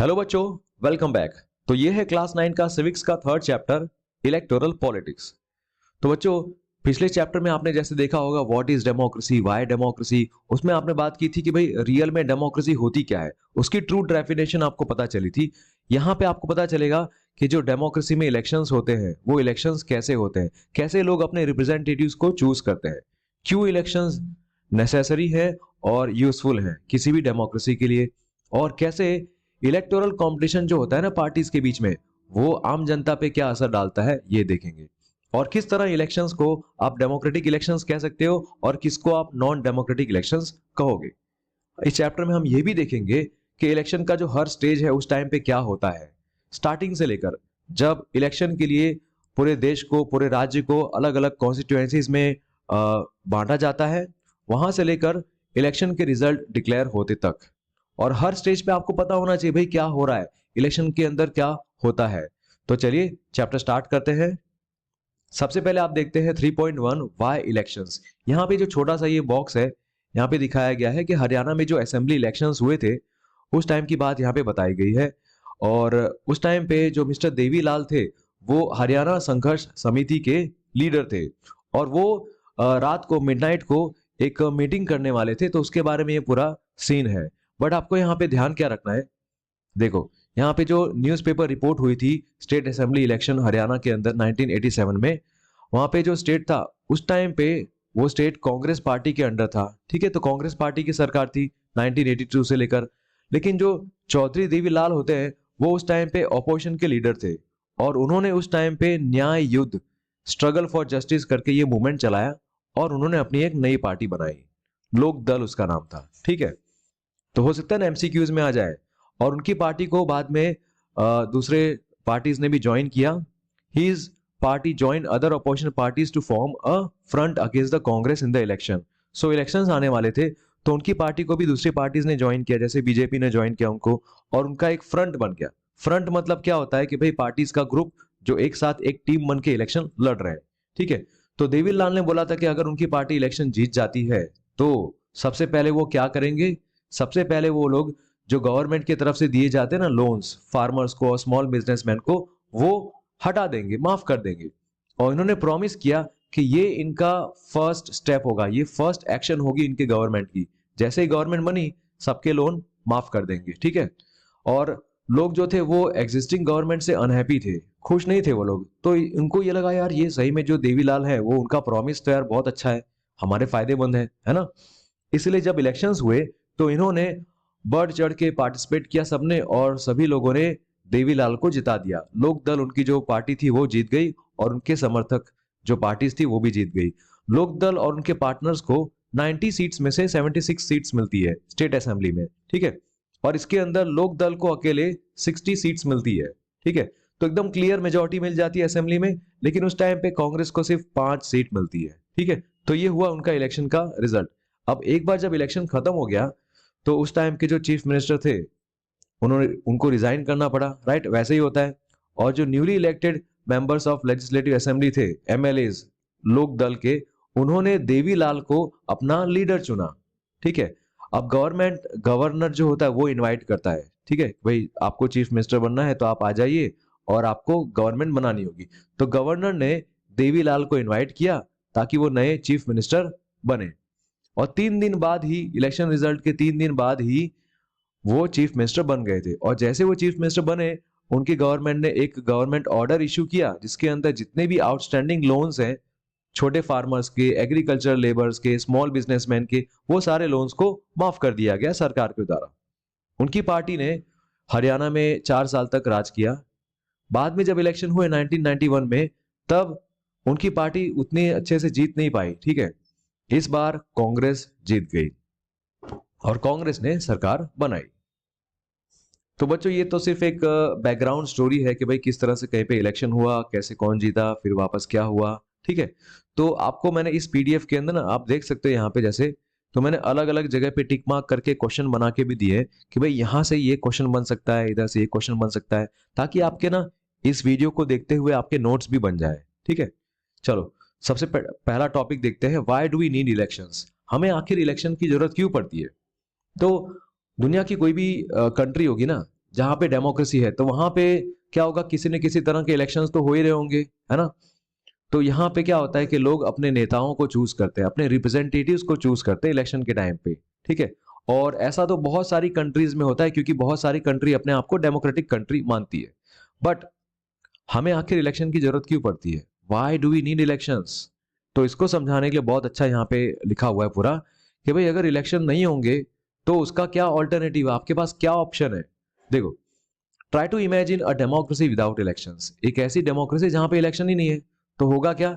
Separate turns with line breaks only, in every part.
Hello बच्चों, welcome back. तो ये है क्लास 9 का सिविक्स का थर्ड चैप्टर इलेक्टोरल पॉलिटिक्स। तो बच्चों, पिछले चैप्टर में आपने जैसे देखा होगा what is democracy, why democracy, उसमें आपने बात की थी कि भाई रियल में डेमोक्रेसी होती क्या है, उसकी ट्रू डेफिनेशन आपको पता चली थी। यहाँ पे आपको पता चलेगा कि जो डेमोक्रेसी में इलेक्शंस होते हैं वो इलेक्शंस कैसे होते हैं, कैसे लोग अपने रिप्रेजेंटेटिव्स को चूज करते हैं, क्यों इलेक्शंस नेसेसरी है और यूजफुल है किसी भी डेमोक्रेसी के लिए, और कैसे इलेक्टोरल कंपटीशन जो होता है ना पार्टीज के बीच में, वो आम जनता पे क्या असर डालता है ये देखेंगे। और किस तरह इलेक्शंस को आप डेमोक्रेटिक इलेक्शंस कह सकते हो और किसको आप नॉन डेमोक्रेटिक इलेक्शंस कहोगे। इस चैप्टर में हम ये भी देखेंगे कि इलेक्शन का जो हर स्टेज है उस टाइम पे क्या होता है, स्टार्टिंग से लेकर जब इलेक्शन के लिए पूरे देश को, पूरे राज्य को अलग अलग कॉन्स्टिट्यूएंसीज में बांटा जाता है, वहां से लेकर इलेक्शन के रिजल्ट डिक्लेयर होते तक। और हर स्टेज पे आपको पता होना चाहिए भाई क्या हो रहा है, इलेक्शन के अंदर क्या होता है। तो चलिए चैप्टर स्टार्ट करते हैं। सबसे पहले आप देखते हैं 3.1 वाई इलेक्शंस। यहाँ पे जो छोटा सा ये बॉक्स है, यहाँ पे दिखाया गया है कि हरियाणा में जो असेंबली इलेक्शंस हुए थे उस टाइम की बात यहाँ पे बताई गई है। और उस टाइम पे जो मिस्टर देवीलाल थे वो हरियाणा संघर्ष समिति के लीडर थे, और वो रात को मिडनाइट को एक मीटिंग करने वाले थे। तो उसके बारे में ये पूरा सीन है। बट आपको यहाँ पे ध्यान क्या रखना है, देखो यहाँ पे जो न्यूज़पेपर रिपोर्ट हुई थी स्टेट असेंबली इलेक्शन हरियाणा के अंदर 1987 में, वहां पे जो स्टेट था उस टाइम पे वो स्टेट कांग्रेस पार्टी के अंडर था। ठीक है, तो कांग्रेस पार्टी की सरकार थी 1982 से लेकर। लेकिन जो चौधरी देवीलाल होते हैं वो उस टाइम पे ऑपोजिशन के लीडर थे, और उन्होंने उस टाइम पे न्याय युद्ध, स्ट्रगल फॉर जस्टिस करके ये मूवमेंट चलाया, और उन्होंने अपनी एक नई पार्टी बनाई, लोक दल उसका नाम था। ठीक है, तो हो सकता है ना एमसीक्यूज में आ जाए। और उनकी पार्टी को बाद में दूसरे पार्टीज ने भी ज्वाइन किया। His party joined other opposition parties to form a front against the Congress in the election. So elections आने वाले थे तो उनकी पार्टी को भी दूसरी पार्टीज ने ज्वाइन किया, जैसे बीजेपी ने ज्वाइन किया उनको, और उनका एक फ्रंट बन गया। फ्रंट मतलब क्या होता है कि भाई पार्टीज का ग्रुप जो एक साथ एक टीम बन के इलेक्शन लड़ रहे हैं। ठीक है, तो देवीलाल ने बोला था कि अगर उनकी पार्टी इलेक्शन जीत जाती है तो सबसे पहले वो क्या करेंगे, सबसे पहले वो लोग जो गवर्नमेंट की तरफ से दिए जाते हैं ना लोन्स फार्मर्स को और स्मॉल बिजनेसमैन को, वो हटा देंगे, माफ कर देंगे। और इन्होंने प्रॉमिस किया कि ये इनका फर्स्ट स्टेप होगा, ये फर्स्ट एक्शन होगी इनके गवर्नमेंट की। जैसे ही गवर्नमेंट बनी सबके लोन माफ कर देंगे। ठीक है, और लोग जो थे वो एग्जिस्टिंग गवर्नमेंट से अनहैप्पी थे, खुश नहीं थे वो लोग। तो उनको ये लगा यार ये सही में जो देवीलाल है वो उनका प्रॉमिस तो यार बहुत अच्छा है, हमारे फायदेमंद है ना। इसलिए जब इलेक्शंस हुए तो इन्होंने बढ़ चढ़ के पार्टिसिपेट किया सबने, और सभी लोगों ने देवीलाल को जिता दिया। लोक दल उनकी जो पार्टी थी वो जीत गई, और उनके समर्थक जो पार्टीज थी वो भी जीत गई। लोक दल और उनके पार्टनर्स को 90 सीट्स में से 76 सीट्स मिलती है स्टेट असेंबली में। ठीक है, और इसके अंदर लोक दल को अकेले 60 सीट्स मिलती है। ठीक है, तो एकदम क्लियर मेजोरिटी मिल जाती है असेंबली में। लेकिन उस टाइम पे कांग्रेस को सिर्फ 5 सीट मिलती है। ठीक है, तो ये हुआ उनका इलेक्शन का रिजल्ट। अब एक बार जब इलेक्शन खत्म हो गया तो उस टाइम के जो चीफ मिनिस्टर थे उन्होंने उनको रिजाइन करना पड़ा, राइट, वैसे ही होता है। और जो newly elected members of legislative assembly थे, एमएलएज लोक दल के, उन्होंने देवीलाल को अपना लीडर चुना। ठीक है, अब गवर्नर जो होता है वो इनवाइट करता है। ठीक है, भाई आपको चीफ मिनिस्टर बनना है तो आप आ जाइए और आपको गवर्नमेंट बनानी होगी। तो गवर्नर ने देवीलाल को इन्वाइट किया ताकि वो नए चीफ मिनिस्टर बने। और 3 दिन बाद ही, इलेक्शन रिजल्ट के 3 दिन बाद ही वो चीफ मिनिस्टर बन गए थे। और जैसे वो चीफ मिनिस्टर बने उनकी गवर्नमेंट ने एक गवर्नमेंट ऑर्डर इशू किया जिसके अंदर जितने भी आउटस्टैंडिंग लोन्स हैं छोटे फार्मर्स के, एग्रीकल्चर लेबर्स के, स्मॉल बिजनेसमैन के, वो सारे लोन्स को माफ कर दिया गया सरकार के द्वारा। उनकी पार्टी ने हरियाणा में 4 साल तक राज किया। बाद में जब इलेक्शन हुए 1991 में, तब उनकी पार्टी उतनी अच्छे से जीत नहीं पाई। ठीक है, इस बार कांग्रेस जीत गई और कांग्रेस ने सरकार बनाई। तो बच्चों ये तो सिर्फ एक बैकग्राउंड स्टोरी है कि भाई किस तरह से कहीं पे इलेक्शन हुआ, कैसे कौन जीता, फिर वापस क्या हुआ। ठीक है, तो आपको मैंने इस पीडीएफ के अंदर ना, आप देख सकते हो यहाँ पे जैसे, तो मैंने अलग अलग जगह पे टिक मार्क करके क्वेश्चन बना के भी दिए कि भाई यहाँ से ये क्वेश्चन बन सकता है, इधर से ये क्वेश्चन बन सकता है, ताकि आपके ना इस वीडियो को देखते हुए आपके नोट्स भी बन जाए। ठीक है, चलो सबसे पहला टॉपिक देखते हैं, why do we need elections. हमें आखिर इलेक्शन की जरूरत क्यों पड़ती है। तो दुनिया की कोई भी कंट्री होगी ना, जहां पे डेमोक्रेसी है तो वहां पे क्या होगा, किसी न किसी तरह के इलेक्शंस तो हो ही रहे होंगे, है ना। तो यहाँ पे क्या होता है कि लोग अपने नेताओं को चूज करते हैं, अपने रिप्रेजेंटेटिव्स को चूज करते हैं इलेक्शन के टाइम पे, ठीक है। और ऐसा तो बहुत सारी कंट्रीज में होता है, क्योंकि बहुत सारी कंट्री अपने आप को डेमोक्रेटिक कंट्री मानती है। बट हमें आखिर इलेक्शन की जरूरत क्यों पड़ती है, why do we need elections? तो इसको समझाने के लिए बहुत अच्छा यहाँ पे लिखा हुआ है पूरा, कि भाई अगर इलेक्शन नहीं होंगे तो उसका क्या ऑल्टरनेटिव है, आपके पास क्या ऑप्शन है। देखो, try to imagine a democracy without elections, एक ऐसी डेमोक्रेसी जहां पे इलेक्शन ही नहीं है। तो होगा क्या,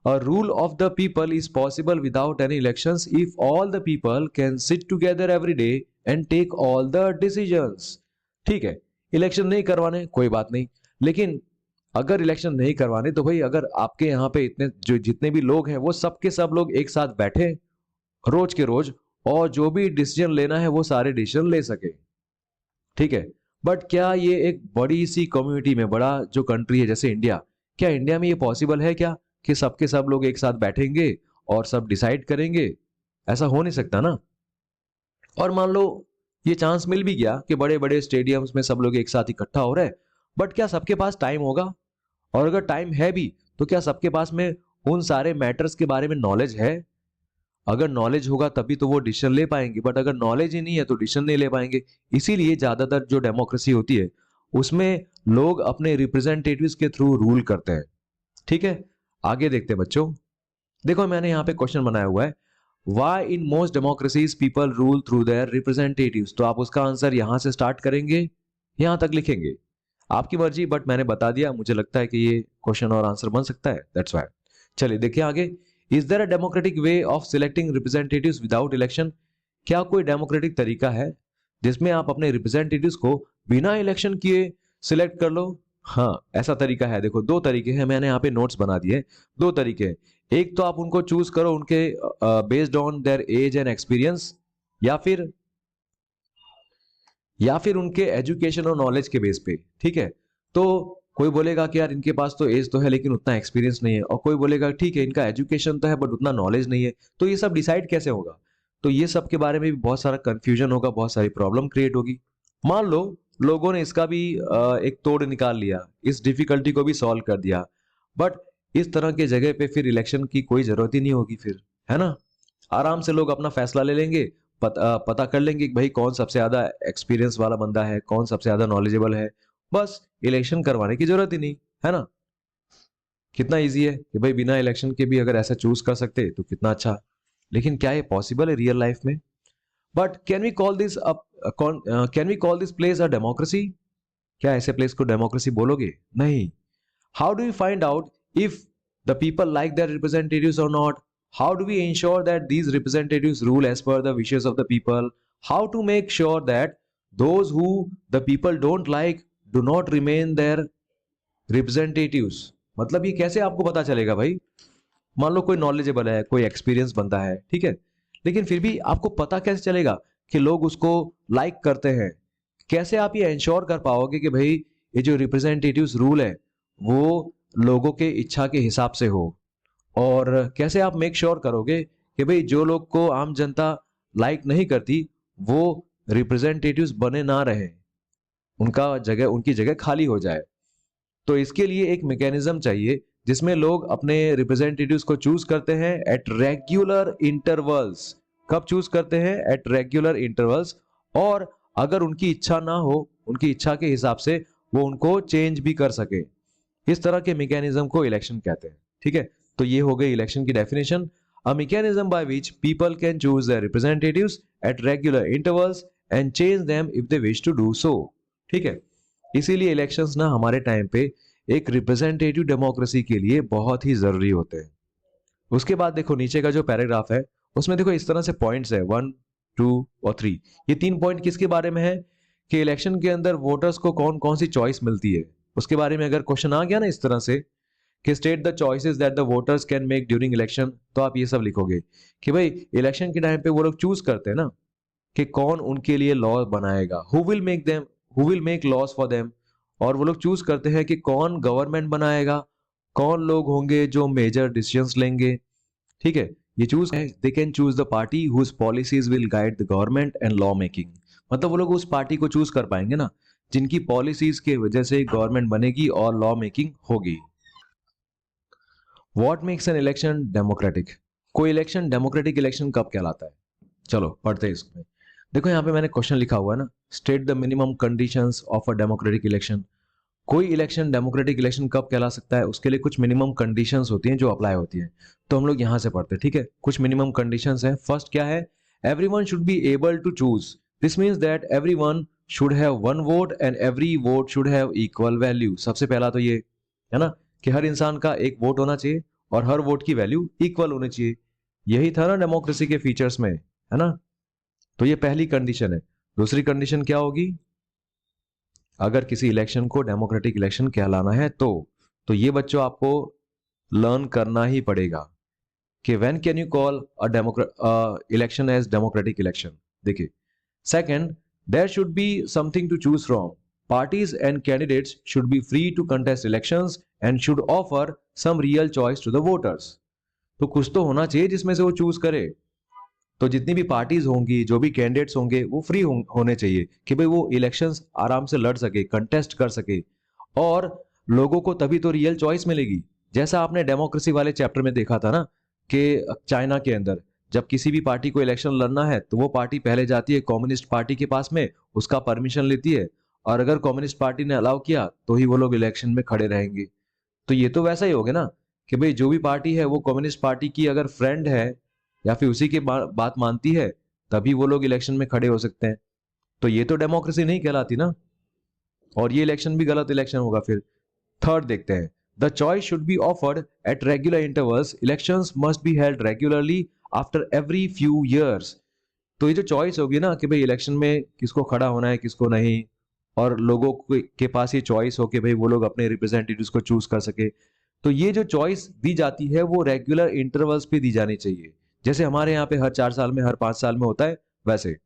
a rule of the people is possible without any elections if all the people can sit together every day and take all the decisions. ठीक है, इलेक्शन नहीं करवाने कोई बात नहीं, लेकिन अगर इलेक्शन नहीं करवाने तो भाई अगर आपके यहाँ पे इतने जो जितने भी लोग हैं वो सब के सब लोग एक साथ बैठे रोज के रोज, और जो भी डिसीजन लेना है वो सारे डिसीजन ले सके, ठीक है। बट क्या ये एक बड़ी सी कम्युनिटी में, बड़ा जो कंट्री है जैसे इंडिया, क्या इंडिया में ये पॉसिबल है क्या कि सबके सब लोग एक साथ बैठेंगे और सब डिसाइड करेंगे? ऐसा हो नहीं सकता ना। और मान लो ये चांस मिल भी गया कि बड़े बड़े स्टेडियम्स में सब लोग एक साथ इकट्ठा हो रहे हैं, बट क्या सबके पास टाइम होगा? और अगर टाइम है भी तो क्या सबके पास में उन सारे मैटर्स के बारे में नॉलेज है? अगर नॉलेज होगा तभी तो वो डिसीजन ले पाएंगे, बट अगर नॉलेज ही नहीं है तो डिसीजन नहीं ले पाएंगे। इसीलिए ज्यादातर जो डेमोक्रेसी होती है उसमें लोग अपने रिप्रेजेंटेटिव्स के थ्रू रूल करते हैं, ठीक है। आगे देखते हैं बच्चों, देखो मैंने यहाँ पे क्वेश्चन बनाया हुआ है, why in most democracies people rule through their representatives. तो आप उसका आंसर यहां से स्टार्ट करेंगे, यहां तक लिखेंगे, आपकी मर्जी, बट मैंने बता दिया, मुझे लगता है कि ये क्वेश्चन और आंसर बन सकता है, दैट्स व्हाई। चलिए देखिए आगे, is there a democratic way of selecting representatives without election? क्या कोई डेमोक्रेटिक तरीका है जिसमें आप अपने रिप्रेजेंटेटिव्स को बिना इलेक्शन किए सिलेक्ट कर लो? हाँ, ऐसा तरीका है। देखो दो तरीके हैं, मैंने यहाँ पे नोट्स बना दिए, दो तरीके हैं। एक तो आप उनको चूज करो उनके based on their age and experience, या फिर उनके एजुकेशन और नॉलेज के बेस पे, ठीक है। तो कोई बोलेगा कि यार इनके पास तो एज तो है लेकिन उतना एक्सपीरियंस नहीं है, और कोई बोलेगा ठीक है इनका एजुकेशन तो है बट उतना नॉलेज नहीं है। तो ये सब डिसाइड कैसे होगा? तो ये सब के बारे में भी बहुत सारा कंफ्यूजन होगा, बहुत सारी प्रॉब्लम क्रिएट होगी। मान लो लोगों ने इसका भी एक तोड़ निकाल लिया, इस डिफिकल्टी को भी सॉल्व कर दिया, बट इस तरह के जगह पे फिर इलेक्शन की कोई जरूरत ही नहीं होगी फिर, है ना। आराम से लोग अपना फैसला ले लेंगे, पता कर लेंगे कि भाई कौन सबसे ज्यादा एक्सपीरियंस वाला बंदा है, कौन सबसे ज्यादा नॉलेजेबल है, बस इलेक्शन करवाने की जरूरत ही नहीं, है ना। कितना इजी है कि भाई बिना इलेक्शन के भी अगर ऐसा चूज कर सकते तो कितना अच्छा। लेकिन क्या ये पॉसिबल है रियल लाइफ में? But can we call this place a democracy? क्या ऐसे प्लेस को डेमोक्रेसी बोलोगे? नहीं। How do you find out if the people like their representatives or not? How do we ensure that these representatives rule as per the wishes of the people? How to make sure that those who the people don't like do not remain their representatives? मतलब ये कैसे आपको पता चलेगा भाई? मान लो कोई knowledgeable है, कोई एक्सपीरियंस बंदा है, ठीक है, लेकिन फिर भी आपको पता कैसे चलेगा कि लोग उसको लाइक करते हैं? कैसे आप ये इंश्योर कर पाओगे कि भाई ये जो रिप्रेजेंटेटिव्स रूल है वो लोगों के इच्छा के हिसाब से हो? और कैसे आप मेक श्योर करोगे कि भाई जो लोग को आम जनता लाइक नहीं करती वो रिप्रेजेंटेटिव्स बने ना रहे, उनकी जगह खाली हो जाए? तो इसके लिए एक मैकेनिज्म चाहिए जिसमें लोग अपने रिप्रेजेंटेटिव्स को चूज करते हैं एट रेगुलर इंटरवल्स। कब चूज करते हैं? Eight regular intervals. और अगर उनकी इच्छा ना हो, उनकी इच्छा के हिसाब से वो उनको चेंज भी कर सके, इस तरह के मैकेनिज्म को इलेक्शन कहते हैं, ठीक है। तो ये हो गई इलेक्शन की definition, a mechanism by which people can choose their representatives at regular intervals and change them if they wish to do so, ठीक है। इसीलिए इलेक्शंस ना हमारे टाइम पे एक रिप्रेजेंटेटिव डेमोक्रेसी के लिए बहुत ही जरूरी होते हैं। उसके बाद देखो नीचे का जो पैराग्राफ है उसमें देखो इस तरह से पॉइंट्स है 1, 2 और 3। ये 3 पॉइंट किसके बारे में है? कि इलेक्शन के अंदर वोटर्स को कौन कौन सी चॉइस मिलती है उसके बारे में। अगर क्वेश्चन आ गया ना इस तरह से कि state the choices that the voters can make during election, तो आप ये सब लिखोगे कि भाई इलेक्शन के टाइम पे वो लोग चूज करते हैं ना कि कौन उनके लिए लॉ बनाएगा, who will make loss for them. और वो लोग चूज करते हैं कि कौन गवर्नमेंट बनाएगा, कौन लोग होंगे जो मेजर डिसीजंस लेंगे, ठीक है। ये चूज है, they can choose the party whose policies will guide the government and law making. मतलब वो लोग उस पार्टी को चूज कर पाएंगे ना जिनकी पॉलिसीज के वजह से गवर्नमेंट बनेगी और लॉ मेकिंग होगी। What makes an election democratic? कोई इलेक्शन डेमोक्रेटिक इलेक्शन कब कहलाता है? चलो पढ़ते हैं इसमें। देखो यहाँ पे मैंने क्वेश्चन लिखा हुआ है ना, state the minimum conditions of a democratic election. कोई इलेक्शन डेमोक्रेटिक इलेक्शन कब कहला सकता है, उसके लिए कुछ मिनिमम कंडीशंस होती हैं जो अप्लाई होती हैं। तो हम लोग यहाँ से पढ़ते हैं, ठीक है। कुछ मिनिमम कंडीशंस हैं। फर्स्ट क्या है? Everyone should be able to choose. This means that everyone should have one vote and every vote should have equal value. सबसे पहला तो ये है ना कि हर इंसान का एक वोट होना चाहिए और हर वोट की वैल्यू इक्वल होनी चाहिए। यही था ना डेमोक्रेसी के फीचर्स में, है ना। तो ये पहली कंडीशन है। दूसरी कंडीशन क्या होगी? अगर किसी इलेक्शन को डेमोक्रेटिक इलेक्शन कहलाना है तो ये बच्चों आपको लर्न करना ही पड़ेगा कि when can you call a election as democratic election. देखिए, second, there should be something to choose from. Parties and candidates should be free to contest elections and should offer some real choice to the voters. तो कुछ तो होना चाहिए जिसमें से वो choose करे। तो जितनी भी पार्टीज होंगी, जो भी कैंडिडेट्स होंगे, वो फ्री होने चाहिए कि भाई वो इलेक्शंस आराम से लड़ सके, कंटेस्ट कर सके, और लोगों को तभी तो रियल चॉइस मिलेगी। जैसा आपने डेमोक्रेसी वाले चैप्टर में देखा था ना कि चाइना के अंदर जब किसी भी पार्टी को इलेक्शन लड़ना है तो वो पार्टी पहले जाती है कम्युनिस्ट पार्टी के पास में, उसका परमिशन लेती है, और अगर कम्युनिस्ट पार्टी ने अलाउ किया तो ही वो लोग इलेक्शन में खड़े रहेंगे। तो ये तो वैसा ही हो गया ना कि भाई जो भी पार्टी है वो कम्युनिस्ट पार्टी की अगर फ्रेंड है या फिर उसी की बात मानती है तभी वो लोग इलेक्शन में खड़े हो सकते हैं। तो ये तो डेमोक्रेसी नहीं कहलाती ना, और ये इलेक्शन भी गलत इलेक्शन होगा फिर। थर्ड देखते हैं, the choice should be offered eight regular intervals. Elections must be held regularly after every few years. तो ये जो चॉइस होगी ना कि भाई इलेक्शन में किसको खड़ा होना है किसको नहीं, और लोगों के पास ये चॉइस हो कि भाई वो लोग अपने रिप्रेजेंटेटिव्स को चूज कर सके, तो ये जो चॉइस दी जाती है वो रेगुलर इंटरवल्स पे दी जानी चाहिए। जैसे हमारे यहाँ पे हर 4 साल में, हर 5 साल में होता है, वैसे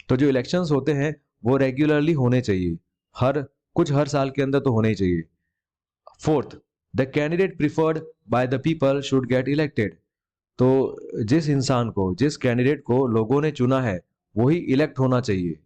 तो जो इलेक्शंस होते हैं वो रेगुलरली होने चाहिए, हर साल के अंदर तो होने ही चाहिए। Fourth, the candidate preferred by the people should get elected. तो जिस कैंडिडेट को लोगों ने चुना है वही इलेक्ट होना चाहिए।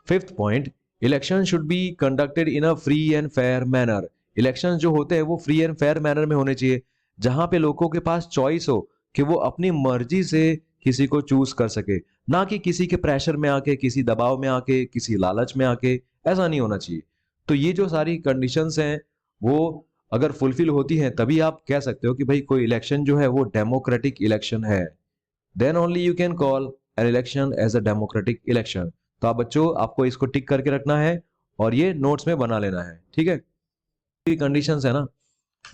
Fifth point, election should be conducted in a free and fair manner. Election जो होते हैं वो फ्री एंड फेयर मैनर में होने चाहिए, जहां पे लोगों के पास चॉइस हो कि वो अपनी मर्जी से किसी को चूज कर सके, ना कि किसी के प्रेशर में आके, किसी दबाव में आके, किसी लालच में आके। ऐसा नहीं होना चाहिए। तो ये जो सारी कंडीशंस हैं वो अगर फुलफिल होती हैं तभी आप कह सकते हो कि भाई कोई इलेक्शन जो है वो डेमोक्रेटिक इलेक्शन है। Then only you can call an election as a democratic election. तो आप बच्चों, आपको इसको टिक करके रखना है और ये नोट्स में बना लेना है, ठीक है। कंडीशंस है ना,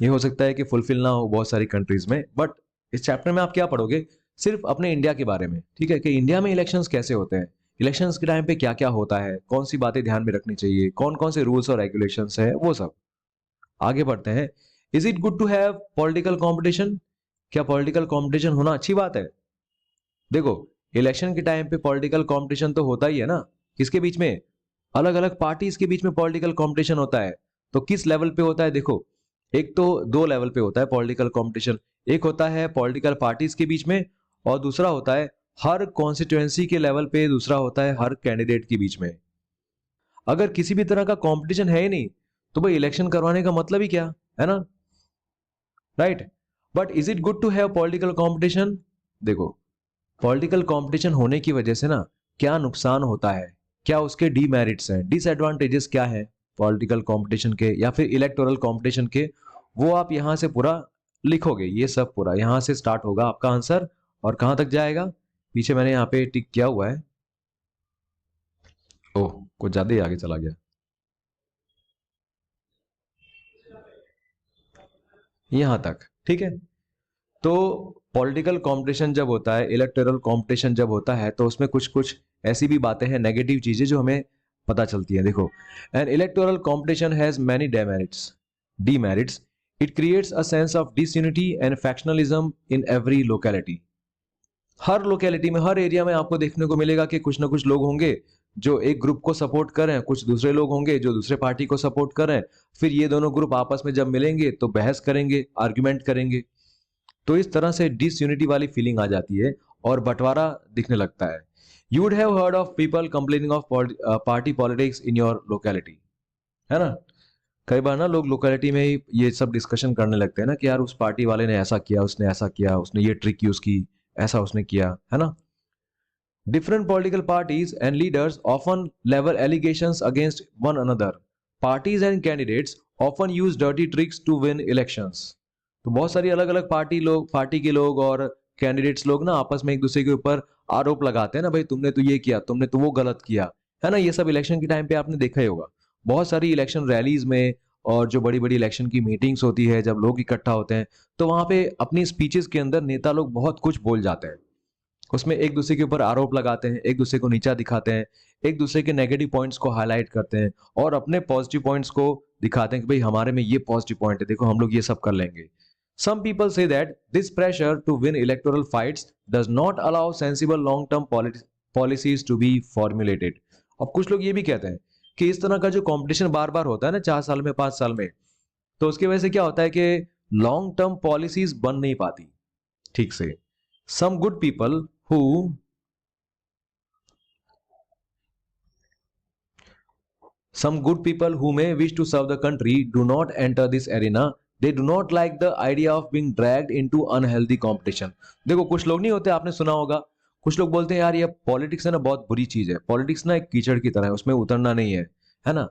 ये हो सकता है कि फुलफिल ना हो बहुत सारी कंट्रीज में, बट इस चैप्टर में आप क्या पढ़ोगे? सिर्फ अपने इंडिया के बारे में, ठीक है, कि इंडिया में इलेक्शंस कैसे होते हैं, इलेक्शंस के टाइम पे क्या क्या होता है, कौन सी बातें ध्यान में रखनी चाहिए, कौन कौन से रूल्स और रेगुलेशंस है, वो सब। आगे बढ़ते हैं। Is it good to have political competition? क्या पॉलिटिकल कॉम्पिटिशन होना अच्छी बात है? देखो, इलेक्शन के टाइम पे पॉलिटिकल कंपटीशन तो होता ही है ना। किसके बीच में? अलग अलग पार्टीज के बीच में पॉलिटिकल कंपटीशन होता है। तो किस लेवल पे होता है? देखो, एक तो दो लेवल पे होता है पॉलिटिकल कंपटीशन। एक होता है पॉलिटिकल पार्टीज के बीच में, और दूसरा होता है हर कॉन्स्टिट्यूएंसी के लेवल पे, दूसरा होता है हर कैंडिडेट के बीच में। अगर किसी भी तरह का कंपटीशन है ही नहीं तो भाई इलेक्शन करवाने का मतलब ही क्या है ना, right. But is it good to have political competition? देखो, पॉलिटिकल कंपटीशन होने की वजह से ना क्या नुकसान होता है, क्या उसके डीमेरिट्स हैं, डिसएडवांटेजेस क्या है पॉलिटिकल कंपटीशन के या फिर इलेक्टोरल कंपटीशन के, वो आप यहां से पूरा लिखोगे। ये सब पूरा यहां से स्टार्ट होगा आपका आंसर, और कहां तक जाएगा? पीछे मैंने यहाँ पे टिक किया हुआ है। ओह, कुछ ज्यादा ही आगे चला गया। यहां तक, ठीक है। तो पॉलिटिकल कंपटीशन जब होता है, इलेक्टोरल कंपटीशन जब होता है, तो उसमें कुछ कुछ ऐसी भी बातें हैं, नेगेटिव चीजें जो हमें पता चलती हैं। देखो, N electoral competition has many demerits. It creates a sense of disunity and factionalism in every locality. Her locality में, हर एरिया में आपको देखने को मिलेगा कि कुछ ना कुछ लोग होंगे जो एक ग्रुप को सपोर्ट कर रहे हैं, कुछ दूसरे लोग होंगे जो दूसरे पार्टी को सपोर्ट कर रहे हैं। फिर ये दोनों ग्रुप आपस में जब मिलेंगे तो बहस करेंगे, आर्ग्यूमेंट करेंगे। तो इस तरह से डिसयूनिटी वाली फीलिंग आ जाती है, और बंटवारा दिखने लगता है। You would have heard of people complaining of party politics in your locality, है ना। कई बार ना लोग लोकेलिटी में ही ये सब डिस्कशन करने लगते हैं ना कि यार उस पार्टी वाले ने ऐसा किया, उसने ऐसा किया, उसने ये ट्रिक यूज की, ऐसा उसने किया, है ना। Different political parties and leaders often level allegations against one another. Parties and candidates often use dirty tricks to win elections. तो बहुत सारी अलग अलग पार्टी के लोग और कैंडिडेट्स लोग ना आपस में एक दूसरे के ऊपर आरोप लगाते हैं ना, भाई तुमने तो ये किया, तुमने तो वो गलत किया, है ना। ये सब इलेक्शन के टाइम पे आपने देखा ही होगा। बहुत सारी इलेक्शन रैलीज में और जो बड़ी बड़ी इलेक्शन की मीटिंग्स होती है, जब लोग इकट्ठा होते हैं तो वहां पे अपनी स्पीचेस के अंदर नेता लोग बहुत कुछ बोल जाते हैं। उसमें एक दूसरे के ऊपर आरोप लगाते हैं, एक दूसरे को नीचा दिखाते हैं, एक दूसरे के नेगेटिव पॉइंट्स को हाईलाइट करते हैं और अपने पॉजिटिव पॉइंट्स को दिखाते हैं कि भाई हमारे में ये पॉजिटिव पॉइंट है, देखो हम लोग ये सब कर लेंगे। Some people say that this pressure to win electoral fights does not allow sensible long-term policies to be formulated. अब कुछ लोग ये भी कहते हैं कि इस तरह का जो कंपटीशन बार बार होता है ना 4 साल में 5 साल में, तो उसकी वजह से क्या होता है कि लॉन्ग टर्म पॉलिसीज बन नहीं पाती ठीक से। Some good people who Some good people who may wish to serve the country do not enter this arena. They do not like the idea of being dragged into unhealthy competition. देखो कुछ लोग नहीं होते, आपने सुना होगा, कुछ लोग बोलते हैं यार ये पॉलिटिक्स है ना बहुत बुरी चीज है, पॉलिटिक्स ना एक कीचड़ की तरह है, उसमें उतरना नहीं है ना।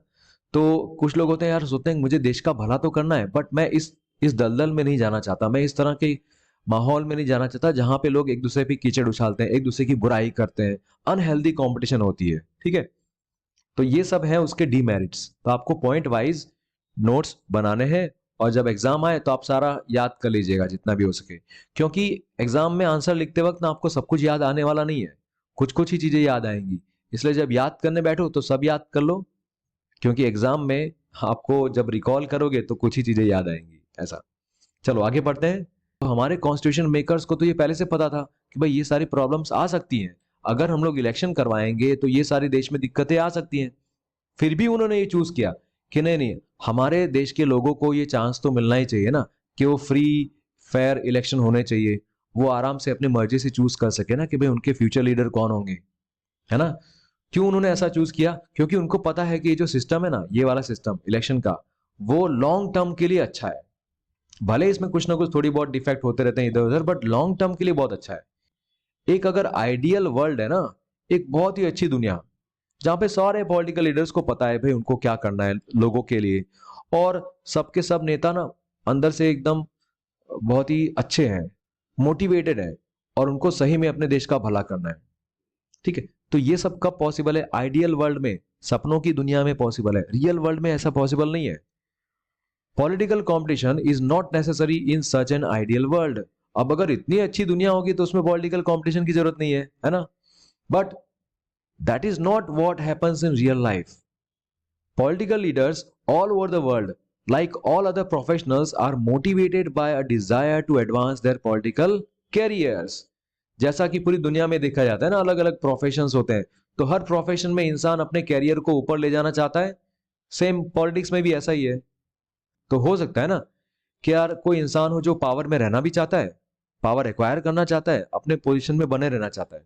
तो कुछ लोग होते हैं यार सोचते हैं मुझे देश का भला तो करना है, बट मैं इस दलदल में नहीं जाना चाहता, मैं इस तरह के माहौल में नहीं जाना चाहता जहां पे लोग एक दूसरे पे कीचड़ उछालते हैं, एक दूसरे की बुराई करते हैं, अनहेल्दी कंपटीशन होती है, ठीक है। तो ये सब है उसके डीमेरिट्स। तो आपको पॉइंट वाइज नोट्स बनाने हैं और जब एग्जाम आए तो आप सारा याद कर लीजिएगा जितना भी हो सके, क्योंकि एग्जाम में आंसर लिखते वक्त ना आपको सब कुछ याद आने वाला नहीं है, कुछ कुछ ही चीजें याद आएंगी। इसलिए जब याद करने बैठो तो सब याद कर लो, क्योंकि एग्जाम में आपको जब रिकॉल करोगे तो कुछ ही चीजें याद आएंगी ऐसा। चलो आगे बढ़ते हैं। तो हमारे कॉन्स्टिट्यूशन मेकर्स को तो ये पहले से पता था कि भाई ये सारी प्रॉब्लम्स आ सकती हैं, अगर हम लोग इलेक्शन करवाएंगे तो ये सारी देश में दिक्कतें आ सकती हैं। फिर भी उन्होंने ये चूज किया कि नहीं नहीं, हमारे देश के लोगों को ये चांस तो मिलना ही चाहिए ना कि वो फ्री फेयर इलेक्शन होने चाहिए, वो आराम से अपनी मर्जी से चूज कर सके ना कि भाई उनके फ्यूचर लीडर कौन होंगे, है ना। क्यों उन्होंने ऐसा चूज किया? क्योंकि उनको पता है कि ये जो सिस्टम है ना, ये वाला सिस्टम इलेक्शन का, वो लॉन्ग टर्म के लिए अच्छा है। भले इसमें कुछ ना कुछ थोड़ी बहुत डिफेक्ट होते रहते हैं इधर उधर, बट लॉन्ग टर्म के लिए बहुत अच्छा है। एक अगर आइडियल वर्ल्ड है ना, एक बहुत ही अच्छी दुनिया जहां पे सारे पॉलिटिकल लीडर्स को पता है भाई उनको क्या करना है लोगों के लिए, और सबके सब नेता ना अंदर से एकदम बहुत ही अच्छे हैं, मोटिवेटेड है और उनको सही में अपने देश का भला करना है, ठीक है। तो ये सब कब पॉसिबल है? आइडियल वर्ल्ड में, सपनों की दुनिया में पॉसिबल है, रियल वर्ल्ड में ऐसा पॉसिबल नहीं है। Political competition is not necessary in such an ideal world. अब अगर इतनी अच्छी दुनिया होगी तो उसमें पॉलिटिकल कॉम्पिटिशन की जरूरत नहीं है ना। But that is not what happens in real life. Political leaders all over the world, like all other professionals, are motivated by a desire to advance their political careers. जैसा कि पूरी दुनिया में देखा जाता है ना, अलग अलग प्रोफेशंस होते हैं, तो हर प्रोफेशन में इंसान अपने कैरियर को ऊपर ले जाना चाहता है। सेम पॉलिटिक्स में भी ऐसा ही है। तो हो सकता है ना कि यार कोई इंसान हो जो पावर में रहना भी चाहता है, पावर एक्वायर करना चाहता है, अपने पोजीशन में बने रहना चाहता है,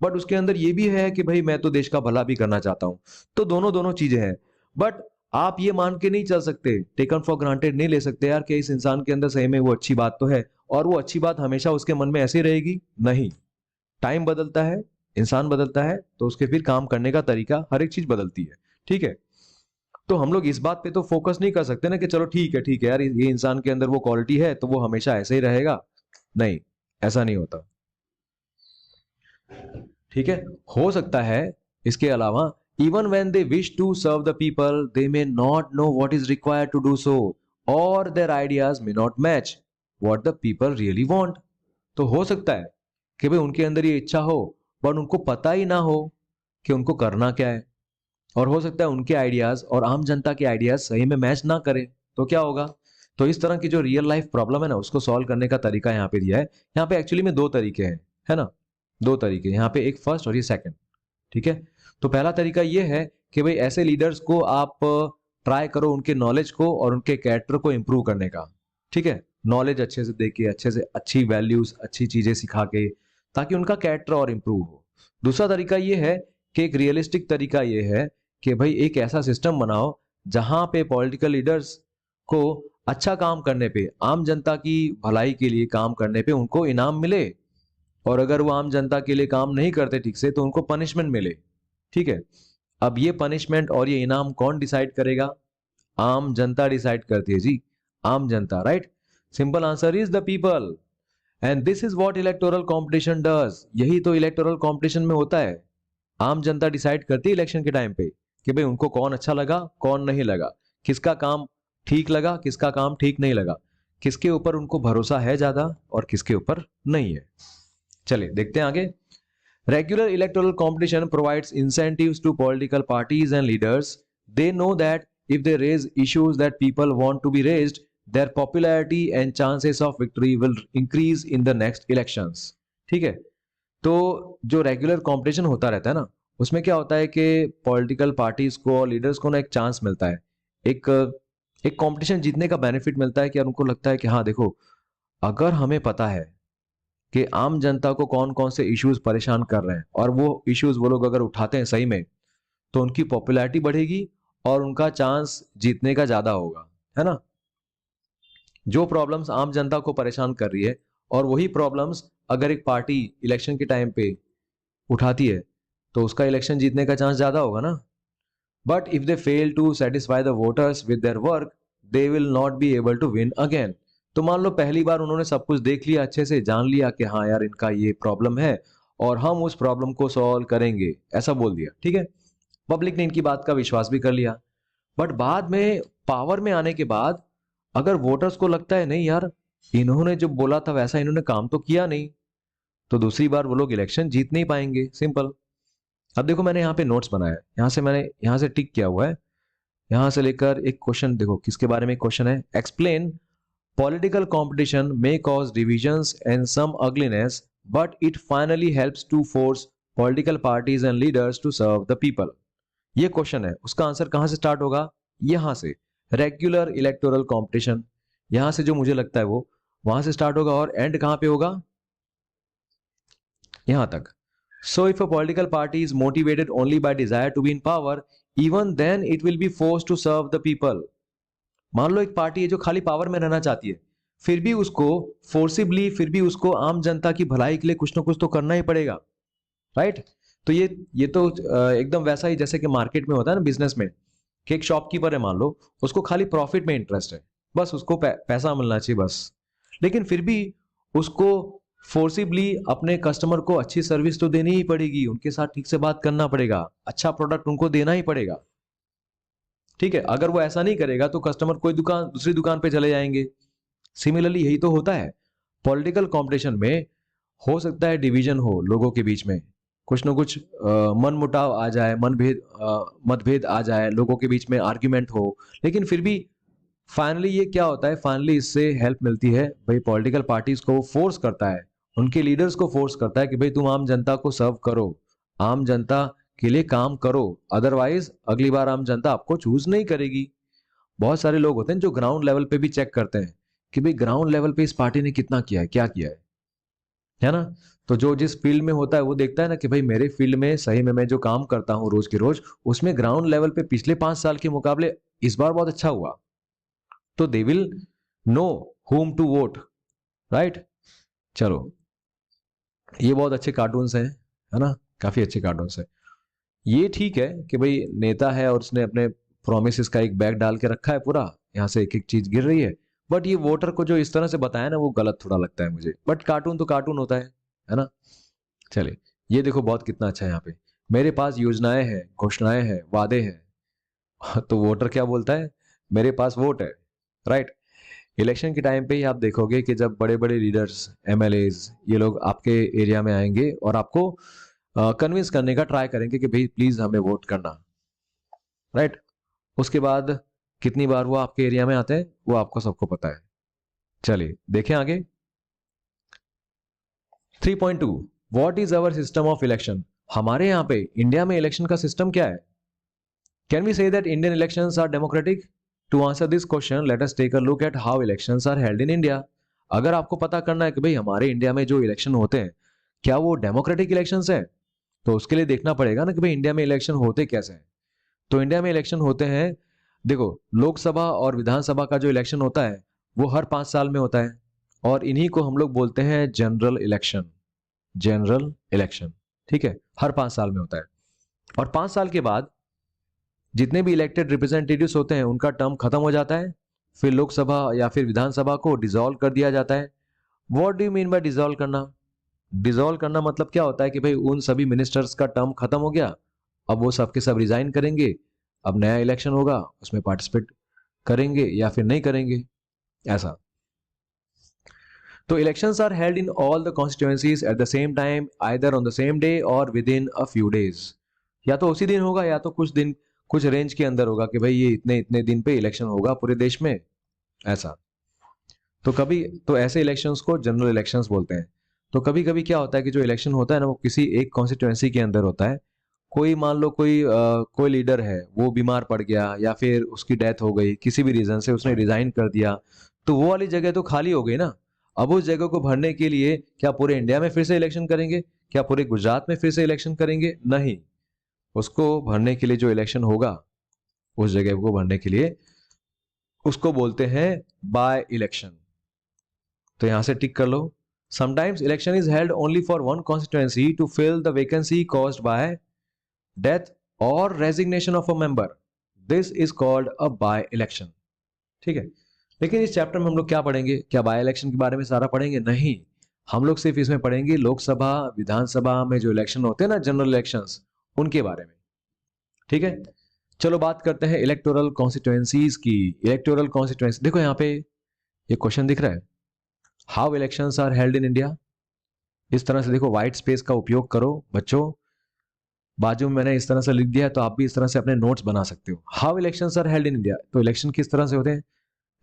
बट उसके अंदर ये भी है कि भाई मैं तो देश का भला भी करना चाहता हूं। तो दोनों दोनों चीजें हैं। बट आप ये मान के नहीं चल सकते, टेकन फॉर ग्रांटेड नहीं ले सकते यार कि इस इंसान के अंदर सही में वो अच्छी बात तो है और वो अच्छी बात हमेशा उसके मन में ऐसे रहेगी। नहीं, टाइम बदलता है, इंसान बदलता है, तो उसके फिर काम करने का तरीका, हर एक चीज बदलती है, ठीक है। तो हम लोग इस बात पे तो फोकस नहीं कर सकते ना कि चलो ठीक है यार ये इंसान के अंदर वो क्वालिटी है तो वो हमेशा ऐसे ही रहेगा। नहीं, ऐसा नहीं होता, ठीक है। हो सकता है इसके अलावा even when they wish to serve the people they may not know what is required to do so, or their ideas may not match what the people really want. तो हो सकता है कि भाई उनके अंदर ये इच्छा हो बट उनको पता ही ना हो कि उनको करना क्या है, और हो सकता है उनके आइडियाज और आम जनता के आइडियाज सही में मैच ना करे, तो क्या होगा? तो इस तरह की जो रियल लाइफ प्रॉब्लम है ना, उसको सॉल्व करने का तरीका यहाँ पे दिया है। यहाँ पे एक्चुअली में दो तरीके हैं, है ना, दो तरीके यहाँ पे, एक फर्स्ट और ये सेकंड, ठीक है। तो पहला तरीका ये है कि भाई ऐसे लीडर्स को आप ट्राई करो उनके नॉलेज को और उनके कैरेक्टर को इंप्रूव करने का, ठीक है। नॉलेज अच्छे से देके, अच्छे से अच्छी वैल्यूज, अच्छी चीजें सिखा के ताकि उनका कैरेक्टर और इम्प्रूव हो। दूसरा तरीका ये है कि एक रियलिस्टिक तरीका ये है कि भाई एक ऐसा सिस्टम बनाओ जहां पे पॉलिटिकल लीडर्स को अच्छा काम करने पे, आम जनता की भलाई के लिए काम करने पे उनको इनाम मिले, और अगर वो आम जनता के लिए काम नहीं करते ठीक से तो उनको पनिशमेंट मिले। ठीक है, अब ये पनिशमेंट और ये इनाम कौन डिसाइड करेगा? आम जनता डिसाइड करती है जी, आम जनता, right? Simple answer is the people, and this is what electoral competition does. यही तो इलेक्टोरल कंपटीशन में होता है। आम जनता डिसाइड करती है इलेक्शन के टाइम पे कि भाई उनको कौन अच्छा लगा, कौन नहीं लगा, किसका काम ठीक लगा, किसका काम ठीक नहीं लगा, किसके ऊपर उनको भरोसा है ज्यादा और किसके ऊपर नहीं है। चलिए देखते हैं आगे। Regular electoral competition provides incentives to political parties and leaders. They know that if they raise issues that people want to be raised, their popularity and chances of victory will increase in the next elections. ठीक है, तो जो regular competition होता रहता है ना, उसमें क्या होता है कि पॉलिटिकल पार्टीज को और लीडर्स को ना एक चांस मिलता है, एक एक कंपटीशन जीतने का बेनिफिट मिलता है कि यार उनको लगता है कि हाँ देखो, अगर हमें पता है कि आम जनता को कौन कौन से इश्यूज परेशान कर रहे हैं और वो इश्यूज वो लोग अगर उठाते हैं सही में, तो उनकी पॉपुलैरिटी बढ़ेगी और उनका चांस जीतने का ज्यादा होगा, है ना? जो प्रॉब्लम्स आम जनता को परेशान कर रही है और वही प्रॉब्लम्स अगर एक पार्टी इलेक्शन के टाइम पे उठाती है तो उसका इलेक्शन जीतने का चांस ज्यादा होगा ना। But if they fail to satisfy the voters with their work, they will not be able to win again. तो मान लो पहली बार उन्होंने सब कुछ देख लिया, अच्छे से जान लिया कि हाँ यार इनका ये प्रॉब्लम है और हम उस प्रॉब्लम को सॉल्व करेंगे, ऐसा बोल दिया, ठीक है, पब्लिक ने इनकी बात का विश्वास भी कर लिया। बट बाद में पावर में आने के बाद अगर वोटर्स को लगता है नहीं यार, इन्होंने जो बोला था वैसा इन्होंने काम तो किया नहीं, तो दूसरी बार वो लोग इलेक्शन जीत नहीं पाएंगे, सिंपल। अब देखो मैंने यहाँ पे नोट्स बनाया है, मैंने यहाँ से टिक किया हुआ है, यहाँ से लेकर एक क्वेश्चन देखो किसके बारे में क्वेश्चन है। Explain political competition may cause divisions and some ugliness but it finally helps to force political parties and leaders to serve the people. ये क्वेश्चन है, उसका आंसर कहां से स्टार्ट होगा? यहां से, रेगुलर इलेक्टोरल कॉम्पिटिशन, यहां से जो मुझे लगता है वो वहां से स्टार्ट होगा और एंड कहां पे होगा? यहां तक। So if a political party is motivated only by desire to be in power, even then it will be forced to serve the people. मान लो एक पार्टी है जो खाली पावर में रहना चाहती है, फिर भी उसको फोर्सिबली, फिर भी उसको आम जनता की भलाई के लिए कुछ ना कुछ तो करना ही पड़ेगा, राइट? तो ये तो एकदम वैसा ही जैसे कि मार्केट में होता है ना, बिजनेस में, कि एक शॉपकीपर है मान लो, उसको खाली प्रॉफिट में इंटरेस्ट है, बस उसको पैसा मिलना चाहिए बस, लेकिन फिर भी उसको फोर्सिबली अपने कस्टमर को अच्छी सर्विस तो देनी ही पड़ेगी, उनके साथ ठीक से बात करना पड़ेगा, अच्छा प्रोडक्ट उनको देना ही पड़ेगा, ठीक है? अगर वो ऐसा नहीं करेगा तो कस्टमर कोई दूसरी दुकान पे चले जाएंगे। सिमिलरली यही तो होता है पॉलिटिकल कंपटीशन में। हो सकता है डिवीजन हो लोगों के बीच में, कुछ ना कुछ मन मुटाव आ जाए, मतभेद आ जाए, लोगों के बीच में आर्ग्यूमेंट हो, लेकिन फिर भी फाइनली ये क्या होता है, फाइनली इससे हेल्प मिलती है भाई, पॉलिटिकल पार्टीज को फोर्स करता है, उनके लीडर्स को फोर्स करता है कि भाई तुम आम जनता को सर्व करो, आम जनता के लिए काम करो, अदरवाइज अगली बार आम जनता आपको चूज नहीं करेगी। बहुत सारे लोग होते हैं जो ग्राउंड लेवल पे भी चेक करते हैं कि भाई ग्राउंड लेवल पे इस पार्टी ने कितना किया है, क्या किया है ना? तो जो जिस फील्ड में होता है वो देखता है ना कि भाई मेरे फील्ड में सही में मैं जो काम करता हूँ रोज के रोज, उसमें ग्राउंड लेवल पे पिछले 5 साल के मुकाबले इस बार बहुत अच्छा हुआ, तो they will know whom to vote, right? चलो, ये बहुत अच्छे कार्टून्स हैं, है ना, काफी अच्छे कार्टून्स हैं। ये ठीक है कि भाई नेता है और उसने अपने प्रोमिस का एक बैग डाल के रखा है पूरा, यहाँ से एक एक चीज गिर रही है, बट ये वोटर को जो इस तरह से बताया ना वो गलत थोड़ा लगता है मुझे, बट कार्टून तो कार्टून होता है ना? चलिए ये देखो बहुत कितना अच्छा है, यहाँ पे मेरे पास योजनाएं हैं, घोषणाएं हैं, वादे हैं तो वोटर क्या बोलता है? मेरे पास वोट है, राइट? इलेक्शन के टाइम पे ही आप देखोगे कि जब बड़े बड़े लीडर्स, एमएलएज, ये लोग आपके एरिया में आएंगे और आपको कन्विंस करने का ट्राई करेंगे कि भाई प्लीज हमें वोट करना, राइट? उसके बाद कितनी बार वो आपके एरिया में आते हैं वो आपको सबको पता है। चलिए देखें आगे। 3.2 what is our system of election? हमारे यहाँ पे इंडिया में इलेक्शन का सिस्टम क्या है? Can we say that Indian elections are democratic? To answer this question let us take a look at how elections are held in India. अगर आपको पता करना है कि भाई हमारे इंडिया में जो इलेक्शन होते हैं क्या वो डेमोक्रेटिक इलेक्शंस हैं? तो उसके लिए देखना पड़ेगा ना कि भाई इंडिया में इलेक्शन होते कैसे हैं। तो इंडिया में इलेक्शन होते हैं, देखो, लोकसभा और विधानसभा का जो इलेक्शन होता है वो हर 5 साल में होता है, और इन्हीं को हम लोग बोलते हैं जनरल इलेक्शन। जनरल इलेक्शन, ठीक है, हर 5 साल में होता है। और 5 साल के बाद जितने भी इलेक्टेड रिप्रेजेंटेटिव्स होते हैं उनका टर्म खत्म हो जाता है, फिर लोकसभा या फिर विधानसभा को डिसॉल्व कर दिया जाता है। What do you mean by dissolve करना? डिसॉल्व करना मतलब क्या होता है कि भाई उन सभी मिनिस्टर्स का टर्म खत्म हो गया, अब वो सबके सब रिजाइन करेंगे, अब नया इलेक्शन होगा, उसमें पार्टिसिपेट करेंगे या फिर नहीं करेंगे, ऐसा। तो elections are held in all the constituencies at the same time, either on the same day और within a few days. या तो उसी दिन होगा या तो कुछ दिन, कुछ रेंज के अंदर होगा कि भाई ये इतने इतने दिन पे इलेक्शन होगा पूरे देश में, ऐसा। तो कभी, तो ऐसे इलेक्शंस को जनरल इलेक्शंस बोलते हैं। तो कभी कभी क्या होता है कि जो इलेक्शन होता है ना वो किसी एक कॉन्स्टिट्यूएंसी के अंदर होता है। कोई मान लो कोई लीडर है वो बीमार पड़ गया या फिर उसकी डेथ हो गई, किसी भी रीजन से उसने रिजाइन कर दिया, तो वो वाली जगह तो खाली हो गई ना। अब उस जगह को भरने के लिए क्या पूरे इंडिया में फिर से इलेक्शन करेंगे? क्या पूरे गुजरात में फिर से इलेक्शन करेंगे? नहीं। उसको भरने के लिए जो इलेक्शन होगा, उस जगह को भरने के लिए, उसको बोलते हैं बाय इलेक्शन। तो यहां से टिक कर लो। Sometimes election is held only for one constituency to fill the vacancy caused by death और resignation of a member. This is called a by election, ठीक है। लेकिन इस चैप्टर में हम लोग क्या पढ़ेंगे? क्या बाय इलेक्शन के बारे में सारा पढ़ेंगे? नहीं, हम लोग सिर्फ इसमें पढ़ेंगे लोकसभा विधानसभा में जो इलेक्शन होते हैं ना, जनरल इलेक्शंस, उनके बारे में, ठीक है। चलो बात करते हैं इलेक्टोरल कॉन्स्टिट्यूएंसीज की। इलेक्टोरल कॉन्स्टिट्यूएंसी, देखो यहाँ पे ये क्वेश्चन दिख रहा है, how elections are held in India. इस तरह से देखो, व्हाइट स्पेस का उपयोग करो बच्चों, बाजू में मैंने इस तरह से लिख दिया है, तो आप भी इस तरह से अपने नोट्स बना सकते हो। How elections are held in India, तो इलेक्शन किस तरह से होते हैं?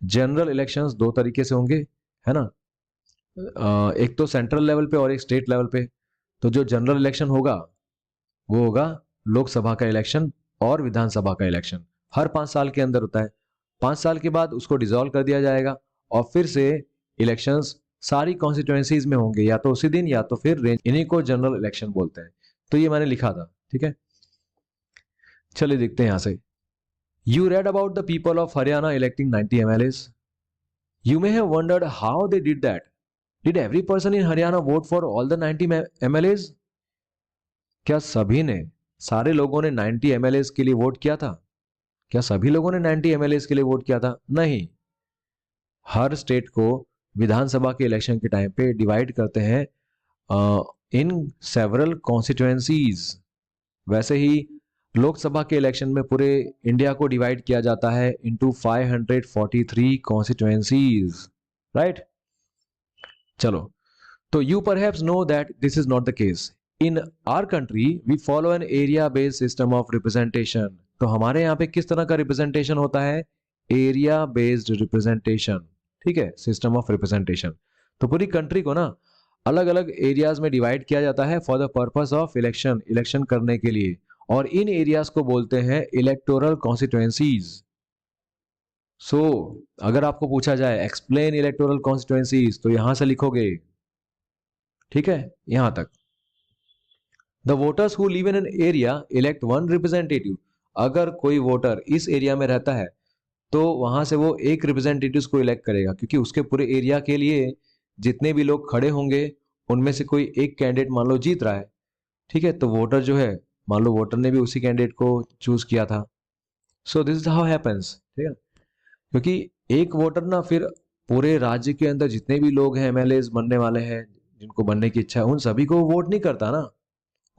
जनरल इलेक्शंस दो तरीके से होंगे, है ना। एक तो सेंट्रल लेवल पे और एक स्टेट लेवल पे। तो जो जनरल इलेक्शन होगा वो होगा लोकसभा का इलेक्शन और विधानसभा का इलेक्शन, हर 5 साल के अंदर होता है। 5 साल के बाद उसको डिसॉल्व कर दिया जाएगा और फिर से इलेक्शंस सारी कॉन्स्टिट्यूएंसीज में होंगे, या तो उसी दिन या तो फिर रेंज। इन्हीं को जनरल इलेक्शन बोलते हैं। तो ये मैंने लिखा था, ठीक है। चलिए देखते हैं यहां से। You read about the people of Haryana electing 90 MLAs. You may have wondered how they did that. Did every person in Haryana vote for all the 90 MLAs? क्या सभी ने, सारे लोगों ने 90 MLAs के लिए वोट किया था? क्या सभी लोगों ने 90 MLAs के लिए वोट किया था? नहीं। हर स्टेट को विधानसभा के इलेक्शन के टाइम पे डिवाइड करते हैं इन सेवरल कॉन्स्टिट्यूएंसीज। वैसे ही लोकसभा के इलेक्शन में पूरे इंडिया को डिवाइड किया जाता है इनटू 543 कॉन्स्टिट्यूएंसीज, राइट। चलो, तो you perhaps know that this is not the case in our country. We follow an area based system of representation. तो हमारे यहाँ पे किस तरह का रिप्रेजेंटेशन होता है? एरिया बेस्ड रिप्रेजेंटेशन, ठीक है, सिस्टम ऑफ रिप्रेजेंटेशन। तो पूरी कंट्री को ना अलग अलग एरियाज में डिवाइड किया जाता है for the purpose of election, election करने के लिए, और इन एरियाज को बोलते हैं इलेक्टोरल कॉन्स्टिट्यूएंसीज। सो अगर आपको पूछा जाए एक्सप्लेन इलेक्टोरल कॉन्स्टिट्यूएंसीज, तो यहां से लिखोगे, ठीक है, यहां तक। The voters who live in an area elect one representative. अगर कोई वोटर इस एरिया में रहता है तो वहां से वो एक रिप्रेजेंटेटिव को इलेक्ट करेगा, क्योंकि उसके पूरे एरिया के लिए जितने भी लोग खड़े होंगे उनमें से कोई एक कैंडिडेट मान लो जीत रहा है, ठीक है, तो वोटर जो है, मान लो वोटर ने भी उसी कैंडिडेट को चूज किया था। So this is how happens, ठीक है। क्योंकि एक वोटर ना फिर पूरे राज्य के अंदर जितने भी लोग हैं एमएलए बनने वाले हैं, जिनको बनने की इच्छा है, उन सभी को वोट नहीं करता ना।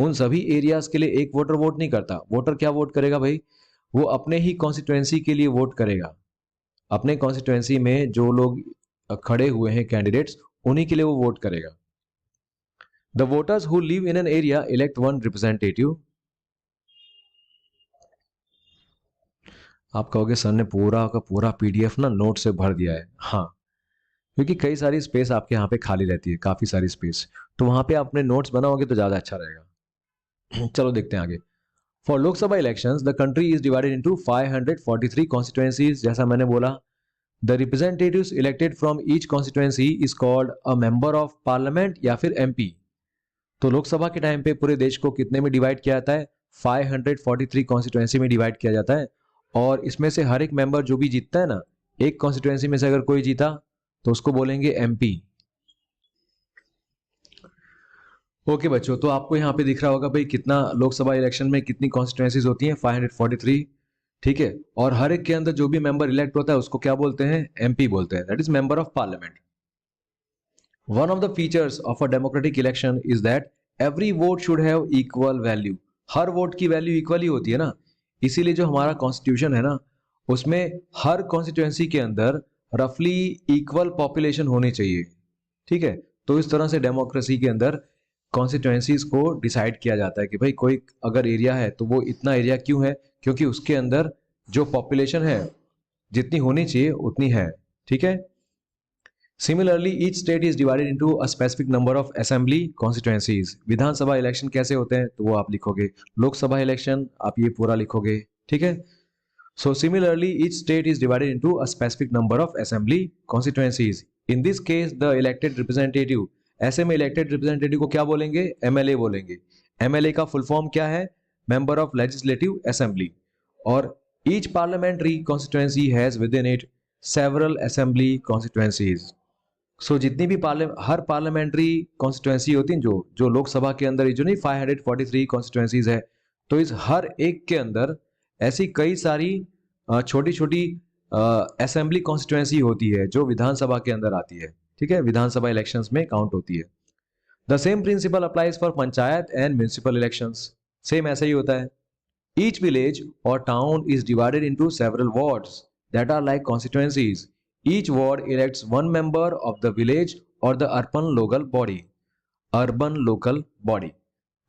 उन सभी एरियाज के लिए एक वोटर वोट नहीं करता। वोटर क्या वोट करेगा भाई? वो अपने ही कॉन्स्टिट्यूएंसी के लिए वोट करेगा। अपने कॉन्स्टिट्यूएंसी में जो लोग खड़े हुए हैं कैंडिडेट्स, उन्हीं के लिए वो वोट करेगा। The voters who live in an area elect one representative. आप कहोगे सर ने पूरा का पूरा पीडीएफ ना नोट से भर दिया है। हाँ, क्योंकि कई सारी स्पेस आपके यहाँ पे खाली रहती है, काफी सारी स्पेस, तो वहां पे अपने नोट्स बनाओगे तो ज्यादा अच्छा रहेगा। चलो देखते हैं आगे। For Lok Sabha elections the country is divided into 543 constituencies. जैसा मैंने बोला, the representatives elected from each constituency is called a member of parliament या फिर एमपी। तो लोकसभा के टाइम पे पूरे देश को कितने में डिवाइड किया जाता है? 543 कॉन्स्टिट्यूएंसी में डिवाइड किया जाता है, और इसमें से हर एक मेंबर जो भी जीतता है ना, एक कॉन्स्टिट्यूएंसी में से अगर कोई जीता तो उसको बोलेंगे एमपी। ओके बच्चों, तो आपको यहाँ पे दिख रहा होगा भाई कितना लोकसभा इलेक्शन में कितनी कॉन्स्टिट्यूएंसीज होती हैं, 543। ठीक है, और हर एक के अंदर जो भी मेंबर इलेक्ट होता है उसको क्या बोलते हैं? एमपी बोलते हैं, that is member of parliament. One of the features of a democratic election is that every vote should have equal value. Her vote की वैल्यू इक्वल ही होती है ना, इसीलिए जो हमारा कॉन्स्टिट्यूशन है ना, उसमें हर कॉन्स्टिट्यूएंसी के अंदर रफली इक्वल पॉपुलेशन होनी चाहिए। ठीक है, तो इस तरह से डेमोक्रेसी के अंदर कॉन्स्टिट्यूएंसीज को डिसाइड किया जाता है कि भाई कोई अगर एरिया है तो वो इतना एरिया क्यों है, क्योंकि उसके अंदर जो पॉपुलेशन है जितनी होनी चाहिए उतनी है। ठीक है, similarly each state is divided into a specific number of assembly constituencies. Vidhan Sabha election कैसे होते हैं तो वो आप लिखोगे, लोकसभा इलेक्शन आप ये पूरा लिखोगे। ठीक है, so similarly each state is divided into a specific number of assembly constituencies. In this case the elected representative, ऐसे में इलेक्टेड रिप्रेजेंटेटिव को क्या बोलेंगे? एमएलए बोलेंगे। एमएलए का फुल फॉर्म क्या है? Member of legislative assembly. और each parliamentary constituency has within it several assembly constituencies. So जितनी भी हर पार्लियामेंट्री कॉन्स्टिट्यूएंसी होती है, जो लोकसभा के अंदर जो नहीं 543 कॉन्स्टिट्यूएंसीज है, तो इस हर एक के अंदर ऐसी कई सारी छोटी छोटी असेंबली कॉन्स्टिट्यूएंसी होती है जो विधानसभा के अंदर आती है। ठीक है, विधानसभा इलेक्शंस में काउंट होती है। The same principle applies for panchayat and municipal elections. Same ऐसा ही होता है। ईच विलेज और town is divided into several wards that are like constituencies. Each ward elects one member of the village और the urban local body. Urban local body,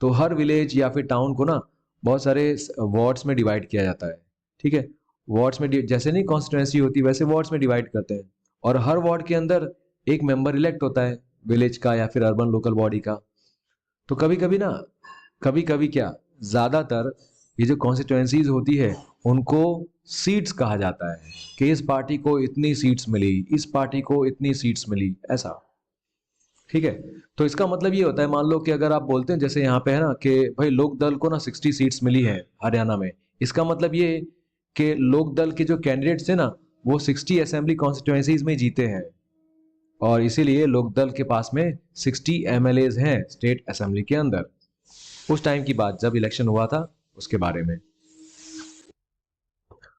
तो हर village या फिर टाउन को ना बहुत सारे वार्ड्स में डिवाइड किया जाता है। ठीक है, वार्ड्स में जैसे नहीं कॉन्स्टिट्यूएंसी होती वैसे वार्ड्स में डिवाइड करते हैं, और हर वार्ड के अंदर एक मेंबर इलेक्ट होता है विलेज का या फिर अर्बन लोकल बॉडी का। तो कभी कभी क्या ज्यादातर ये जो कॉन्स्टिट्यूएंसीज होती है उनको सीट्स कहा जाता है कि इस पार्टी को इतनी सीट्स मिली, इस पार्टी को इतनी सीट्स मिली, ऐसा। ठीक है, तो इसका मतलब ये होता है, मान लो कि अगर आप बोलते हैं जैसे यहाँ पे है ना कि भाई लोक दल को ना 60 सीट्स मिली है हरियाणा में, इसका मतलब ये कि लोक दल के जो कैंडिडेट्स थे ना वो 60 असेंबली कॉन्स्टिट्यूएंसीज में जीते हैं, और इसीलिए लोक दल के पास में 60 एमएलएज हैं स्टेट असेंबली के अंदर। उस टाइम की बात जब इलेक्शन हुआ था उसके बारे में।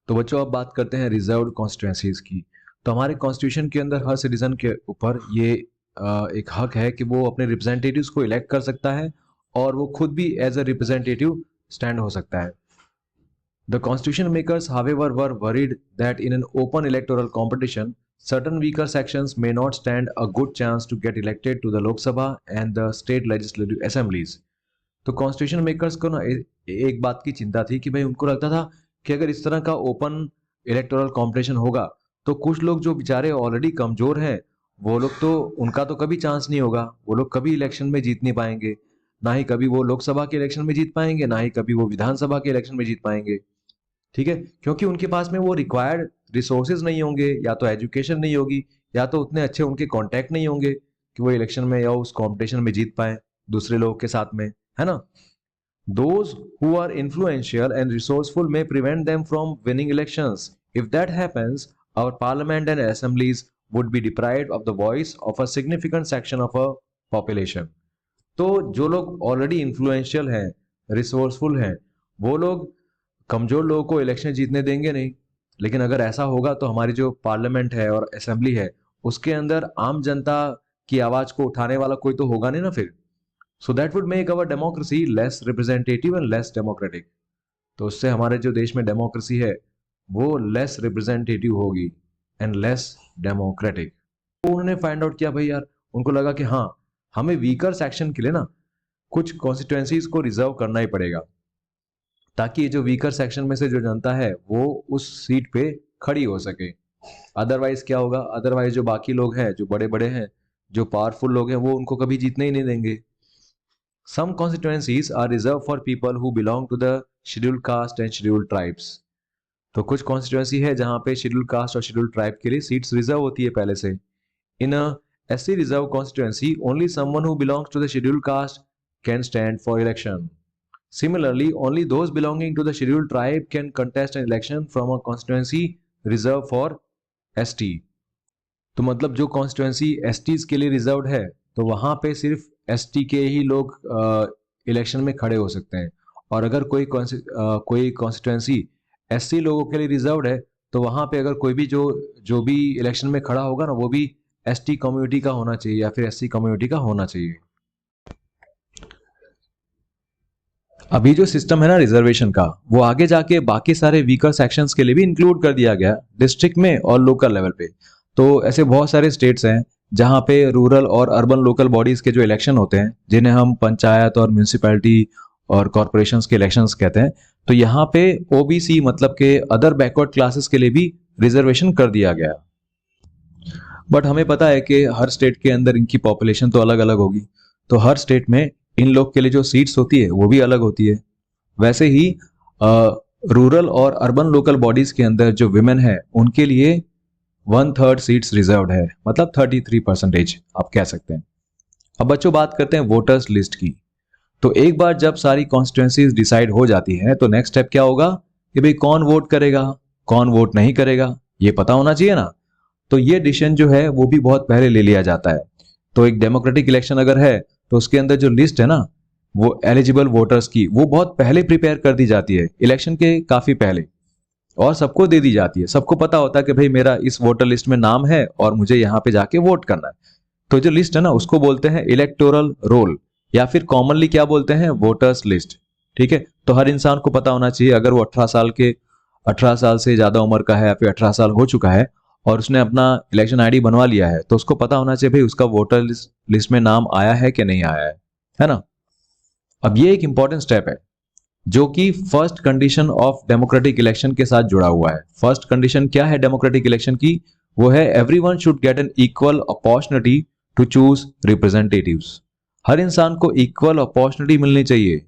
तो बच्चों अब बात करते हैं रिजर्व्ड कॉन्स्टिट्यूएंसीज की। तो हमारे कॉन्स्टिट्यूशन के अंदर हर सिटीजन के ऊपर ये एक हक है कि वो अपने रिप्रेजेंटेटिव्स को इलेक्ट कर सकता है और वो खुद भी एज अ रिप्रेजेंटेटिव स्टैंड हो सकता है। The constitution makers, however, were worried that in an open electoral competition, certain weaker sections may not stand a good chance to get elected to the Lok Sabha and the state legislative assemblies. तो constitution makers को ना एक बात की चिंता थी कि भाई उनको लगता था कि अगर इस तरह का ओपन इलेक्टोरल कॉम्पिटिशन होगा तो कुछ लोग जो बेचारे ऑलरेडी कमजोर हैं वो लोग तो उनका तो कभी चांस नहीं होगा, वो लोग कभी इलेक्शन में जीत नहीं पाएंगे, ना ही कभी वो लोकसभा के इलेक्शन में जीत पाएंगे, ना ही कभी वो विधानसभा के इलेक्शन में जीत पाएंगे। ठीक है, क्योंकि उनके पास में वो रिक्वायर्ड रिसोर्सेज नहीं होंगे, या तो एजुकेशन नहीं होगी, या तो उतने अच्छे उनके कॉन्टैक्ट नहीं होंगे कि वो इलेक्शन में या उस कॉम्पिटिशन में जीत पाए दूसरे लोगों के साथ में, है ना। Those who are influential and resourceful may prevent them from winning elections. If that happens, our parliament and assemblies would be deprived of the voice of a significant section of a population. तो जो लोग already influential हैं, resourceful हैं, वो लोग कमजोर लोगों को इलेक्शन जीतने देंगे नहीं। लेकिन अगर ऐसा होगा तो हमारी जो पार्लियामेंट है और असेंबली है उसके अंदर आम जनता की आवाज को उठाने वाला कोई तो होगा नहीं ना फिर। So that would make our democracy less representative and less democratic. तो उससे हमारे जो देश में डेमोक्रेसी है वो लेस रिप्रेजेंटेटिव होगी एंड लेस डेमोक्रेटिक। तो उन्होंने फाइंड आउट किया भाई यार, उनको लगा कि हाँ हमें वीकर सेक्शन के लिए ना कुछ कॉन्स्टिट्यूएंसीज को रिजर्व करना ही पड़ेगा, ताकि जो वीकर सेक्शन में से जो जनता है वो उस सीट पे खड़ी हो सके। अदरवाइज क्या होगा, अदरवाइज जो बाकी लोग हैं, जो बड़े बड़े हैं, जो पावरफुल लोग हैं, वो उनको कभी जीतने ही नहीं देंगे। Some constituencies are reserved for people who belong to the scheduled caste and scheduled tribes. तो कुछ कॉन्स्टिट्यूएंसी है जहां पे शेड्यूल्ड कास्ट और शेड्यूल्ड ट्राइब के लिए सीट्स रिजर्व होती है पहले से। In SC reserved constituency only someone who belongs to the scheduled caste can stand for election. Similarly, only those belonging to the scheduled tribe can contest an election from a constituency reserved for ST. तो मतलब जो constituency STs के लिए reserved है तो वहां पे सिर्फ एसटी के ही लोग इलेक्शन में खड़े हो सकते हैं, और अगर कोई कॉन्स्टिट्यूएंसी एससी लोगों के लिए रिजर्व्ड है तो वहां पे अगर कोई भी जो भी इलेक्शन में खड़ा होगा ना वो भी एसटी कम्युनिटी का होना चाहिए या फिर एससी कम्युनिटी का होना चाहिए। अभी जो सिस्टम है ना रिजर्वेशन का, वो आगे जाके बाकी सारे वीकर सेक्शंस के लिए भी इंक्लूड कर दिया गया डिस्ट्रिक्ट में और लोकल लेवल पे। तो ऐसे बहुत सारे स्टेट्स हैं जहां पे रूरल और अर्बन लोकल बॉडीज के जो इलेक्शन होते हैं, जिन्हें हम पंचायत और म्यूनिसिपैलिटी और कॉर्पोरेशंस के इलेक्शंस कहते हैं, तो यहाँ पे ओबीसी मतलब के अदर बैकवर्ड क्लासेस के लिए भी रिजर्वेशन कर दिया गया। बट हमें पता है कि हर स्टेट के अंदर इनकी पॉपुलेशन तो अलग अलग होगी, तो हर स्टेट में इन लोग के लिए जो सीट्स होती है वो भी अलग होती है। वैसे ही रूरल और अर्बन लोकल बॉडीज के अंदर जो विमेन है उनके लिए 1/3 सीट्स रिजर्व्ड है, मतलब 33% आप कह सकते हैं। अब बच्चों बात करते हैं वोटर्स लिस्ट की। तो एक बार जब सारी कॉन्स्टिट्यूएंसीज डिसाइड हो जाती हैं तो नेक्स्ट स्टेप क्या होगा कि भाई कौन वोट करेगा कौन वोट नहीं करेगा, ये पता होना चाहिए ना। तो ये डिसीजन जो है वो भी बहुत पहले ले लिया जाता है। तो एक डेमोक्रेटिक इलेक्शन अगर है तो उसके अंदर जो लिस्ट है ना वो एलिजिबल वोटर्स की वो बहुत पहले प्रिपेयर कर दी जाती है, इलेक्शन के काफी पहले, और सबको दे दी जाती है। सबको पता होता है कि भाई मेरा इस वोटर लिस्ट में नाम है और मुझे यहाँ पे जाके वोट करना है। तो जो लिस्ट है ना उसको बोलते हैं इलेक्टोरल रोल, या फिर कॉमनली क्या बोलते हैं वोटर्स लिस्ट। ठीक है, तो हर इंसान को पता होना चाहिए, अगर वो 18 साल से ज्यादा उम्र का है या फिर 18 साल हो चुका है और उसने अपना इलेक्शन आईडी बनवा लिया है तो उसको पता होना चाहिए भाई उसका वोटर लिस्ट में नाम आया है कि नहीं आया है ना। अब ये एक इंपॉर्टेंट स्टेप है जो कि first condition of democratic election के साथ जुड़ा हुआ है। फर्स्ट कंडीशन क्या है डेमोक्रेटिक इलेक्शन की? वो है everyone should get an equal opportunity to choose representatives. हर इंसान को इक्वल अपॉर्चुनिटी मिलनी चाहिए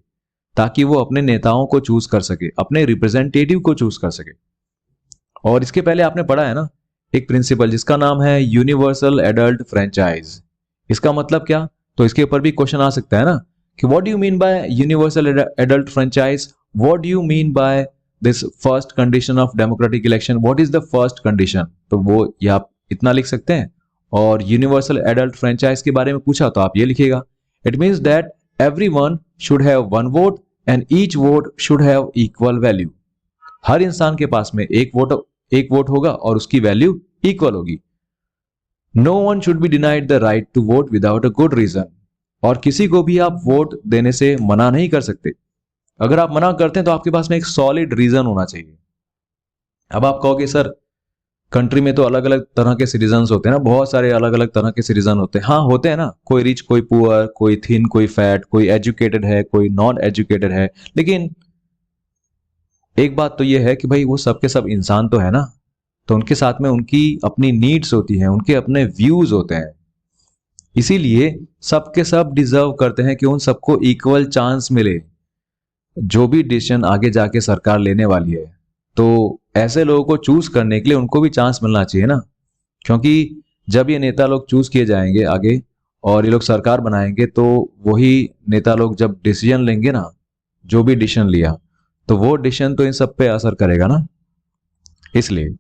ताकि वो अपने नेताओं को चूज कर सके, अपने रिप्रेजेंटेटिव को चूज कर सके। और इसके पहले आपने पढ़ा है ना एक प्रिंसिपल जिसका नाम है यूनिवर्सल एडल्ट फ्रेंचाइज। इसका मतलब क्या? तो इसके ऊपर भी क्वेश्चन आ सकता है ना कि what do you mean by universal adult franchise, what do you mean by this first condition of democratic election, what is the first condition. तो वो ये आप इतना लिख सकते हैं। और यूनिवर्सल एडल्ट फ्रेंचाइज के बारे में पूछा तो आप ये लिखिएगा, it means that everyone should have one vote and each vote should have equal value. हर इंसान के पास में एक वोट होगा और उसकी वैल्यू इक्वल होगी। No one should be denied the right to vote without a good reason. और किसी को भी आप वोट देने से मना नहीं कर सकते। अगर आप मना करते हैं तो आपके पास में एक सॉलिड रीजन होना चाहिए। अब आप कहोगे सर कंट्री में तो अलग अलग तरह के सिटीजन्स होते हैं ना, बहुत सारे अलग अलग तरह के सिटीजन होते हैं। हाँ होते हैं ना, कोई रिच कोई पुअर, कोई थिन कोई फैट, कोई एजुकेटेड है कोई नॉन एजुकेटेड है, लेकिन एक बात तो यह है कि भाई वो सब के सब इंसान तो है ना, तो उनके साथ में उनकी अपनी नीड्स होती हैं, उनके अपने व्यूज होते हैं। इसीलिए सब के सब डिजर्व करते हैं कि उन सबको इक्वल चांस मिले जो भी डिसीजन आगे जाके सरकार लेने वाली है। तो ऐसे लोगों को चूज करने के लिए उनको भी चांस मिलना चाहिए ना, क्योंकि जब ये नेता लोग चूज किए जाएंगे आगे और ये लोग सरकार बनाएंगे तो वही नेता लोग जब डिसीजन लेंगे ना, जो भी डिसीजन लिया तो वो डिसीजन तो इन सब पे असर करेगा ना, इसलिए।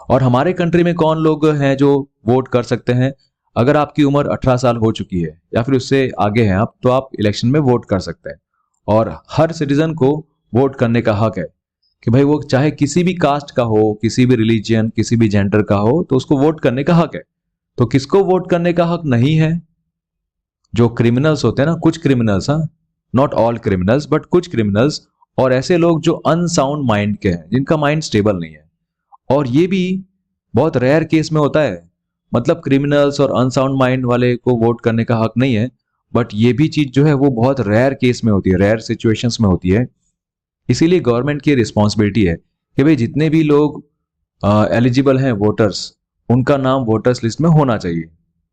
और हमारे कंट्री में कौन लोग हैं जो वोट कर सकते हैं? अगर आपकी उम्र 18 साल हो चुकी है या फिर उससे आगे हैं आप, तो आप इलेक्शन में वोट कर सकते हैं। और हर सिटीजन को वोट करने का हक है कि भाई वो चाहे किसी भी कास्ट का हो, किसी भी रिलीजियन, किसी भी जेंडर का हो, तो उसको वोट करने का हक है। तो किसको वोट करने का हक नहीं है? जो क्रिमिनल्स होते हैं ना, कुछ क्रिमिनल्स, हाँ, नॉट ऑल क्रिमिनल्स बट कुछ क्रिमिनल्स, और ऐसे लोग जो अनसाउंड माइंड के हैं, जिनका माइंड स्टेबल नहीं है। और ये भी बहुत रेयर केस में होता है, मतलब क्रिमिनल्स और अनसाउंड माइंड वाले को वोट करने का हक नहीं है, बट ये भी चीज जो है वो बहुत रेयर केस में होती है, रेयर सिचुएशंस में होती है। इसीलिए गवर्नमेंट की रिस्पॉन्सिबिलिटी है कि भाई जितने भी लोग एलिजिबल हैं वोटर्स, उनका नाम वोटर्स लिस्ट में होना चाहिए।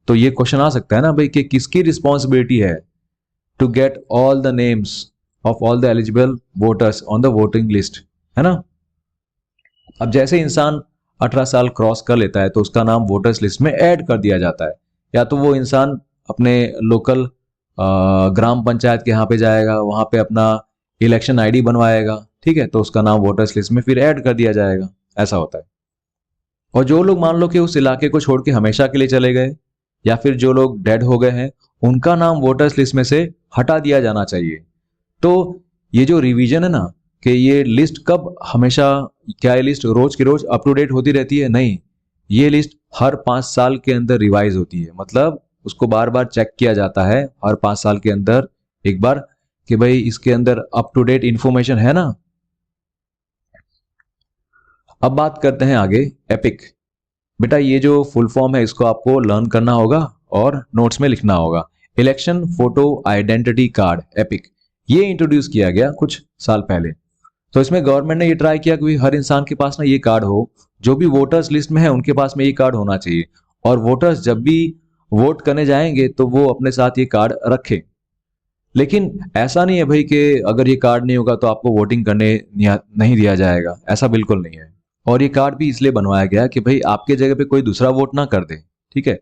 तो ये क्वेश्चन आ सकता है ना भाई कि किसकी रिस्पॉन्सिबिलिटी है to get all the names of all the eligible voters on the voting list, है ना। अब जैसे इंसान 18 साल क्रॉस कर लेता है तो उसका नाम वोटर्स लिस्ट में ऐड कर दिया जाता है, या तो वो इंसान अपने लोकल ग्राम पंचायत के यहाँ पे जाएगा, वहाँ पे अपना इलेक्शन आईडी बनवाएगा, ठीक है, तो उसका नाम वोटर्स लिस्ट में फिर ऐड कर दिया जाएगा, ऐसा होता है। और जो लोग मान लो कि उस इलाके को छोड़ के हमेशा के लिए चले गए या फिर जो लोग डेड हो गए हैं, उनका नाम वोटर्स लिस्ट में से हटा दिया जाना चाहिए। तो ये जो रिवीजन है ना, कि ये लिस्ट कब हमेशा, क्या ये लिस्ट रोज की रोज अप टू डेट होती रहती है? नहीं, ये लिस्ट हर 5 साल के अंदर रिवाइज होती है। मतलब उसको बार बार चेक किया जाता है हर 5 साल के अंदर एक बार, कि भाई इसके अंदर अप टू डेट इंफॉर्मेशन है ना। अब बात करते हैं आगे एपिक। बेटा ये जो फुल फॉर्म है इसको आपको लर्न करना होगा और नोट्स में लिखना होगा। Election photo identity card, epic, ये इंट्रोड्यूस किया गया कुछ साल पहले। तो इसमें गवर्नमेंट ने ये ट्राई किया कि हर इंसान के पास ना ये कार्ड हो, जो भी वोटर्स लिस्ट में है उनके पास में ये कार्ड होना चाहिए, और वोटर्स जब भी वोट करने जाएंगे तो वो अपने साथ ये कार्ड रखें। लेकिन ऐसा नहीं है भाई कि अगर ये कार्ड नहीं होगा तो आपको वोटिंग करने नहीं दिया जाएगा, ऐसा बिल्कुल नहीं है। और ये कार्ड भी इसलिए बनवाया गया कि भाई आपके जगह पे कोई दूसरा वोट ना कर दे, ठीक है।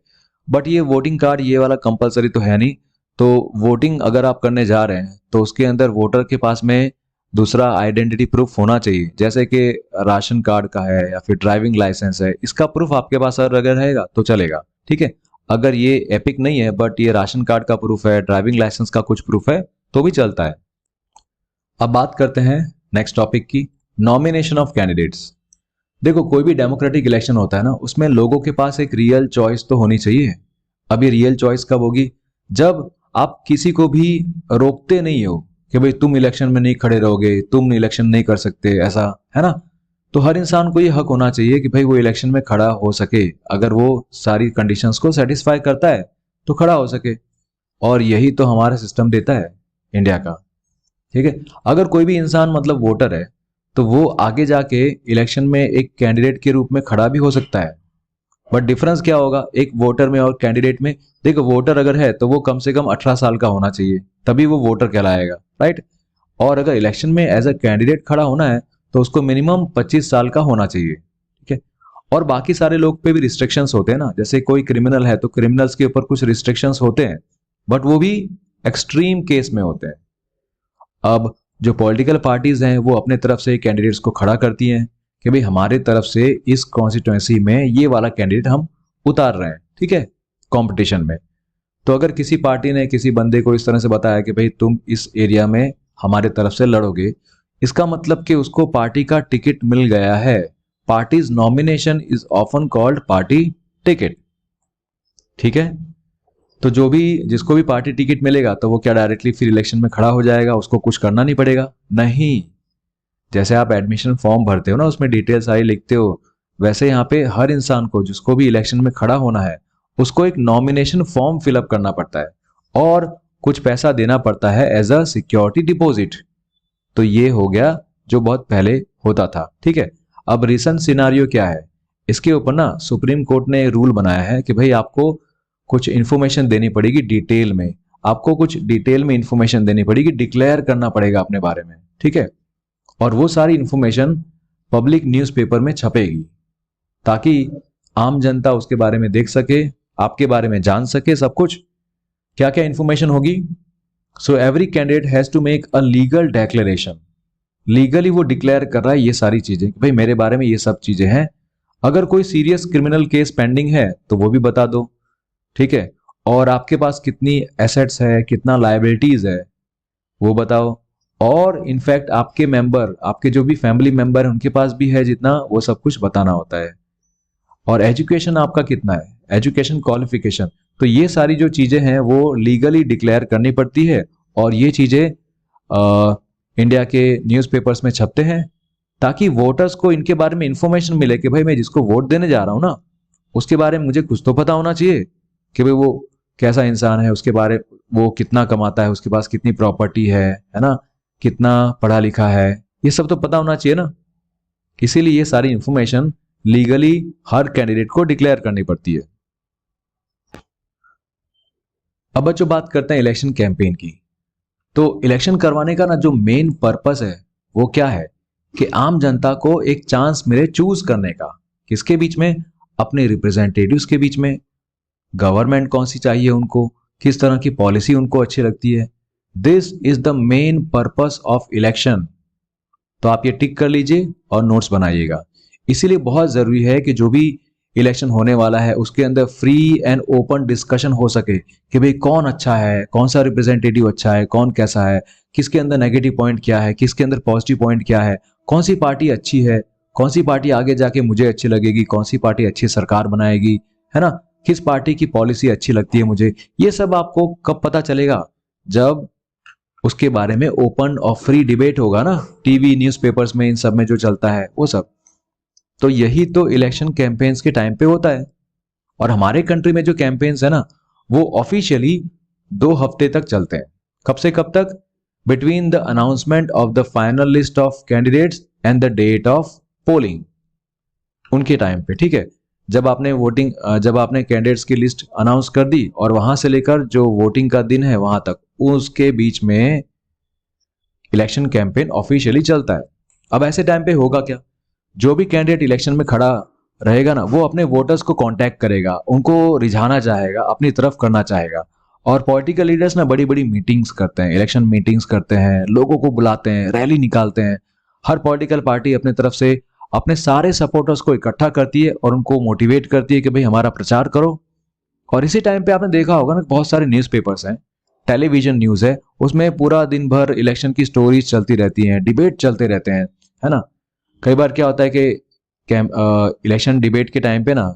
बट ये वोटिंग कार्ड ये वाला कंपलसरी तो है नहीं। तो वोटिंग अगर आप करने जा रहे हैं तो उसके अंदर वोटर के पास में दूसरा आइडेंटिटी प्रूफ होना चाहिए, जैसे कि राशन कार्ड का है या फिर ड्राइविंग लाइसेंस है, इसका प्रूफ आपके पास अगर रहेगा तो चलेगा, ठीक है। अगर ये एपिक नहीं है बट ये राशन कार्ड का प्रूफ है, ड्राइविंग लाइसेंस का कुछ प्रूफ है, तो भी चलता है। अब बात करते हैं नेक्स्ट टॉपिक की, नॉमिनेशन ऑफ कैंडिडेट्स। देखो कोई भी डेमोक्रेटिक इलेक्शन होता है ना, उसमें लोगों के पास एक रियल चॉइस तो होनी चाहिए। अब ये रियल चॉइस कब होगी? जब आप किसी को भी रोकते नहीं हो कि भाई तुम इलेक्शन में नहीं खड़े रहोगे, तुम इलेक्शन नहीं कर सकते, ऐसा है ना। तो हर इंसान को ये हक होना चाहिए कि भाई वो इलेक्शन में खड़ा हो सके, अगर वो सारी कंडीशंस को सेटिस्फाई करता है तो खड़ा हो सके। और यही तो हमारा सिस्टम देता है इंडिया का, ठीक है। अगर कोई भी इंसान मतलब वोटर है तो वो आगे जाके इलेक्शन में एक कैंडिडेट के रूप में खड़ा भी हो सकता है। बट डिफरेंस क्या होगा एक वोटर में और कैंडिडेट में? देखो वोटर अगर है तो वो कम से कम 18 साल का होना चाहिए, तभी वो वोटर कहलाएगा, राइट। और अगर इलेक्शन में एज अ कैंडिडेट खड़ा होना है तो उसको मिनिमम 25 साल का होना चाहिए, ठीक है। और बाकी सारे लोग पे भी रिस्ट्रिक्शंस होते हैं ना, जैसे कोई क्रिमिनल है तो क्रिमिनल्स के ऊपर कुछ रिस्ट्रिक्शंस होते हैं, बट वो भी एक्सट्रीम केस में होते हैं। अब जो पॉलिटिकल पार्टीज हैं वो अपने तरफ से कैंडिडेट्स को खड़ा करती हैं कि भाई हमारे तरफ से इस कॉन्स्टिट्यूएंसी में ये वाला कैंडिडेट हम उतार रहे हैं, ठीक है, कंपटीशन में। तो अगर किसी पार्टी ने किसी बंदे को इस तरह से बताया कि भाई तुम इस एरिया में हमारे तरफ से लड़ोगे, इसका मतलब कि उसको पार्टी का टिकट मिल गया है। Parties nomination is often called party ticket, ठीक है। तो जो भी जिसको भी पार्टी टिकट मिलेगा तो वो क्या डायरेक्टली फिर इलेक्शन में खड़ा हो जाएगा, उसको कुछ करना नहीं पड़ेगा? नहीं। जैसे आप एडमिशन फॉर्म भरते हो ना, उसमें डिटेल सारी लिखते हो, वैसे यहाँ पे हर इंसान को जिसको भी इलेक्शन में खड़ा होना है उसको एक नॉमिनेशन फॉर्म फिलअप करना पड़ता है और कुछ पैसा देना पड़ता है एज अ सिक्योरिटी डिपॉजिट। तो ये हो गया जो बहुत पहले होता था, ठीक है। अब रिसेंट सिनारियो क्या है, इसके ऊपर ना सुप्रीम कोर्ट ने रूल बनाया है कि भाई आपको कुछ इंफॉर्मेशन देनी पड़ेगी डिटेल में, आपको कुछ डिटेल में इंफॉर्मेशन देनी पड़ेगी, डिक्लेयर करना पड़ेगा अपने बारे में, ठीक है। और वो सारी इंफॉर्मेशन पब्लिक न्यूज़पेपर में छपेगी ताकि आम जनता उसके बारे में देख सके, आपके बारे में जान सके सब कुछ। क्या क्या इंफॉर्मेशन होगी? So every candidate has to make a legal declaration. Legally वो डिक्लेयर कर रहा है ये सारी चीजें कि भाई मेरे बारे में ये सब चीजें हैं। अगर कोई सीरियस क्रिमिनल केस पेंडिंग है तो वो भी बता दो, ठीक है। और आपके पास कितनी एसेट्स है, कितना लायबिलिटीज है, वो बताओ। और इनफैक्ट आपके मेंबर, आपके जो भी फैमिली मेंबर है उनके पास भी है जितना, वो सब कुछ बताना होता है। और एजुकेशन आपका कितना है, एजुकेशन क्वालिफिकेशन, तो ये सारी जो चीजें हैं वो लीगली डिक्लेयर करनी पड़ती है। और ये चीजें इंडिया के न्यूज़पेपर्स में छपते हैं ताकि वोटर्स को इनके बारे में इंफॉर्मेशन मिले कि भाई मैं जिसको वोट देने जा रहा हूं ना उसके बारे में मुझे कुछ तो पता होना चाहिए कि भाई वो कैसा इंसान है, उसके बारे वो कितना कमाता है, उसके पास कितनी प्रॉपर्टी है ना, कितना पढ़ा लिखा है, ये सब तो पता होना चाहिए ना। इसीलिए ये सारी इंफॉर्मेशन लीगली हर कैंडिडेट को डिक्लेयर करनी पड़ती है। अब बच्चों बात करते हैं इलेक्शन कैंपेन की। तो इलेक्शन करवाने का ना जो मेन पर्पस है वो क्या है कि आम जनता को एक चांस मिले चूज करने का, किसके बीच में? अपने रिप्रेजेंटेटिव्स के बीच में। गवर्नमेंट कौन सी चाहिए उनको,
किस तरह की पॉलिसी उनको अच्छी लगती है। This is the main purpose of election. तो आप ये टिक कर लीजिए और नोट्स बनाइएगा। इसीलिए बहुत जरूरी है कि जो भी इलेक्शन होने वाला है उसके अंदर फ्री एंड ओपन डिस्कशन हो सके कि भाई कौन अच्छा है, कौन सा रिप्रेजेंटेटिव अच्छा है, कौन कैसा है, किसके अंदर नेगेटिव पॉइंट क्या है, किसके अंदर पॉजिटिव पॉइंट क्या है, कौन सी पार्टी अच्छी है, कौन सी पार्टी आगे जाके मुझे अच्छी लगेगी, कौन सी पार्टी अच्छी सरकार बनाएगी, है ना, किस पार्टी की पॉलिसी अच्छी लगती है मुझे। ये सब आपको कब पता चलेगा? जब उसके बारे में ओपन और फ्री डिबेट होगा ना, टीवी न्यूज़पेपर्स में, इन सब में जो चलता है वो सब। तो यही तो इलेक्शन कैंपेन्स के टाइम पे होता है। और हमारे कंट्री में जो कैंपेन्स है ना, वो ऑफिशियली 2 हफ्ते तक चलते हैं। कब से कब तक? Between the announcement of the final list of candidates and the date of polling, उनके टाइम पे, ठीक है। जब आपने कैंडिडेट्स की लिस्ट अनाउंस कर दी और वहां से लेकर जो वोटिंग का दिन है वहां तक, उसके बीच में इलेक्शन कैंपेन ऑफिशियली चलता है। अब ऐसे टाइम पे होगा क्या? जो भी कैंडिडेट इलेक्शन में खड़ा रहेगा ना, वो अपने वोटर्स को कांटेक्ट करेगा, उनको रिझाना चाहेगा, अपनी तरफ करना चाहेगा। और पॉलिटिकल लीडर्स ना बड़ी बड़ी मीटिंग्स करते हैं, इलेक्शन मीटिंग्स करते हैं, लोगों को बुलाते हैं, रैली निकालते हैं। हर पॉलिटिकल पार्टी अपने तरफ से अपने सारे सपोर्टर्स को इकट्ठा करती है और उनको मोटिवेट करती है कि भाई हमारा प्रचार करो। और इसी टाइम पे आपने देखा होगा ना, बहुत सारे न्यूज़पेपर्स हैं, टेलीविजन न्यूज़ है, उसमें पूरा दिन भर इलेक्शन की स्टोरीज चलती रहती हैं, डिबेट चलते रहते हैं, है ना। कई बार क्या होता है कि इलेक्शन डिबेट के टाइम पे ना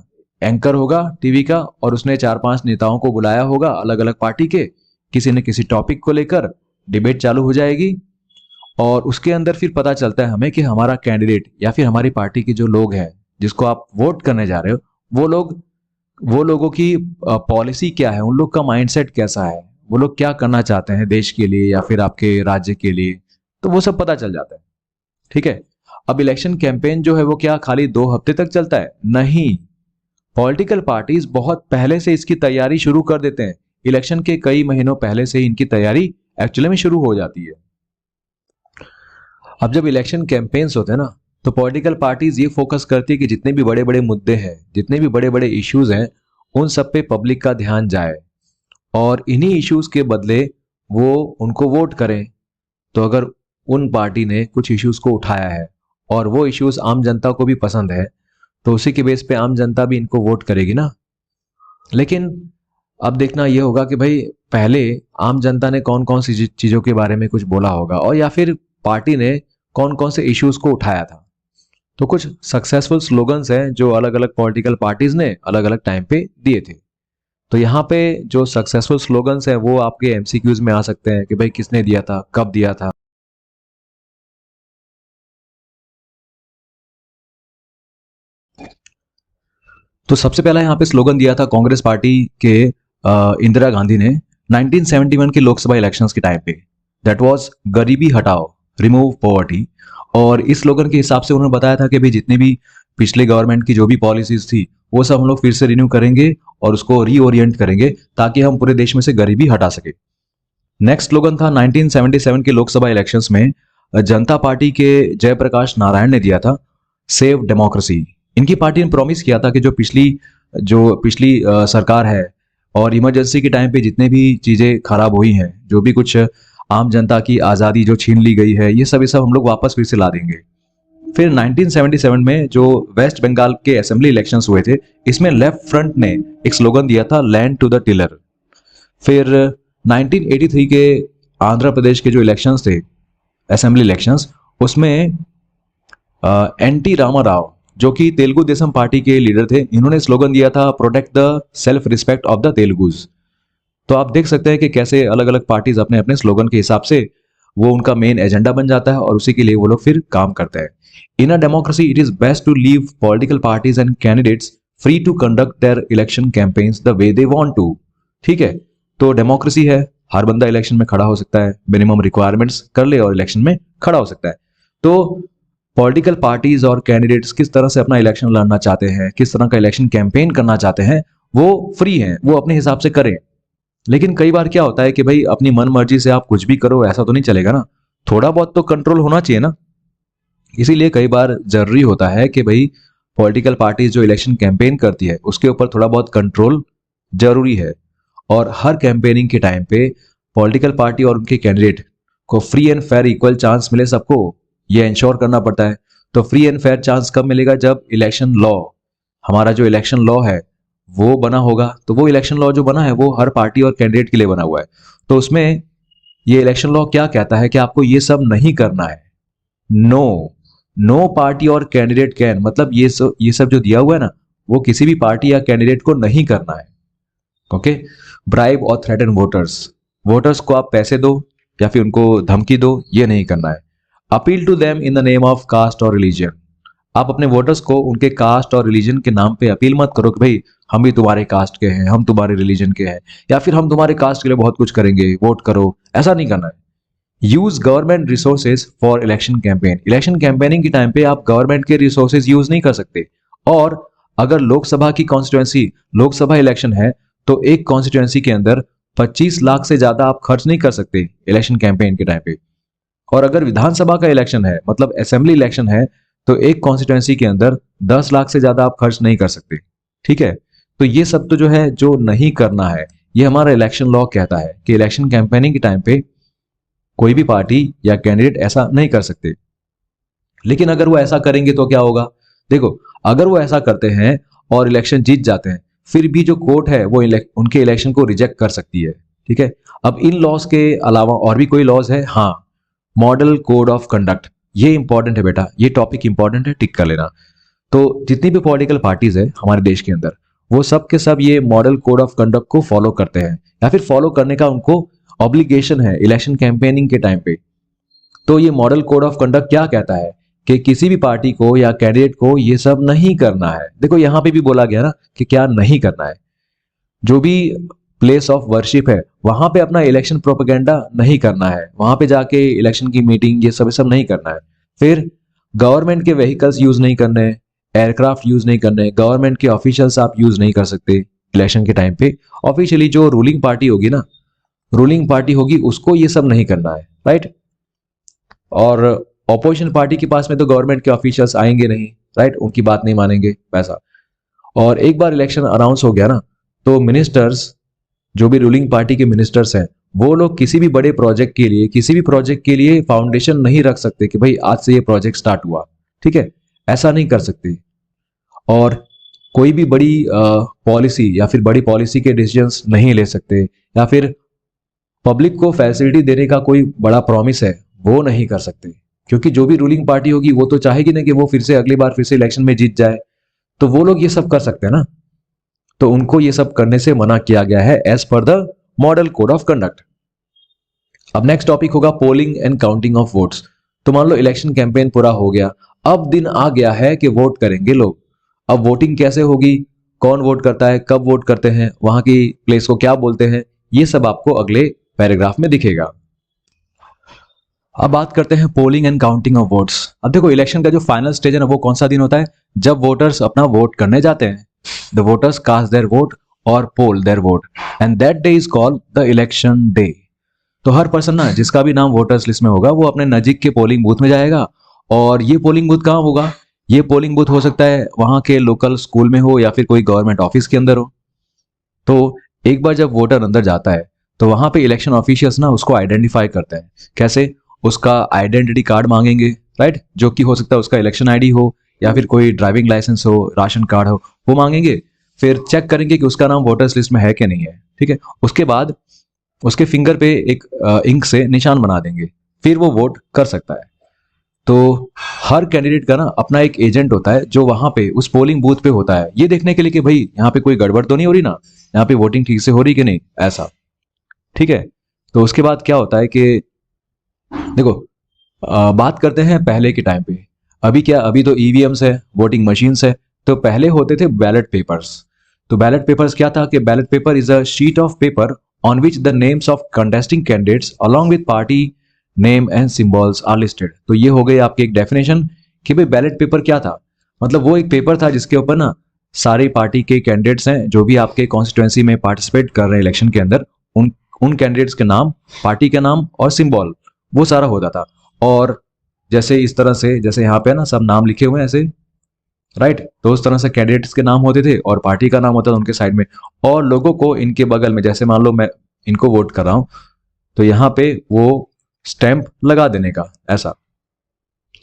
एंकर होगा टीवी का और उसने 4-5 नेताओं को बुलाया होगा अलग अलग पार्टी के, किसी न किसी टॉपिक को लेकर डिबेट चालू हो जाएगी। और उसके अंदर फिर पता चलता है हमें कि हमारा कैंडिडेट या फिर हमारी पार्टी के जो लोग हैं जिसको आप वोट करने जा रहे हो, वो लोगों की पॉलिसी क्या है, उन लोग का माइंडसेट कैसा है, वो लोग क्या करना चाहते हैं देश के लिए या फिर आपके राज्य के लिए, तो वो सब पता चल जाता है, ठीक है। अब इलेक्शन कैंपेन जो है वो क्या खाली 2 हफ्ते तक चलता है? नहीं, पॉलिटिकल पार्टीज बहुत पहले से इसकी तैयारी शुरू कर देते हैं। इलेक्शन के कई महीनों पहले से ही इनकी तैयारी एक्चुअली में शुरू हो जाती है। अब जब इलेक्शन कैंपेन्स होते हैं ना, तो पॉलिटिकल पार्टीज ये फोकस करती है कि जितने भी बड़े बड़े मुद्दे हैं, जितने भी बड़े बड़े इश्यूज हैं, उन सब पे पब्लिक का ध्यान जाए और इन्हीं इश्यूज के बदले वो उनको वोट करें। तो अगर उन पार्टी ने कुछ इश्यूज को उठाया है और वो इश्यूज आम जनता को भी पसंद है, तो उसी के बेस पे आम जनता भी इनको वोट करेगी ना। लेकिन अब देखना ये होगा कि भाई पहले आम जनता ने कौन कौन सी चीजों के बारे में कुछ बोला होगा और या फिर पार्टी ने कौन कौन से इश्यूज को उठाया था। तो कुछ सक्सेसफुल स्लोगन्स हैं जो अलग अलग पॉलिटिकल पार्टीज ने अलग अलग टाइम पे दिए थे। तो यहाँ पे जो सक्सेसफुल स्लोगन्स हैं वो आपके एमसीक्यूज में आ सकते हैं कि भाई किसने दिया था, कब दिया था। तो सबसे पहला यहाँ पे स्लोगन दिया था कांग्रेस पार्टी के इंदिरा गांधी ने 1971 के लोकसभा इलेक्शंस के टाइम पे। दैट वाज गरीबी हटाओ, रिमूव पॉवर्टी। और इस स्लोगन के हिसाब से उन्होंने बताया था कि भाई जितने भी पिछले गवर्नमेंट की जो भी पॉलिसीज थी वो सब हम लोग फिर से रिन्यू करेंगे और उसको रीओरिएंट करेंगे ताकि हम पूरे देश में से गरीबी हटा सके। नेक्स्ट स्लोगन था 1977 के लोकसभा इलेक्शंस में जनता पार्टी के जयप्रकाश नारायण ने दिया था, सेव डेमोक्रेसी। इनकी पार्टी ने प्रॉमिस किया था कि जो पिछली सरकार है और इमरजेंसी के टाइम पे जितने भी चीजें खराब हुई हैं, जो भी कुछ आम जनता की आजादी जो छीन ली गई है, ये सब हम लोग वापस फिर से ला देंगे। फिर 1977 में जो वेस्ट बंगाल के असेंबली इलेक्शंस हुए थे, इसमें लेफ्ट फ्रंट ने एक स्लोगन दिया था, लैंड टू द टिलर। फिर 1983 के आंध्र प्रदेश के जो इलेक्शंस थे, असेंबली इलेक्शंस, उसमें एनटी रामाराव जो कि तेलुगु देशम पार्टी के लीडर थे, इन्होंने स्लोगन दिया था, protect the self respect of the Telugus. तो आप देख सकते हैं कि कैसे अलग अलग पार्टीज अपने अपने स्लोगन के हिसाब से वो उनका मेन एजेंडा बन जाता है और उसी के लिए वो लोग फिर काम करते हैं। In a democracy it is best to leave political parties and candidates free to conduct their election campaigns the way they want to. ठीक है, तो डेमोक्रेसी है, हर बंदा इलेक्शन में खड़ा हो सकता है, मिनिमम रिक्वायरमेंट्स कर ले और इलेक्शन में खड़ा हो सकता है। तो पॉलिटिकल पार्टीज और कैंडिडेट्स किस तरह से अपना इलेक्शन लड़ना चाहते हैं, किस तरह का इलेक्शन कैंपेन करना चाहते हैं, वो फ्री हैं, वो अपने हिसाब से करें। लेकिन कई बार क्या होता है कि भाई अपनी मन मर्जी से आप कुछ भी करो, ऐसा तो नहीं चलेगा ना, थोड़ा बहुत तो कंट्रोल होना चाहिए ना। इसीलिए कई बार जरूरी होता है कि भाई पॉलिटिकल पार्टीज जो इलेक्शन कैंपेन करती है उसके ऊपर थोड़ा बहुत कंट्रोल जरूरी है। और हर कैंपेनिंग के टाइम पे पॉलिटिकल पार्टी और उनके कैंडिडेट को free and fair equal chance मिले सबको, ये इंश्योर करना पड़ता है। तो फ्री एंड फेयर चांस कब मिलेगा? जब इलेक्शन लॉ, हमारा जो इलेक्शन लॉ है वो बना होगा। तो वो इलेक्शन लॉ जो बना है वो हर पार्टी और कैंडिडेट के लिए बना हुआ है। तो उसमें ये इलेक्शन लॉ क्या कहता है कि आपको ये सब नहीं करना है। नो पार्टी और कैंडिडेट कैन, मतलब ये सब जो दिया हुआ है ना, वो किसी भी पार्टी या कैंडिडेट को नहीं करना है। ओके, ब्राइब और थ्रेटन वोटर्स को आप पैसे दो या फिर उनको धमकी दो, ये नहीं करना है। Appeal to them in the name of caste और रिलीजन, आप अपने वोटर्स को उनके कास्ट और रिलीजन के नाम पे अपील मत करो कि भाई हम भी तुम्हारे कास्ट के हैं, हम तुम्हारे रिलीजन के हैं, या फिर हम तुम्हारे कास्ट के लिए बहुत कुछ करेंगे, वोट करो, ऐसा नहीं करना है। Use government resources for election campaign, election campaigning के टाइम पे आप गवर्नमेंट के रिसोर्सेज यूज नहीं कर सकते। और अगर लोकसभा की कॉन्स्टिट्यूएंसी, लोकसभा इलेक्शन है, तो एक कॉन्स्टिट्यूएंसी के अंदर 25 लाख से ज्यादा आप खर्च नहीं कर सकते इलेक्शन कैंपेन के टाइम पे। और अगर विधानसभा का इलेक्शन है, मतलब असेंबली इलेक्शन है, तो एक कॉन्स्टिट्यूएंसी के अंदर 10 लाख से ज्यादा आप खर्च नहीं कर सकते। ठीक है, तो ये सब तो जो है जो नहीं करना है, ये हमारा इलेक्शन लॉ कहता है कि इलेक्शन कैंपेनिंग के टाइम पे कोई भी पार्टी या कैंडिडेट ऐसा नहीं कर सकते। लेकिन अगर वो ऐसा करेंगे तो क्या होगा? देखो, अगर वो ऐसा करते हैं और इलेक्शन जीत जाते हैं, फिर भी जो कोर्ट है वो उनके इलेक्शन को रिजेक्ट कर सकती है। ठीक है, अब इन लॉज के अलावा और भी कोई लॉज है? हाँ, मॉडल कोड ऑफ कंडक्ट, ये इंपॉर्टेंट है बेटा, ये टॉपिक इंपॉर्टेंट है, टिक कर लेना। तो जितनी भी पॉलिटिकल पार्टीज है हमारे देश के अंदर, वो सब के सब ये मॉडल कोड ऑफ कंडक्ट को फॉलो करते हैं, या फिर फॉलो करने का उनको ऑब्लिगेशन है इलेक्शन कैंपेनिंग के टाइम पे। तो ये मॉडल कोड ऑफ कंडक्ट क्या कहता है कि किसी भी पार्टी को या कैंडिडेट को ये सब नहीं करना है। देखो यहां पे भी बोला गया ना कि क्या नहीं करना है। जो भी प्लेस ऑफ वर्शिप है वहां पे अपना इलेक्शन प्रोपेगेंडा नहीं करना है, वहां पे जाके इलेक्शन की मीटिंग ये सब नहीं करना है। फिर गवर्नमेंट के व्हीकल्स यूज नहीं करने, एयरक्राफ्ट यूज नहीं करने, गवर्नमेंट के ऑफिशियल्स आप यूज नहीं कर सकते इलेक्शन के टाइम पे। ऑफिशियली जो रूलिंग पार्टी होगी ना, रूलिंग पार्टी होगी, उसको ये सब नहीं करना है, राइट। और ऑपोजिशन पार्टी के पास में तो गवर्नमेंट के ऑफिशियल्स आएंगे नहीं, राइट, उनकी बात नहीं मानेंगे वैसा। और एक बार इलेक्शन अनाउंस हो गया ना, तो मिनिस्टर्स, जो भी रूलिंग पार्टी के मिनिस्टर्स हैं, वो लोग किसी भी बड़े प्रोजेक्ट के लिए, किसी भी प्रोजेक्ट के लिए फाउंडेशन नहीं रख सकते कि भाई आज से ये प्रोजेक्ट स्टार्ट हुआ। ठीक है, ऐसा नहीं कर सकते। और कोई भी बड़ी पॉलिसी या फिर बड़ी पॉलिसी के डिसीजंस नहीं ले सकते, या फिर पब्लिक को फैसिलिटी देने का कोई बड़ा प्रॉमिस है वो नहीं कर सकते, क्योंकि जो भी रूलिंग पार्टी होगी वो तो चाहेगी ना कि वो फिर से अगली बार फिर से इलेक्शन में जीत जाए। तो वो लोग ये सब कर सकते हैं ना, तो उनको ये सब करने से मना किया गया है as per the model code of conduct. अब नेक्स्ट टॉपिक होगा polling and counting of votes. तो मान लो इलेक्शन कैंपेन पूरा हो गया, अब दिन आ गया है कि वोट करेंगे लोग। अब वोटिंग कैसे होगी, कौन वोट करता है, कब वोट करते हैं, वहां की प्लेस को क्या बोलते हैं, ये सब आपको अगले पैराग्राफ में दिखेगा। अब बात करते हैं polling and counting of votes. अब देखो इलेक्शन का जो फाइनल स्टेज है ना, वो कौन सा दिन होता है? जब वोटर्स अपना वोट करने जाते हैं। The voters cast their vote और poll their vote and that day is called the election day. तो हर पर्सन ना, जिसका भी नाम वोटर्स लिस्ट में होगा, वो अपने नजीक के पोलिंग बूथ में जाएगा। और ये पोलिंग बूथ कहाँ होगा? ये पोलिंग बूथ हो सकता है वहां के लोकल स्कूल में हो, या फिर कोई गवर्नमेंट ऑफिस के अंदर हो। तो एक बार जब वोटर अंदर जाता है तो वहां पे इलेक्शन ऑफिशियल्स ना उसको आइडेंटिफाई करते हैं। कैसे? उसका आइडेंटिटी कार्ड मांगेंगे, राइट, जो कि हो सकता है उसका इलेक्शन आईडी हो, या फिर कोई ड्राइविंग लाइसेंस हो, राशन कार्ड हो, वो मांगेंगे। फिर चेक करेंगे कि उसका नाम वोटर्स लिस्ट में है कि नहीं है। ठीक है, उसके बाद उसके फिंगर पे एक इंक से निशान बना देंगे, फिर वो वोट कर सकता है। तो हर कैंडिडेट का ना अपना एक एजेंट होता है जो वहां पे उस पोलिंग बूथ पे होता है, ये देखने के लिए कि भाई यहाँ पे कोई गड़बड़ तो नहीं हो रही ना, यहाँ पे वोटिंग ठीक से हो रही कि नहीं, ऐसा। ठीक है, तो उसके बाद क्या होता है कि देखो बात करते हैं पहले के टाइम पे। अभी क्या, अभी तो ईवीएम्स है, वोटिंग मशीन्स है। तो पहले होते थे बैलेट पेपर्स। तो बैलेट पेपर्स क्या था कि ballot paper is a sheet of paper on which the names of contesting candidates along with party name and symbols are listed. तो ये हो गई आपकी एक डेफिनेशन कि भाई बैलेट पेपर क्या था। मतलब वो एक पेपर था जिसके ऊपर ना सारी पार्टी के कैंडिडेट्स हैं जो भी आपके कॉन्स्टिट्यूएंसी में पार्टिसिपेट कर रहे हैं इलेक्शन के अंदर, उन कैंडिडेट्स के नाम, पार्टी के नाम और सिंबल, वो सारा होता था। और जैसे इस तरह से, जैसे यहाँ पे ना सब नाम लिखे हुए हैं ऐसे, राइट। तो उस तरह से कैंडिडेट्स के नाम होते थे और पार्टी का नाम होता था उनके साइड में, और लोगों को इनके बगल में, जैसे मान लो मैं इनको वोट कर रहा हूं तो यहाँ पे वो स्टैंप लगा देने का, ऐसा।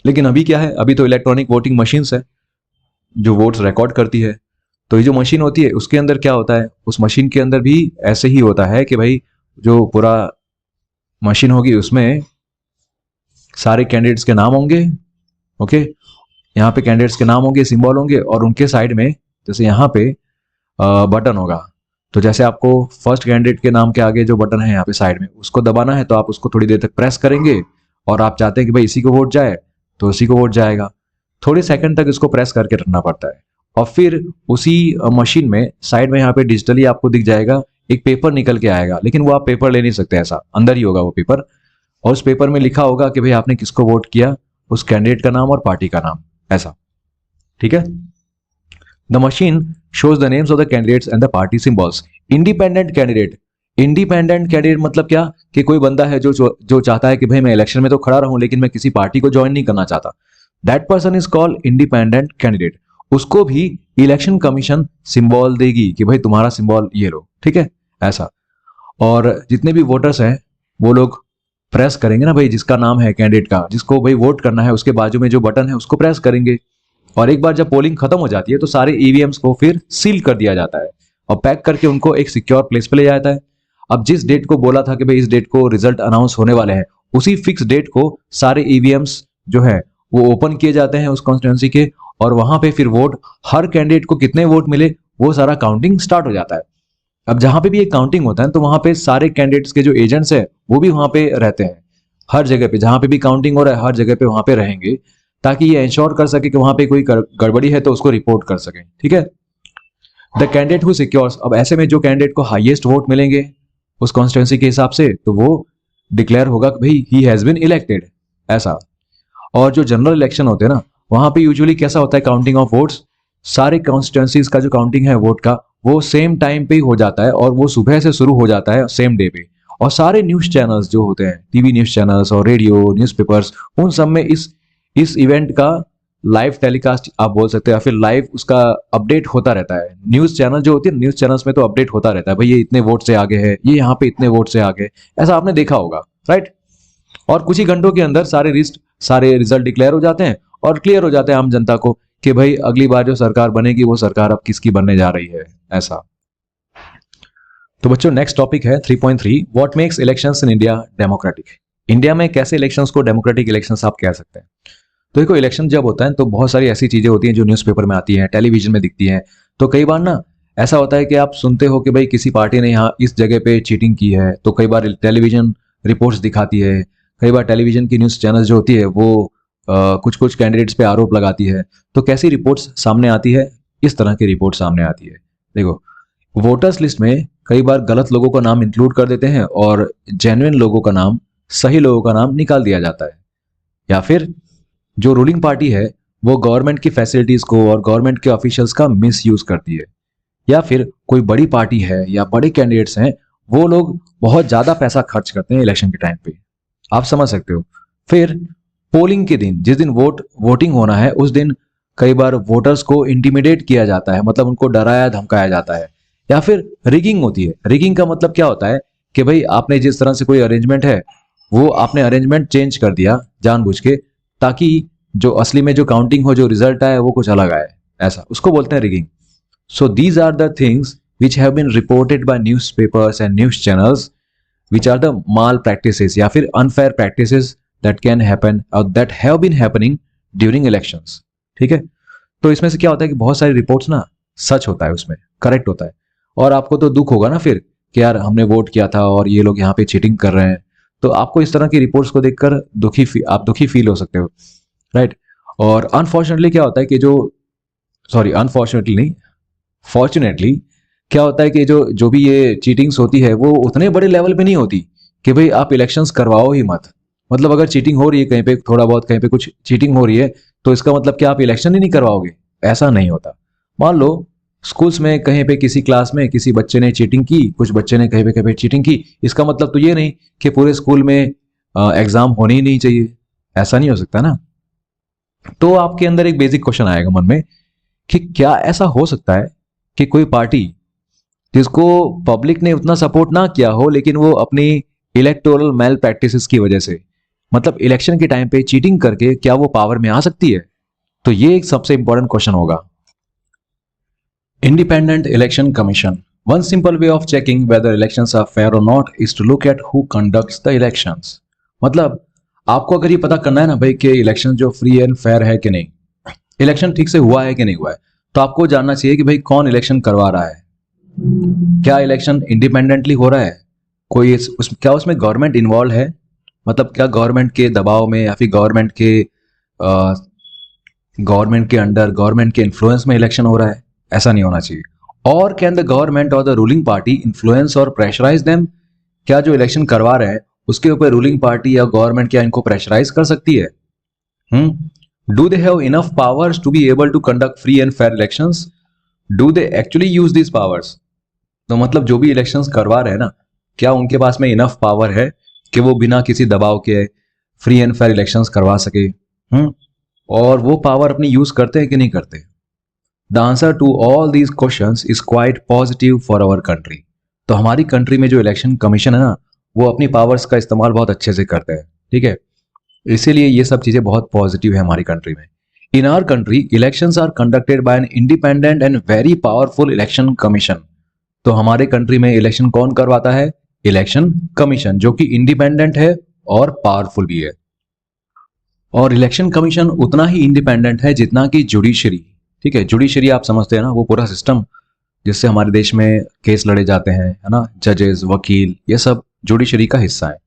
लेकिन अभी क्या है, अभी तो इलेक्ट्रॉनिक वोटिंग मशीन्स है जो वोट्स रिकॉर्ड करती है। तो ये जो मशीन होती है उसके अंदर क्या होता है, उस मशीन के अंदर भी ऐसे ही होता है कि भाई जो पूरा मशीन होगी उसमें सारे कैंडिडेट्स के नाम होंगे। ओके, यहाँ पे कैंडिडेट्स के नाम होंगे, सिंबल होंगे, और उनके साइड में जैसे यहाँ पे बटन होगा। तो जैसे आपको फर्स्ट कैंडिडेट के नाम के आगे जो बटन है यहाँ पे साइड में, उसको दबाना है, तो आप उसको थोड़ी देर तक प्रेस करेंगे और आप चाहते हैं कि भाई इसी को वोट जाए तो उसी को वोट जाएगा। थोड़े सेकंड तक इसको प्रेस करके रखना पड़ता है, और फिर उसी मशीन में साइड में यहाँ पे डिजिटली आपको दिख जाएगा, एक पेपर निकल के आएगा, लेकिन वो आप पेपर ले नहीं सकते, ऐसा अंदर ही होगा वो पेपर, और उस पेपर में लिखा होगा कि भाई आपने किसको वोट किया, उस कैंडिडेट का नाम और पार्टी का नाम, ऐसा। ठीक है। The machine shows the names of the candidates and the party symbols. Independent candidate, independent candidate मतलब क्या, कि कोई बंदा है जो चाहता है कि भाई मैं इलेक्शन में तो खड़ा रहूं लेकिन मैं किसी पार्टी को ज्वाइन नहीं करना चाहता, that person is called independent candidate. उसको भी इलेक्शन कमीशन सिंबल देगी कि भाई तुम्हारा सिंबल ये लो, ठीक है, ऐसा। और जितने भी वोटर्स हैं वो लोग प्रेस करेंगे ना भाई, जिसका नाम है कैंडिडेट का, जिसको भाई वोट करना है, उसके बाजू में जो बटन है उसको प्रेस करेंगे, और एक बार जब पोलिंग खत्म हो जाती है तो सारे ईवीएम्स को फिर सील कर दिया जाता है और पैक करके उनको एक सिक्योर प्लेस पे ले जाता है। अब जिस डेट को बोला था कि भाई इस डेट को रिजल्ट अनाउंस होने वाले हैं, उसी फिक्स डेट को सारे ईवीएम्स जो है वो ओपन किए जाते हैं उस कॉन्स्टिट्यूंसी के, और वहां पे फिर वोट, हर कैंडिडेट को कितने वोट मिले वो सारा काउंटिंग स्टार्ट हो जाता है। अब जहां पे भी एक काउंटिंग होता है तो वहां पे सारे कैंडिडेट्स के जो एजेंट्स है वो भी वहां पे रहते हैं, हर जगह पे जहां पे भी काउंटिंग हो रहा है हर जगह पे वहां पे रहेंगे, ताकि ये इंश्योर कर सके कि वहां पे कोई गड़बड़ी है तो उसको रिपोर्ट कर सके। ठीक है। द कैंडिडेट हु सिक्योर्स, अब ऐसे में जो कैंडिडेट को हाईएस्ट वोट मिलेंगे उस कॉन्स्टिट्यूंसी के हिसाब से, तो वो डिक्लेयर होगा कि भाई ही हैज बीन इलेक्टेड, ऐसा। और जो जनरल इलेक्शन होते हैं ना, वहां पे यूजुअली कैसा होता है, काउंटिंग ऑफ वोट्स, सारे कॉन्स्टिट्यूंसीज का जो काउंटिंग है वोट का वो सेम टाइम पे ही हो जाता है, और वो सुबह से शुरू हो जाता है सेम डे पे। और सारे न्यूज चैनल्स जो होते हैं, टीवी न्यूज चैनल्स और रेडियो न्यूज़पेपर्स, उन सब में इस इवेंट का लाइव टेलीकास्ट आप बोल सकते हो, या फिर लाइव उसका अपडेट होता रहता है। न्यूज चैनल जो होती है, न्यूज चैनल्स में तो अपडेट होता रहता है, भाई ये इतने वोट से आगे है, ये यहाँ पे इतने वोट से आगे, ऐसा आपने देखा होगा, राइट। और कुछ ही घंटों के अंदर सारे रिजल्ट डिक्लेयर हो जाते हैं और क्लियर हो जाते हैं आम जनता को कि भाई अगली बार जो सरकार बनेगी वो सरकार अब किसकी बनने जा रही है, ऐसा। तो बच्चों नेक्स्ट टॉपिक है 3.3, what makes elections in India democratic. India में कैसे इलेक्शंस को डेमोक्रेटिक इलेक्शंस आप कह सकते हैं। तो देखो, इलेक्शन जब होता है तो बहुत सारी ऐसी चीजें होती हैं जो न्यूज़पेपर में आती हैं, टेलीविजन में दिखती हैं। तो कई बार ना ऐसा होता है कि आप सुनते हो कि भाई किसी पार्टी ने यहाँ इस जगह पे चीटिंग की है, तो कई बार टेलीविजन रिपोर्ट्स दिखाती है, कई बार टेलीविजन की न्यूज़ चैनल जो होती है वो कुछ कुछ कैंडिडेट्स पे आरोप लगाती है। तो कैसी रिपोर्ट्स सामने आती है, इस तरह की रिपोर्ट सामने आती है। देखो, वोटर्स लिस्ट में कई बार गलत लोगों का नाम इंक्लूड कर देते हैं और जेन्युइन लोगों का नाम, सही लोगों का नाम निकाल दिया जाता है। या फिर जो रूलिंग पार्टी है वो गवर्नमेंट की फैसिलिटीज को और गवर्नमेंट के ऑफिशियल्स का मिस यूज करती है। या फिर कोई बड़ी पार्टी है या बड़े कैंडिडेट्स हैं, वो लोग बहुत ज्यादा पैसा खर्च करते हैं इलेक्शन के टाइम पे, आप समझ सकते हो। फिर पोलिंग के दिन, जिस दिन वोटिंग होना है, उस दिन कई बार वोटर्स को इंटिमिडेट किया जाता है, मतलब उनको डराया धमकाया जाता है। या फिर रिगिंग होती है। रिगिंग का मतलब क्या होता है कि भाई आपने जिस तरह से कोई अरेंजमेंट है वो आपने अरेंजमेंट चेंज कर दिया जानबूझ के, ताकि जो असली में जो काउंटिंग हो, जो रिजल्ट आए वो कुछ अलग आए, ऐसा, उसको बोलते हैं rigging. So these are the things which have been reported by newspapers and news channels which are the malpractices या फिर unfair practices that can happen और that have been happening during elections. ठीक है। तो इसमें से क्या होता है कि बहुत सारी रिपोर्ट्स ना सच होता है, उसमें करेक्ट होता है, और आपको तो दुख होगा ना फिर कि यार हमने वोट किया था और ये लोग यहाँ पे चीटिंग कर रहे हैं। तो आपको इस तरह की रिपोर्ट्स को देखकर आप दुखी फील हो सकते हो, राइट। और अनफॉर्चुनेटली क्या होता है कि अनफॉर्चुनेटली नहीं, फॉर्चुनेटली क्या होता है कि जो भी ये चीटिंग्स होती है वो उतने बड़े लेवल पे नहीं होती कि भाई आप इलेक्शंस करवाओ ही मत। मतलब अगर चीटिंग हो रही है कहीं पे, थोड़ा बहुत कहीं पे कुछ चीटिंग हो रही है, तो इसका मतलब क्या आप इलेक्शन ही नहीं करवाओगे, ऐसा नहीं होता। मान लो स्कूल्स में कहीं पे किसी क्लास में किसी बच्चे ने चीटिंग की, कुछ बच्चे ने कहीं पे चीटिंग की, इसका मतलब तो ये नहीं कि पूरे स्कूल में एग्जाम होने ही नहीं चाहिए, ऐसा नहीं हो सकता ना। तो आपके अंदर एक बेसिक क्वेश्चन आएगा मन में कि क्या ऐसा हो सकता है कि कोई पार्टी जिसको पब्लिक ने उतना सपोर्ट ना किया हो, लेकिन वो अपनी इलेक्टोरल मेल प्रैक्टिसेस की वजह से, मतलब इलेक्शन के टाइम पे चीटिंग करके, क्या वो पावर में आ सकती है? तो ये एक सबसे इंपॉर्टेंट क्वेश्चन होगा। Independent election commission. One simple way of checking whether elections are fair और not is to look at who conducts the elections. मतलब आपको अगर ये पता करना है ना भाई कि इलेक्शन जो फ्री एंड फेयर है कि नहीं, इलेक्शन ठीक से हुआ है कि नहीं हुआ है, तो आपको जानना चाहिए कि भाई कौन इलेक्शन करवा रहा है। क्या इलेक्शन इंडिपेंडेंटली हो रहा है? कोई क्या उसमें गवर्नमेंट इन्वॉल्व है? मतलब क्या गवर्नमेंट के दबाव में या फिर गवर्नमेंट के अंडर, गवर्नमेंट के इन्फ्लुएंस में इलेक्शन हो रहा है? ऐसा नहीं होना चाहिए। और कैन द गवर्नमेंट और द रूलिंग पार्टी इन्फ्लुएंस और प्रेशराइज देम? क्या जो इलेक्शन करवा रहे हैं उसके ऊपर रूलिंग पार्टी या गवर्नमेंट क्या इनको प्रेशराइज कर सकती है? Do they have enough powers to be able to conduct free and fair elections? Do they actually use this powers? तो मतलब जो भी इलेक्शंस करवा रहे हैं ना, क्या उनके पास में इनफ पावर है कि वो बिना किसी दबाव के फ्री एंड फेयर इलेक्शंस करवा सके? और वो पावर अपनी यूज करते हैं कि नहीं करते? The answer to all these questions is quite positive for our country. तो हमारी कंट्री में जो इलेक्शन कमीशन है ना, वो अपनी पावर्स का इस्तेमाल बहुत अच्छे से करते हैं, ठीक है। इसीलिए ये सब चीजें बहुत पॉजिटिव है हमारी कंट्री में। In our country elections are conducted by an independent and very powerful election commission. तो हमारे कंट्री में इलेक्शन कौन करवाता है? इलेक्शन कमीशन, जो कि इंडिपेंडेंट है और पावरफुल भी है। और इलेक्शन कमीशन उतना ही इंडिपेंडेंट है जितना कि जुडिशरी, ठीक है। जुडिशरी आप समझते हैं ना, वो पूरा सिस्टम जिससे हमारे देश में केस लड़े जाते हैं, है ना, जजेस, वकील, ये सब जुडिशरी का हिस्सा है।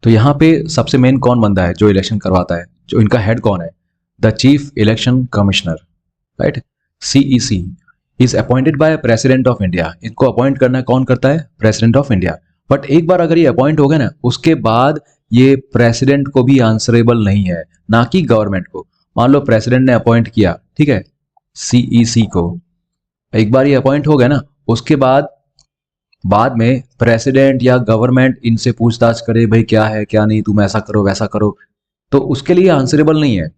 तो यहाँ पे सबसे मेन कौन बंदा है जो इलेक्शन करवाता है, जो इनका हेड कौन है? The chief election commissioner, right. CEC is appointed by president of India. इनको अपॉइंट करना कौन करता है? President of India. बट एक बार अगर ये अपॉइंट हो गए ना, उसके बाद ये प्रेसिडेंट को भी आंसरेबल नहीं है, ना कि गवर्नमेंट को। मान लो प्रेसिडेंट ने अपॉइंट किया, ठीक है, सीईसी को, एक बार ये अपॉइंट हो गए ना, उसके बाद में प्रेसिडेंट या गवर्नमेंट इनसे पूछताछ करे, भाई क्या है क्या नहीं, तुम ऐसा करो वैसा करो, तो उसके लिए आंसरेबल नहीं है।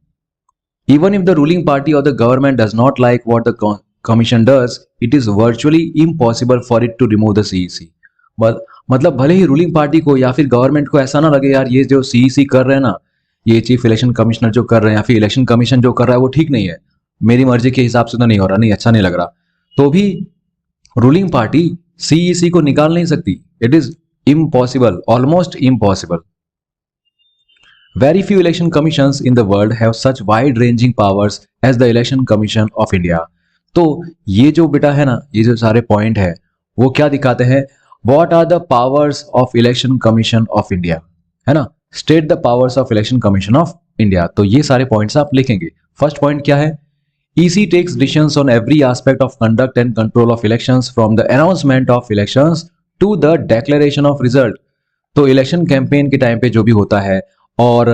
Even if the ruling party और the government does not like what the commission does, it is virtually impossible for it to remove the CEC. मतलब भले ही रूलिंग पार्टी को या फिर गवर्नमेंट को ऐसा ना लगे यार ये जो सीईसी कर रहे हैं ना, ये चीफ इलेक्शन कमिश्नर जो कर रहे हैं या फिर इलेक्शन कमीशन जो कर रहा है वो ठीक नहीं है, मेरी मर्जी के हिसाब से तो नहीं हो रहा, नहीं अच्छा नहीं लग रहा, तो भी रूलिंग पार्टी सीईसी को निकाल नहीं सकती। It is impossible, almost impossible. Very few election commissions in the world have such wide-ranging powers as the Election Commission of India. तो ये जो बेटा है ना, ये जो सारे पॉइंट है वो क्या दिखाते हैं? What are the powers of Election Commission of India? है ना, State the powers of Election Commission of India. तो ये सारे पॉइंट्स आप लिखेंगे। फर्स्ट पॉइंट क्या है? EC takes decisions on every aspect of conduct and control of elections from the announcement of elections to the declaration of result. तो election campaign के time पे जो भी होता है और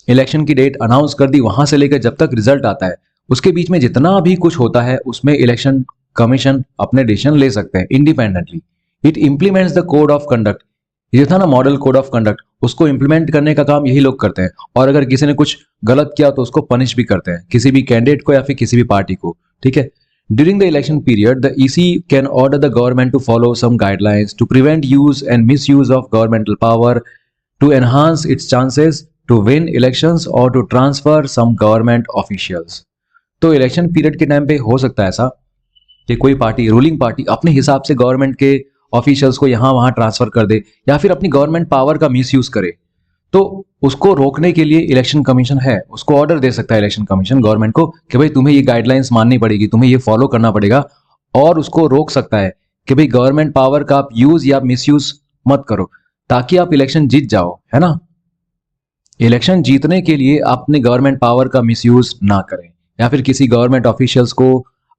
इलेक्शन की डेट अनाउंस कर दी, वहां से लेकर जब तक रिजल्ट आता है उसके बीच में जितना भी कुछ होता है उसमें इलेक्शन कमीशन अपने डिसीजन ले सकते हैं independently. It implements the code of conduct. ये था ना मॉडल कोड ऑफ कंडक्ट, उसको इंप्लीमेंट करने का काम यही लोग करते हैं। और अगर किसी ने कुछ गलत किया तो उसको पनिश भी करते हैं, किसी भी कैंडिडेट को या फिर किसी भी पार्टी को, ठीक है। During the election period, the EC can order the government to follow some guidelines to prevent use and misuse of governmental power, to enhance its chances to win elections or to transfer some government officials. तो election period के time पे हो सकता है ऐसा कि कोई party, ruling party, अपने हिसाब से गवर्नमेंट के ऑफिशियल्स को यहां वहां ट्रांसफर कर दे या फिर अपनी गवर्नमेंट पावर का मिसयूज करे। तो उसको रोकने के लिए इलेक्शन कमीशन है, उसको ऑर्डर दे सकता है इलेक्शन कमीशन गवर्नमेंट को कि भाई तुम्हें ये गाइडलाइंस माननी पड़ेगी, तुम्हें ये फॉलो करना पड़ेगा, और उसको रोक सकता है कि भाई गवर्नमेंट पावर का आप यूज या मिसयूज मत करो ताकि आप इलेक्शन जीत जाओ, है ना। इलेक्शन जीतने के लिए अपने गवर्नमेंट पावर का मिसयूज ना करें या फिर किसी गवर्नमेंट ऑफिशियल्स को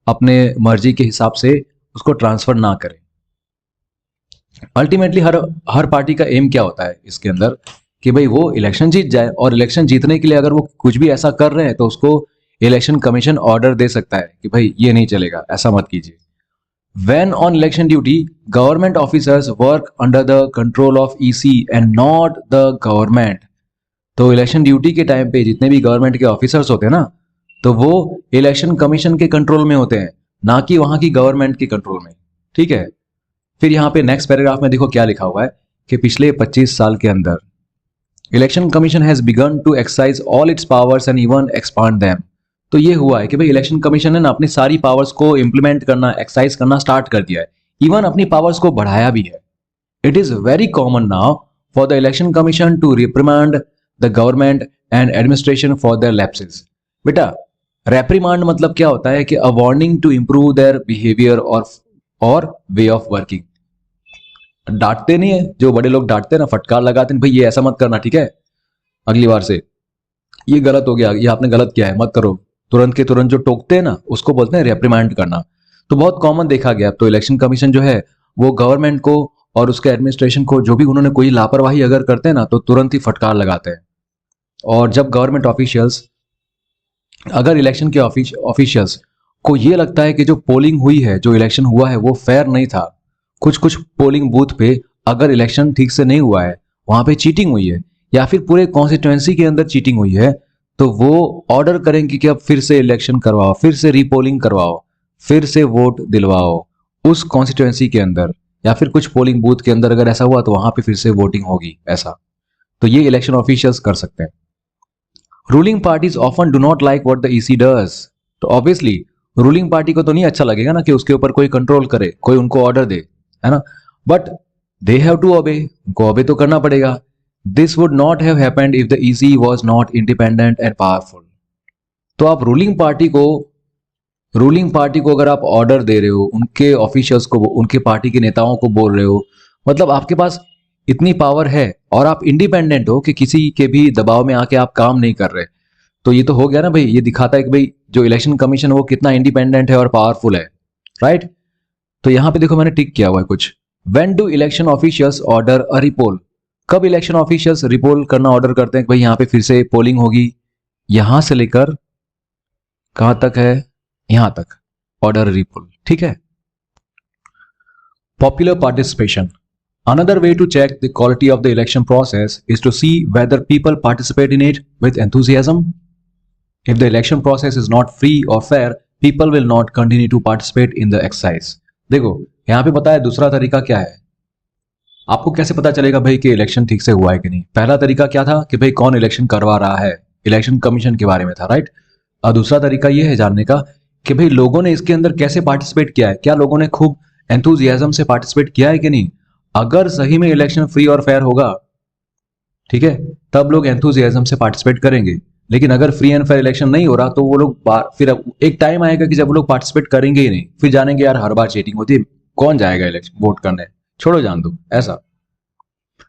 अपने मर्जी के हिसाब से उसको ट्रांसफर ना करें। अल्टीमेटली हर पार्टी का एम क्या होता है इसके अंदर कि भाई वो इलेक्शन जीत जाए, और इलेक्शन जीतने के लिए अगर वो कुछ भी ऐसा कर रहे हैं तो उसको इलेक्शन कमीशन ऑर्डर दे सकता है कि भाई ये नहीं चलेगा, ऐसा मत कीजिए। When on election duty, government officers work under the control of EC and not the government. तो इलेक्शन ड्यूटी के टाइम पे जितने भी गवर्नमेंट के ऑफिसर्स होते हैं ना, तो वो इलेक्शन कमीशन के कंट्रोल में होते हैं, ना कि वहां की गवर्नमेंट के कंट्रोल में। ठीक है, फिर यहाँ पे नेक्स्ट पैराग्राफ में देखो क्या लिखा हुआ है कि पिछले 25 साल के अंदर election commission has begun to exercise all its powers and even expand them. तो ये हुआ है कि भाई इलेक्शन कमीशन ने ना अपनी सारी पावर्स को इंप्लीमेंट करना, एक्सरसाइज करना स्टार्ट कर दिया है, इवन अपनी पावर्स को बढ़ाया भी है। It is very common now for the election commission to reprimand the government and administration for their lapses. बेटा रेप्रिमांड मतलब क्या होता है कि a warning to improve their behaviour और वे ऑफ वर्किंग। डांटते नहीं है, जो बड़े लोग डांटते हैं ना, फटकार लगाते हैं, भाई ये ऐसा मत करना, ठीक है, अगली बार से ये गलत हो गया, ये आपने गलत किया है, मत करो, तुरंत के तुरंत जो टोकते हैं ना उसको बोलते हैं रेप्रिमांड करना। तो बहुत कॉमन देखा गया। तो इलेक्शन कमीशन जो है वो गवर्नमेंट को और उसके एडमिनिस्ट्रेशन को जो भी उन्होंने कोई लापरवाही अगर करते हैं ना तो तुरंत ही फटकार लगाते हैं। और जब गवर्नमेंट ऑफिशियल्स, अगर इलेक्शन के ऑफिशियल्स को ये लगता है कि जो पोलिंग हुई है, जो इलेक्शन हुआ है वो फेयर नहीं था, कुछ कुछ पोलिंग बूथ पे अगर इलेक्शन ठीक से नहीं हुआ है, वहां पे चीटिंग हुई है या फिर पूरे कॉन्स्टिट्यूएंसी के अंदर चीटिंग हुई है, तो वो ऑर्डर करेंगे कि अब फिर से इलेक्शन करवाओ, फिर से रीपोलिंग करवाओ, फिर से वोट दिलवाओ उस कॉन्स्टिट्यूएंसी के अंदर, या फिर कुछ पोलिंग बूथ के अंदर अगर ऐसा हुआ तो वहां पे फिर से वोटिंग होगी। ऐसा तो ये इलेक्शन ऑफिशियल्स कर सकते हैं। Ruling parties often do not like what the EC does. तो ऑब्वियसली रूलिंग पार्टी को तो नहीं अच्छा लगेगा ना कि उसके ऊपर कोई कंट्रोल करे, कोई उनको ऑर्डर दे, है ना, but they have to obey, उनको ओबे तो करना पड़ेगा। This would not have happened if the EC was not independent and powerful. तो आप रूलिंग पार्टी को अगर आप ऑर्डर दे रहे हो, उनके ऑफिशियल्स को, उनके पार्टी के नेताओं को बोल रहे हो, मतलब आपके पास इतनी पावर है और आप इंडिपेंडेंट हो कि किसी के भी दबाव में आके आप काम नहीं कर रहे, तो ये तो हो गया ना भाई, ये दिखाता है कि भाई जो इलेक्शन कमीशन है वो कितना इंडिपेंडेंट है और पावरफुल है, राइट। तो यहां पे देखो मैंने टिक किया हुआ है कुछ। When do election officials order a repoll. कब इलेक्शन ऑफिशियल्स रिपोल करना ऑर्डर करते हैं कि भाई यहां पे फिर से पोलिंग होगी, यहां से लेकर कहां तक है, यहां तक ऑर्डर रिपोल, ठीक है। Popular participation. Another way to check the quality of the election process is to see whether people participate in it with enthusiasm. If the election process is not free or fair, people will not continue to participate in the exercise. देखो यहाँ पे पता है दूसरा तरीका क्या है, आपको कैसे पता चलेगा भाई कि इलेक्शन ठीक से हुआ है कि नहीं। पहला तरीका क्या था कि भाई कौन इलेक्शन करवा रहा है, इलेक्शन कमीशन के बारे में था, राइट। और दूसरा तरीका यह है जानने का कि भाई लोगों ने इसके अंदर कैसे पार्टिसिपेट किया है, क्या लोगों ने खूब एंथुजियाज्म से पार्टिसिपेट किया है कि नहीं। अगर सही में इलेक्शन फ्री और फेयर होगा, ठीक है, तब लोग एंथुजियाज्म से पार्टिसिपेट करेंगे। लेकिन अगर फ्री एंड फेयर इलेक्शन नहीं हो रहा तो वो लोग फिर एक टाइम आएगा कि जब वो लोग पार्टिसिपेट करेंगे ही नहीं, फिर जानेंगे यार हर बार चीटिंग होती है, कौन जाएगा इलेक्शन वोट करने, छोड़ो जान दो, ऐसा।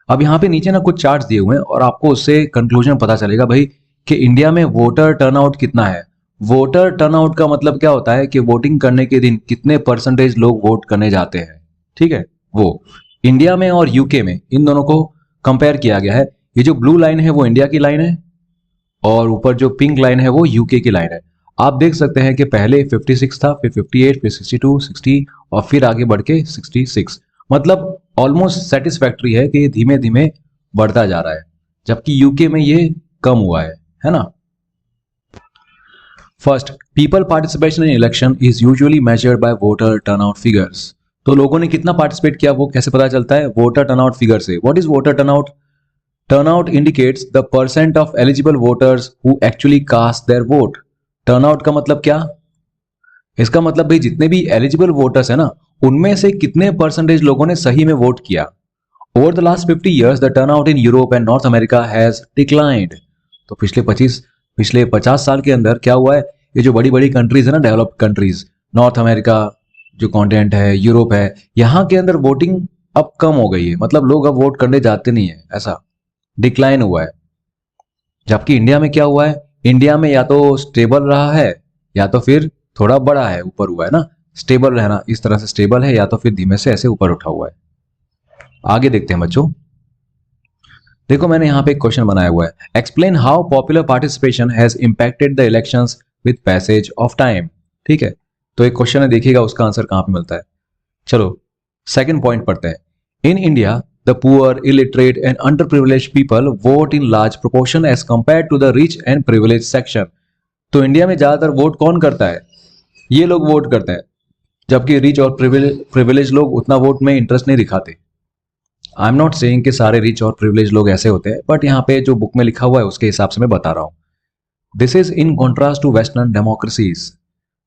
अब यहाँ पे नीचे ना कुछ चार्ट्स दिए हुए हैं और आपको उससे कंक्लूजन पता चलेगा भाई कि इंडिया में वोटर टर्नआउट कितना है। वोटर टर्नआउट का मतलब क्या होता है कि वोटिंग करने के दिन कितने परसेंटेज लोग वोट करने जाते हैं, ठीक है। वो इंडिया में और यूके में, इन दोनों को कंपेयर किया गया है। ये जो ब्लू लाइन है वो इंडिया की लाइन है और ऊपर जो पिंक लाइन है वो यूके की लाइन है। आप देख सकते हैं कि पहले 56 था, फिर 58, फिर 62, 60 और फिर आगे बढ़ के 66। मतलब ऑलमोस्ट सेटिस्फैक्टरी है कि ये धीमे धीमे बढ़ता जा रहा है, जबकि यूके में ये कम हुआ है ना। First, people participation in election is usually measured by voter turnout figures. तो लोगों ने कितना पार्टिसिपेट किया वो कैसे पता चलता है, वोटर टर्नआउट फिगर से। What is voter turnout? Turnout indicates the percent of eligible voters who actually cast their vote. Turnout का मतलब क्या, इसका मतलब भाई जितने भी एलिजिबल वोटर्स है ना, उनमें से कितने परसेंटेज लोगों ने सही में वोट किया। Over the last 50 years the turnout in Europe and north America has declined. तो पिछले 50 साल के अंदर क्या हुआ है, ये जो बड़ी बड़ी कंट्रीज है ना, डेवलप्ड कंट्रीज, नॉर्थ अमेरिका जो कॉन्टिनेंट है, यूरोप है, यहाँ के अंदर वोटिंग अब कम हो गई है, मतलब लोग अब वोट करने जाते नहीं है, ऐसा डिक्लाइन हुआ है। जबकि इंडिया में क्या हुआ है, इंडिया में या तो स्टेबल रहा है या तो फिर थोड़ा बड़ा है, ऊपर हुआ है ना, स्टेबल रहना इस तरह से स्टेबल है या तो फिर धीमे से ऐसे ऊपर उठा हुआ है। आगे देखते हैं बच्चों, देखो मैंने यहाँ पे एक क्वेश्चन बनाया हुआ है, explain how popular participation has impacted the elections with passage of time. ठीक है, तो एक क्वेश्चन है, देखिएगा उसका आंसर कहां पे मिलता है। चलो सेकंड पॉइंट पढ़ते हैं। In India the poor, illiterate and under privilege people vote in large proportion as compare to the rich and privilege section. तो इंडिया में ज्यादातर वोट कौन करता है? ये लोग वोट करते हैं, जबकि रिच और प्रिविलेज लोग उतना वोट में इंटरेस्ट नहीं दिखाते। आई एम नॉट सेइंग कि सारे रिच और प्रिविलेज लोग ऐसे होते हैं, बट यहाँ पे जो बुक में लिखा हुआ है उसके हिसाब से मैं बता रहा हूँ। This is in contrast to western democracies.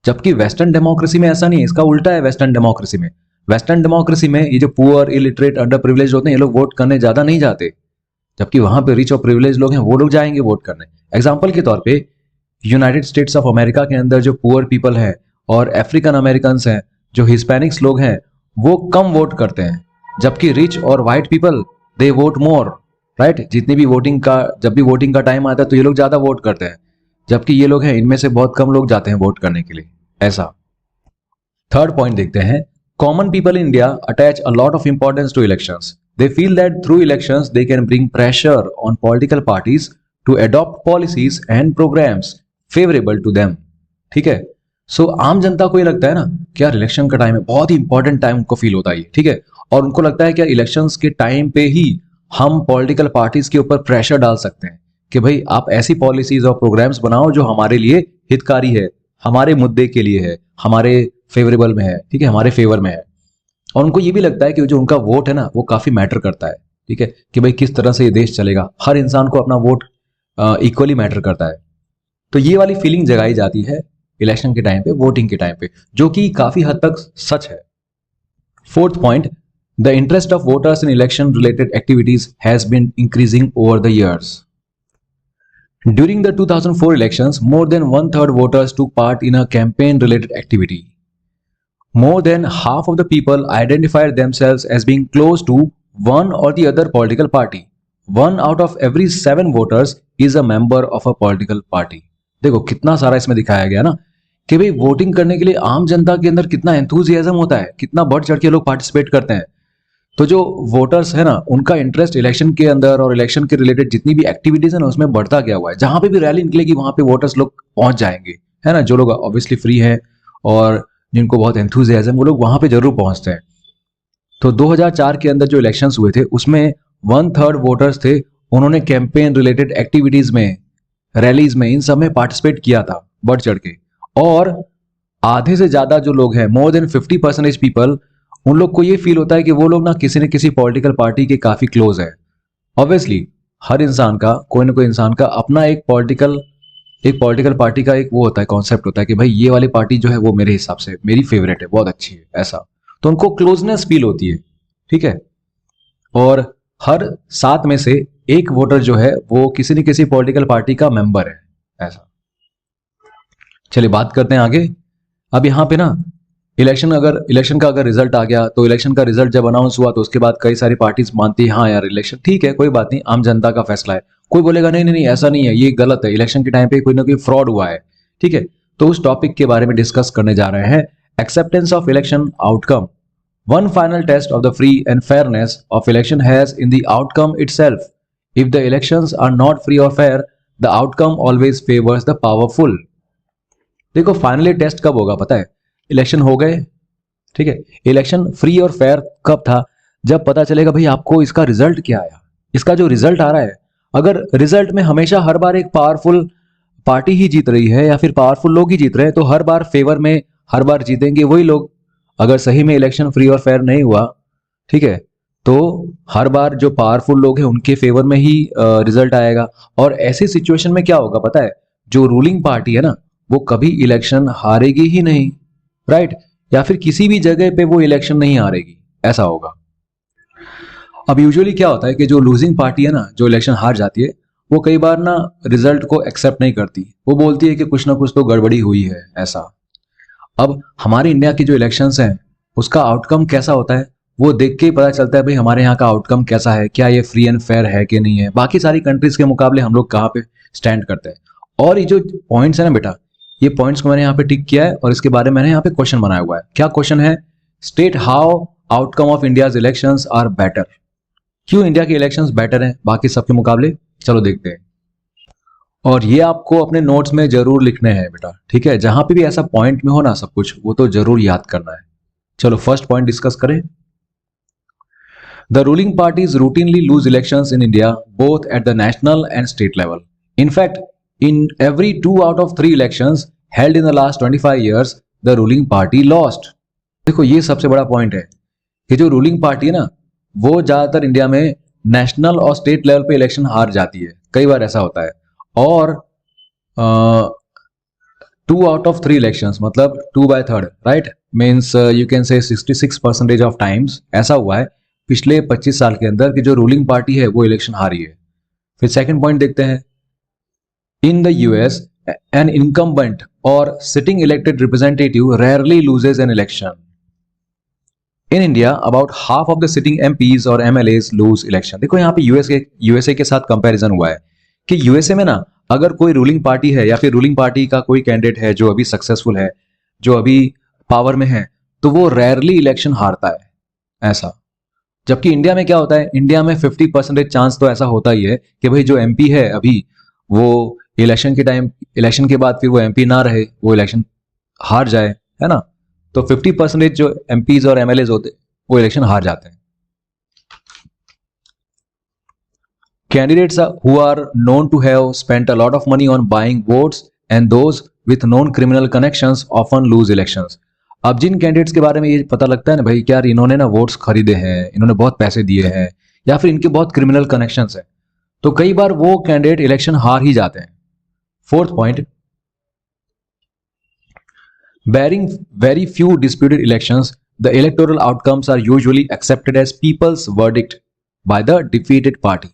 जबकि वेस्टर्न डेमोक्रेसी में ऐसा नहीं है, इसका उल्टा है। वेस्टर्न डेमोक्रेसी में ये जो पुअर, इलिटरेट, अंडर प्रिविलेज होते हैं, ये लोग वोट करने ज्यादा नहीं जाते, जबकि वहां पे रिच और प्रिविलेज लोग हैं वो लोग जाएंगे वोट करने। एग्जाम्पल के तौर पे यूनाइटेड स्टेट्स ऑफ अमेरिका के अंदर जो पुअर पीपल हैं और अफ्रीकन अमेरिकन हैं, जो हिस्पैनिक्स लोग हैं, वो कम वोट करते हैं, जबकि रिच और white people they vote more, right. जब भी वोटिंग का टाइम आता है तो ये लोग ज्यादा वोट करते हैं, जबकि ये लोग हैं इनमें से बहुत कम लोग जाते हैं वोट करने के लिए, ऐसा। थर्ड पॉइंट देखते हैं। Common people in India attach a lot of importance to elections. They feel that through elections they can bring pressure on political parties to adopt policies and programs favorable to them. ठीक है। सो आम जनता को ये लगता है ना कि यार इलेक्शन का टाइम है, बहुत ही इंपॉर्टेंट टाइम उनको फील होता है, ठीक है। और उनको लगता है कि इलेक्शंस के टाइम पे ही हम पॉलिटिकल पार्टीज के ऊपर प्रेशर डाल सकते हैं कि भाई आप ऐसी पॉलिसीज और प्रोग्राम्स बनाओ जो हमारे लिए हितकारी है, हमारे मुद्दे के लिए है, हमारे फेवरेबल में है, ठीक है, हमारे फेवर में है। और उनको ये भी लगता है कि जो उनका वोट है ना वो काफी मैटर करता है, ठीक है, कि भाई किस तरह से ये देश चलेगा। हर इंसान को अपना वोट इक्वली मैटर करता है। तो ये वाली फीलिंग जगाई जाती है इलेक्शन के टाइम पे, वोटिंग के टाइम पे, जो कि काफी हद तक सच है। Fourth point, the interest of voters in election related activities has been increasing over the years. During the 2004 elections, more than 1/3 voters took part in a campaign related activity. More than half of the people identified themselves as being close to one or the other political party. 1 out of every 7 voters is a member of a political party. देखो कितना सारा इसमें दिखाया गया ना कि भाई voting करने के लिए आम जनता के अंदर कितना एंथुजियाज्म होता है, कितना बढ़ चढ़ के लोग पार्टिसिपेट करते हैं। तो जो वोटर्स है ना उनका इंटरेस्ट इलेक्शन के अंदर और इलेक्शन के रिलेटेड जितनी भी एक्टिविटीज है ना उसमें बढ़ता गया हुआ है। जहां पे भी रैली निकलेगी वहां पे वोटर्स लोग पहुंच जाएंगे, है ना। जो लोग ऑब्वियसली फ्री है और जिनको बहुत एंथुजियाज्म, वो लोग वहां पे जरूर पहुंचते हैं। तो 2004 के अंदर जो इलेक्शंस हुए थे उसमें 1/3 वोटर्स थे, उन्होंने कैंपेन रिलेटेड एक्टिविटीज में, रैलीज में, इन सब में पार्टिसिपेट किया था बढ़ चढ़ के। और आधे से ज्यादा जो लोग हैं, मोर देन 50% पीपल, उन लोग को ये फील होता है कि वो लोग ना किसी पॉलिटिकल पार्टी के काफी क्लोज है। ऑब्वियसली हर इंसान का, कोई ना कोई इंसान का अपना एक पॉलिटिकल पार्टी का एक वो होता है, कॉन्सेप्ट होता है कि भाई ये वाली पार्टी जो है वो मेरे हिसाब से मेरी फेवरेट है, बहुत अच्छी है, ऐसा। तो उनको क्लोजनेस फील होती है, ठीक है। और हर 7 में से 1 वोटर जो है वो किसी न किसी पॉलिटिकल पार्टी का मेंबर है, ऐसा। चलिए बात करते हैं आगे। अब यहाँ पे ना इलेक्शन का अगर रिजल्ट आ गया तो इलेक्शन का रिजल्ट जब अनाउंस हुआ तो उसके बाद कई सारी पार्टीज मानती है हाँ यार इलेक्शन ठीक है, कोई बात नहीं, आम जनता का फैसला है। कोई बोलेगा नहीं नहीं नहीं ऐसा नहीं है, ये गलत है, इलेक्शन के टाइम पे कोई ना कोई फ्रॉड हुआ है, ठीक है। तो उस टॉपिक के बारे में डिस्कस करने जा रहे हैं, acceptance of election outcome. One final test of the free and fairness of election has in the outcome itself. If the elections are not free or fair, the outcome always favors the powerful. देखो finally test कब होगा पता है? Election हो गए, ठीक है। Election free और फेयर कब था? जब पता चलेगा भाई आपको इसका रिजल्ट क्या आया। इसका जो रिजल्ट आ रहा है, अगर रिजल्ट में हमेशा हर बार एक पावरफुल पार्टी ही जीत रही है या फिर पावरफुल लोग ही जीत रहे हैं, तो हर बार फेवर में हर बार जीतेंगे वही लोग। अगर सही में इलेक्शन फ्री और फेयर नहीं हुआ, ठीक है, तो हर बार जो पावरफुल लोग हैं उनके फेवर में ही रिजल्ट आएगा। और ऐसी सिचुएशन में क्या होगा पता है? जो रूलिंग पार्टी है ना वो कभी इलेक्शन हारेगी ही नहीं, राइट, या फिर किसी भी जगह पे वो इलेक्शन नहीं हारेगी, ऐसा होगा। अब यूजुअली क्या होता है कि जो लूजिंग पार्टी है ना, जो इलेक्शन हार जाती है, वो कई बार ना रिजल्ट को एक्सेप्ट नहीं करती, वो बोलती है कि कुछ ना कुछ तो गड़बड़ी हुई है, ऐसा। अब हमारे इंडिया की जो इलेक्शंस हैं उसका आउटकम कैसा होता है वो देख के ही पता चलता है भाई हमारे यहाँ का आउटकम कैसा है, क्या ये फ्री एंड फेयर है कि नहीं है, बाकी सारी कंट्रीज के मुकाबले हम लोग कहाँ पे स्टैंड करते हैं। और ये जो पॉइंट्स है ना बेटा, ये पॉइंट्स को मैंने यहाँ पे टिक किया है और इसके बारे में मैंने यहाँ पे क्वेश्चन बनाया हुआ है। क्या क्वेश्चन है? State how outcome of India's elections are better. क्यों इंडिया के इलेक्शंस बेटर हैं बाकी सबके मुकाबले? चलो देखते हैं। और ये आपको अपने नोट्स में जरूर लिखने हैं बेटा, ठीक है। जहां पे भी ऐसा पॉइंट में हो ना सब कुछ, वो तो जरूर याद करना है। चलो फर्स्ट पॉइंट डिस्कस करें। The ruling parties routinely lose elections in India both at the national and state level. In fact in every 2 out of 3 elections held in the last 25 years, the ruling party lost. देखो ये सबसे बड़ा point है कि जो ruling party है ना, वो ज्यादातर इंडिया में नेशनल और स्टेट लेवल पे इलेक्शन हार जाती है, कई बार ऐसा होता है। और 2 out of 3 इलेक्शंस मतलब 2/3, right, means you can say 66% of times ऐसा हुआ है पिछले 25 साल के अंदर कि जो रूलिंग पार्टी है वो इलेक्शन हारी है। फिर सेकंड पॉइंट देखते हैं, in the US an incumbent और sitting elected representative rarely loses an election. In India about half of the sitting MPs और एमएलएज लूज इलेक्शन। देखो यहाँ पे यूएसए के साथ कंपैरिजन हुआ है कि यूएसए में ना अगर कोई रूलिंग पार्टी है या फिर रूलिंग पार्टी का कोई कैंडिडेट है जो अभी सक्सेसफुल है, जो अभी पावर में है, तो वो रेयरली इलेक्शन हारता है ऐसा। जबकि इंडिया में क्या होता है, इंडिया में 50% चांस तो ऐसा होता ही है कि भाई जो एमपी है अभी वो इलेक्शन के टाइम, इलेक्शन के बाद फिर वो एमपी ना रहे, वो इलेक्शन हार जाए, है ना। तो 50% जो एमपीज और एमएलएज होते वो इलेक्शन हार जाते हैं। Candidates who are known to have spent a lot of money on buying votes and those with known criminal connections often lose elections. अब जिन कैंडिडेट्स के बारे में ये पता लगता है ना भाई क्या इन्होंने ना वोट्स खरीदे हैं, इन्होंने बहुत पैसे दिए हैं या फिर इनके बहुत क्रिमिनल कनेक्शंस हैं, तो कई बार वो कैंडिडेट इलेक्शन हार ही जाते हैं। Fourth point, barring very few disputed elections, the electoral outcomes are usually accepted as people's verdict by the defeated party.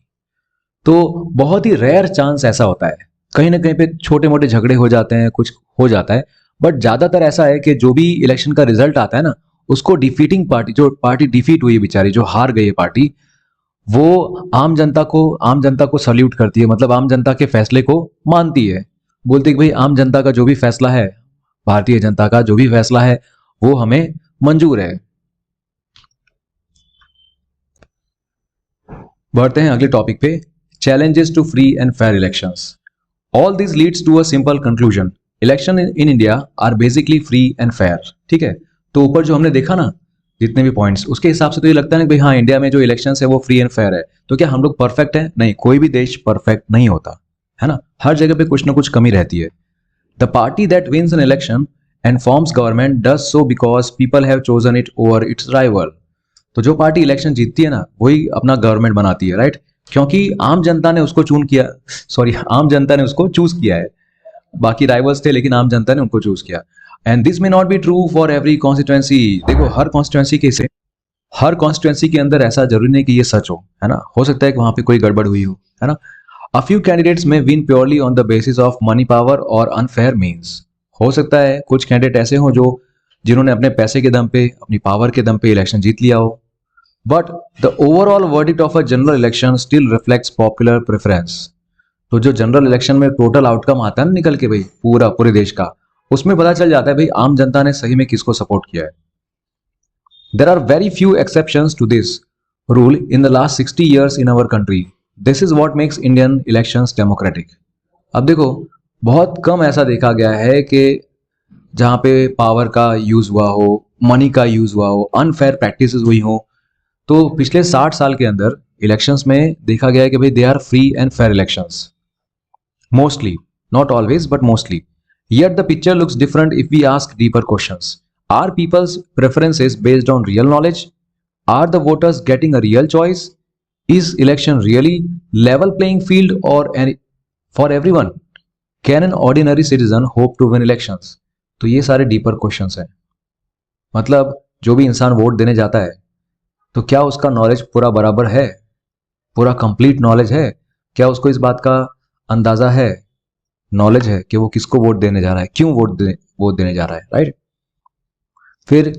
तो बहुत ही रेयर चांस ऐसा होता है, कहीं ना कहीं पे छोटे मोटे झगड़े हो जाते हैं, कुछ हो जाता है, बट ज्यादातर ऐसा है कि जो भी इलेक्शन का रिजल्ट आता है ना, उसको डिफीटिंग पार्टी, जो पार्टी डिफीट हुई बेचारी, जो हार गई है पार्टी, वो आम जनता को सल्यूट करती है, मतलब आम जनता के फैसले को मानती है, बोलती है कि भाई आम जनता का जो भी फैसला है, भारतीय जनता का जो भी फैसला है वो हमें मंजूर है। बढ़ते हैं अगले टॉपिक पे, challenges to free and fair elections. All these leads to a simple conclusion. Election in India are basically free and fair. ठीक है, तो ऊपर जो हमने देखा ना जितने भी पॉइंट्स, उसके हिसाब से तो ये लगता है ना भाई हाँ इंडिया में जो इलेक्शंस है वो फ्री एंड फेयर है। तो क्या हम लोग परफेक्ट हैं? नहीं, कोई भी देश परफेक्ट नहीं होता है ना, हर जगह पे कुछ ना कुछ कमी रहती है। The party that wins an election and forms government does so because people have chosen it over its rival. तो जो पार्टी इलेक्शन जीतती है ना वही अपना गवर्नमेंट बनाती है, राइट, क्योंकि आम जनता ने उसको आम जनता ने उसको चूज किया है। बाकी राइवल्स थे लेकिन आम जनता ने उनको चूज किया। And this may not be true for every constituency. देखो हर कॉन्स्टिट्यूएंसी के अंदर ऐसा जरूरी नहीं कि ये सच हो, है ना, हो सकता है कि वहां पे कोई गड़बड़ हुई हो, है ना। A few candidates may win purely on the basis of money power or unfair means. हो सकता है कुछ कैंडिडेट ऐसे हो जिन्होंने अपने पैसे के दम पे, अपनी पावर के दम पे इलेक्शन जीत लिया हो, but the overall verdict of a general election still reflects popular preference. तो जो जनरल इलेक्शन में टोटल आउटकम आता है ना निकल के भाई पूरे देश का, उसमें पता चल जाता है भाई आम जनता ने सही में किसको सपोर्ट किया है। There are very few exceptions to this rule in the last 60 years in our country. This is what makes Indian elections democratic. अब देखो बहुत कम ऐसा देखा गया है कि जहां पे पावर का यूज हुआ हो, मनी का यूज हुआ हो, अनफेयर प्रैक्टिसेस हुई हो। तो पिछले 60 साल के अंदर इलेक्शंस में देखा गया है कि भाई they are free and fair elections mostly, not always but mostly. Yet the picture looks different if we ask deeper questions. Are people's preferences based on real knowledge? Are the voters getting a real choice? Is election really level playing field for everyone? Can an ordinary citizen hope to win elections? तो ये सारे deeper questions हैं। मतलब जो भी इंसान vote देने जाता है तो क्या उसका नॉलेज पूरा बराबर है, पूरा कंप्लीट नॉलेज है? क्या उसको इस बात का अंदाजा है, नॉलेज है कि वो किसको वोट देने जा रहा है, क्यों वोट देने जा रहा है, राइट? फिर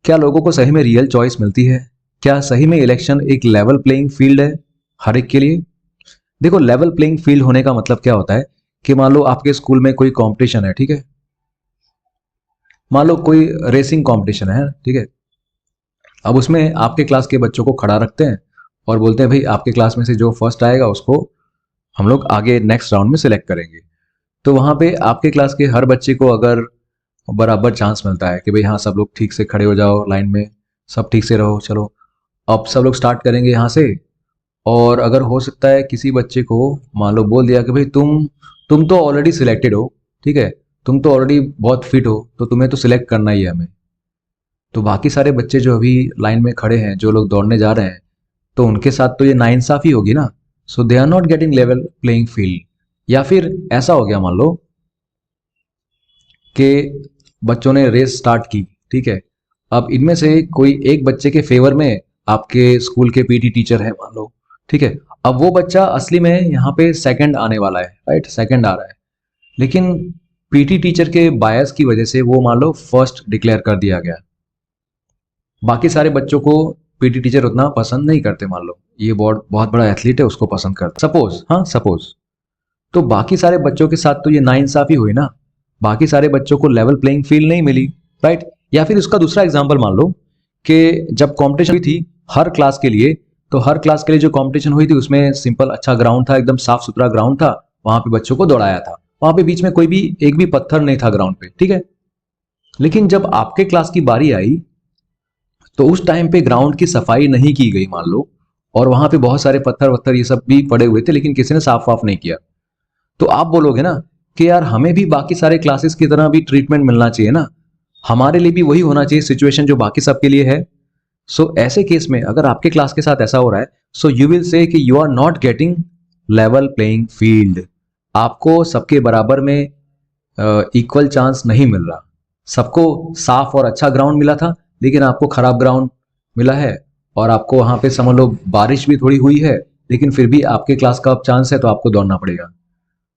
क्या लोगों को सही में रियल चॉइस मिलती है? क्या सही में इलेक्शन एक लेवल प्लेइंग फील्ड है हर एक के लिए? देखो लेवल प्लेइंग फील्ड होने का मतलब क्या होता है कि मान लो आपके स्कूल में कोई कंपटीशन है, ठीक है, मान लो कोई रेसिंग कंपटीशन है, ठीक है, अब उसमें आपके क्लास के बच्चों को खड़ा रखते हैं और बोलते हैं भाई आपके क्लास में से जो फर्स्ट आएगा उसको हम लोग आगे नेक्स्ट राउंड में सिलेक्ट करेंगे। तो वहां पे आपके क्लास के हर बच्चे को अगर बराबर चांस मिलता है कि भाई हाँ सब लोग ठीक से खड़े हो जाओ लाइन में, सब ठीक से रहो, चलो अब सब लोग स्टार्ट करेंगे यहाँ से, और अगर हो सकता है किसी बच्चे को मान लो बोल दिया कि भाई तुम तो ऑलरेडी सिलेक्टेड हो, ठीक है, तुम तो ऑलरेडी बहुत फिट हो, तो तुम्हें तो सिलेक्ट करना ही है हमें। तो बाकी सारे बच्चे जो अभी लाइन में खड़े हैं, जो लोग दौड़ने जा रहे हैं, तो उनके साथ तो ये नाइंसाफी होगी ना। So they are not getting level playing field. या फिर ऐसा हो गया, मान लो कि बच्चों ने रेस स्टार्ट की, ठीक है, अब इनमें से कोई एक बच्चे के फेवर में आपके स्कूल के पीटी टीचर है मान लो, ठीक है, अब वो बच्चा असली में यहाँ पे सेकंड आने वाला है, राइट, सेकंड आ रहा है, लेकिन पीटी टीचर के बायस की वजह से वो मान लो फर्स्ट डिक्लेयर कर दिया गया। बाकी सारे बच्चों को पीटी टीचर उतना पसंद नहीं करते, मान लो ये बहुत बहुत बड़ा एथलीट है, उसको पसंद करते, सपोज, हाँ सपोज, तो बाकी सारे बच्चों के साथ तो ये नाइंसाफी हुई ना, बाकी सारे बच्चों को लेवल प्लेइंग फील्ड नहीं मिली, राइट। या फिर उसका दूसरा एग्जांपल मान लो कि जब कंपटीशन हुई थी हर क्लास के लिए, तो हर क्लास के लिए जो कंपटीशन हुई थी उसमें सिंपल अच्छा ग्राउंड था, एकदम साफ सुथरा ग्राउंड था, वहां पे बच्चों को दौड़ाया था, वहां पे बीच में कोई भी एक भी पत्थर नहीं था ग्राउंड पे, ठीक है। लेकिन जब आपके क्लास की बारी आई तो उस टाइम पे ग्राउंड की सफाई नहीं की गई मान लो, और वहां पे बहुत सारे पत्थर वत्थर ये सब भी पड़े हुए थे, लेकिन किसी ने साफ वाफ नहीं किया। तो आप बोलोगे ना कि यार हमें भी बाकी सारे क्लासेस की तरह भी ट्रीटमेंट मिलना चाहिए ना, हमारे लिए भी वही होना चाहिए सिचुएशन जो बाकी सबके लिए है। सो ऐसे केस में अगर आपके क्लास के साथ ऐसा हो रहा है, सो यू विल से कि you are not getting level playing field. आपको सबके बराबर में इक्वल चांस नहीं मिल रहा। सबको साफ और अच्छा ग्राउंड मिला था, लेकिन आपको खराब ग्राउंड मिला है, और आपको वहां पे समझ लो बारिश भी थोड़ी हुई है, लेकिन फिर भी आपके क्लास का अब चांस है तो आपको दौड़ना पड़ेगा।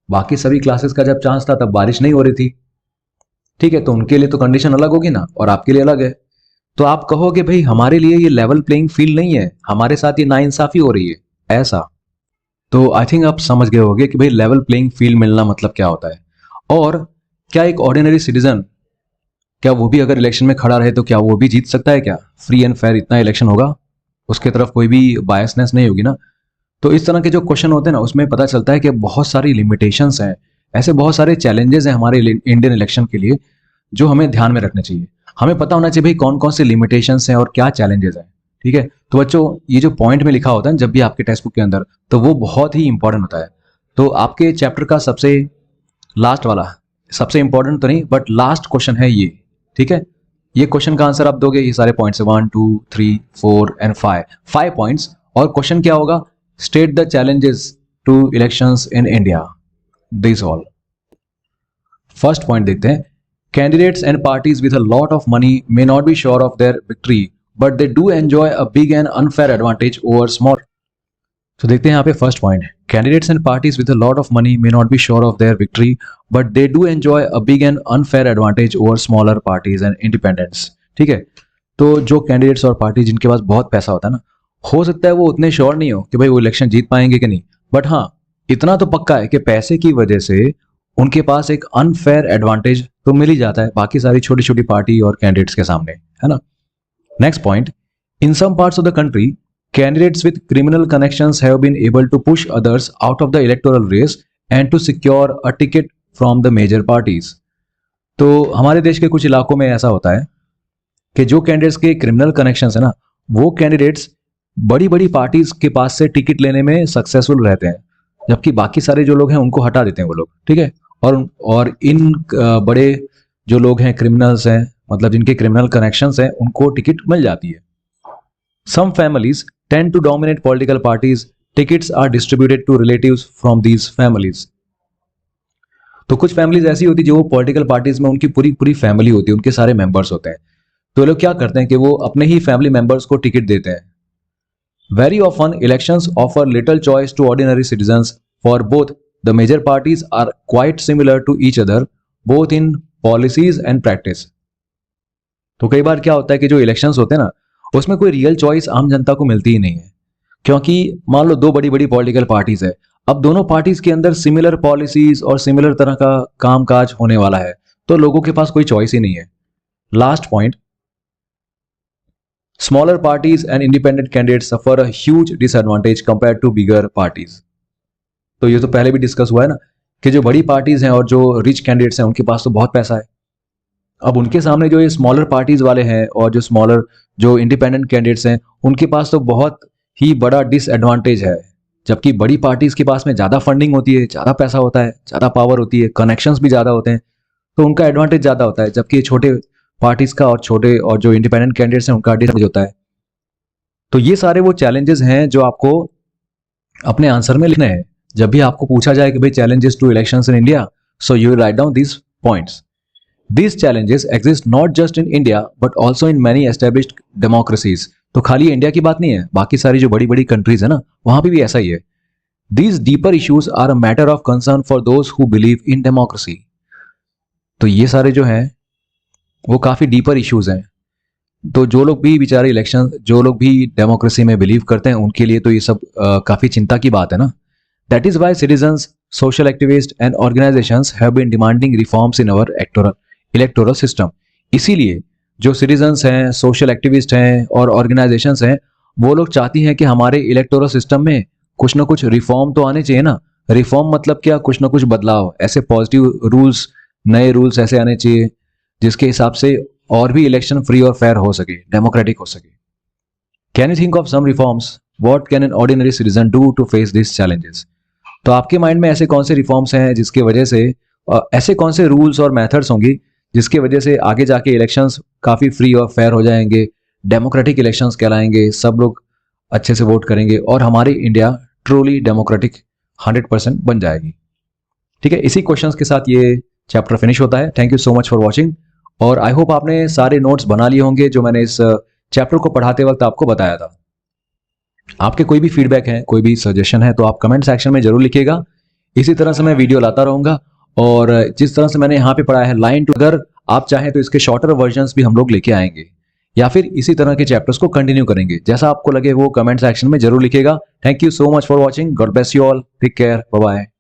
बाकी सभी क्लासेस का जब चांस था तब बारिश नहीं हो रही थी, ठीक है, तो उनके लिए तो कंडीशन अलग होगी ना, और आपके लिए अलग है। तो आप कहोगे भाई हमारे लिए ये लेवल प्लेइंग फील्ड नहीं है, हमारे साथ ये नाइंसाफी हो रही है, ऐसा। तो आई थिंक आप समझ गए होंगे कि भाई लेवल प्लेइंग फील्ड मिलना मतलब क्या होता है। और क्या एक ऑर्डिनरी सिटीजन, क्या वो भी अगर इलेक्शन में खड़ा रहे तो क्या वो भी जीत सकता है? क्या फ्री एंड फेयर इतना इलेक्शन होगा, उसके तरफ कोई भी बायसनेस नहीं होगी ना? तो इस तरह के जो क्वेश्चन होते हैं ना, उसमें पता चलता है कि बहुत सारी लिमिटेशंस हैं, ऐसे बहुत सारे चैलेंजेस हैं हमारे इंडियन इलेक्शन के लिए, जो हमें ध्यान में रखने चाहिए। हमें पता होना चाहिए भाई कौन कौन से लिमिटेशंस हैं और क्या चैलेंजेस हैं, ठीक है। तो बच्चों ये जो पॉइंट में लिखा होता है जब भी आपके टेक्स्ट बुक के अंदर, तो वो बहुत ही इंपॉर्टेंट होता है। तो आपके चैप्टर का सबसे लास्ट वाला, सबसे इंपॉर्टेंट तो नहीं बट लास्ट क्वेश्चन है ये, ठीक है। ये क्वेश्चन का आंसर आप दोगे, ये सारे पॉइंट्स 1 2 3 4 एंड 5 पॉइंट्स। और क्वेश्चन क्या होगा? State the challenges to elections in India, this all. First point देखते हैं, candidates and parties with a lot of money may not be sure of their victory but they do enjoy a big and unfair advantage over small. तो देखते हैं यहाँ पे first point, candidates and parties with a lot of money may not be sure of their victory but they do enjoy a big and unfair advantage over smaller parties and independents, ठीक है। तो जो candidates और party जिनके पास बहुत पैसा होता है ना, हो सकता है वो उतने श्योर नहीं हो कि भाई वो इलेक्शन जीत पाएंगे कि नहीं, बट हाँ इतना तो पक्का है कि पैसे की वजह से उनके पास एक अनफेयर एडवांटेज तो मिल ही जाता है बाकी सारी छोटी छोटी पार्टी और कैंडिडेट्स के सामने, है ना। Next point, in some parts of the country candidates with criminal connections have been able to push others out of the electoral race and to secure a ticket from the major parties। तो हमारे देश के कुछ इलाकों में ऐसा होता है कि जो कैंडिडेट्स के क्रिमिनल कनेक्शंस है ना, वो कैंडिडेट्स बड़ी बड़ी पार्टीज के पास से टिकट लेने में सक्सेसफुल रहते हैं, जबकि बाकी सारे जो लोग हैं उनको हटा देते हैं वो लोग, ठीक है। और इन बड़े जो लोग हैं क्रिमिनल्स हैं, मतलब जिनके क्रिमिनल कनेक्शंस हैं, उनको टिकट मिल जाती है। Some families tend to dominate political parties. Tickets are distributed to relatives from these families. तो कुछ फैमिलीज ऐसी होती है जो पॉलिटिकल पार्टीज में उनकी पूरी पूरी फैमिली होती है, उनके सारे मेंबर्स होते हैं, तो ये लोग क्या करते हैं कि वो अपने ही फैमिली मेंबर्स को टिकट देते हैं। Very often elections offer little choice to ordinary citizens, for both the major parties are quite similar to each other both in policies and practice। तो कई बार क्या होता है कि जो इलेक्शंस होते हैं ना, उसमें कोई रियल चॉइस आम जनता को मिलती ही नहीं है, क्योंकि मान लो दो बड़ी बड़ी पॉलिटिकल पार्टीज है, अब दोनों पार्टीज के अंदर सिमिलर पॉलिसीज और सिमिलर तरह का कामकाज होने वाला है, तो लोगों के पास कोई चॉइस ही नहीं है। Last point, smaller parties and independent candidates suffer a huge disadvantage compare to bigger parties. तो ये तो पहले भी डिस्कस हुआ है ना कि जो बड़ी पार्टीज हैं और जो रिच कैंडिडेट्स हैं उनके पास तो बहुत पैसा है, अब उनके सामने जो ये स्मॉलर पार्टीज वाले हैं और जो इंडिपेंडेंट कैंडिडेट्स हैं, उनके पास तो बहुत ही बड़ा डिसएडवांटेज है, जबकि बड़ी पार्टीज के पास में ज़्यादा फंडिंग होती है, ज़्यादा पैसा होता है, ज़्यादा पावर होती है, कनेक्शंस भी ज़्यादा होते हैं, तो उनका एडवांटेज ज़्यादा होता है। जबकि छोटे पार्टीज का और जो इंडिपेंडेंट कैंडिडेट्स हैं उनका डिसएडवांटेज होता है। तो ये सारे वो चैलेंजेस हैं जो आपको अपने आंसर में लिखने हैं। जब भी आपको पूछा जाए कि भाई challenges to elections in India, so you will write down these points. These challenges exist not just in India but also in many established democracies. तो खाली इंडिया की बात नहीं है, बाकी सारी जो बड़ी बड़ी कंट्रीज है ना, वहां पे भी ऐसा ही है। These deeper issues are a matter of concern for those who believe in democracy. तो ये सारे जो हैं वो काफी डीपर इश्यूज हैं। तो जो लोग भी बेचारे इलेक्शन, जो लोग भी डेमोक्रेसी में बिलीव करते हैं, उनके लिए तो ये सब काफी चिंता की बात है ना। That is why citizens, social activists and organizations have been demanding reforms in our electoral system. इसीलिए जो सिटीजन्स हैं, सोशल एक्टिविस्ट हैं और ऑर्गेनाइजेशंस हैं, वो लोग चाहती हैं कि हमारे इलेक्टोरल सिस्टम में कुछ ना कुछ रिफॉर्म तो आने चाहिए ना। रिफॉर्म मतलब क्या, कुछ ना कुछ बदलाव, ऐसे पॉजिटिव रूल्स, नए रूल्स ऐसे आने चाहिए जिसके हिसाब से और भी इलेक्शन फ्री और फेयर हो सके, डेमोक्रेटिक हो सके। Can you think of some reforms? What can an ordinary citizen do to face this challenges? तो आपके माइंड में ऐसे कौन से रिफॉर्म्स हैं जिसके वजह से, ऐसे कौन से रूल्स और मेथड्स होंगी जिसके वजह से आगे जाके इलेक्शंस काफ़ी फ्री और फेयर हो जाएंगे, डेमोक्रेटिक इलेक्शंस कहलाएंगे, सब लोग अच्छे से वोट करेंगे और हमारी इंडिया ट्रूली डेमोक्रेटिक 100% बन जाएगी। ठीक है, इसी क्वेश्चंस के साथ ये चैप्टर फिनिश होता है। Thank you so much for watching और आई होप आपने सारे नोट्स बना लिए होंगे जो मैंने इस चैप्टर को पढ़ाते वक्त आपको बताया था। आपके कोई भी फीडबैक है, कोई भी सजेशन है तो आप कमेंट सेक्शन में जरूर लिखिएगा। इसी तरह से मैं वीडियो लाता रहूंगा और जिस तरह से मैंने यहाँ पे पढ़ाया है लाइन टू, अगर आप चाहें तो इसके शॉर्टर वर्जन्स भी हम लोग लेके आएंगे या फिर इसी तरह के चैप्टर्स को कंटिन्यू करेंगे। जैसा आपको लगे वो कमेंट सेक्शन में जरूर लिखिएगा। Thank you so much for watching. God bless you all. Take care. Bye bye.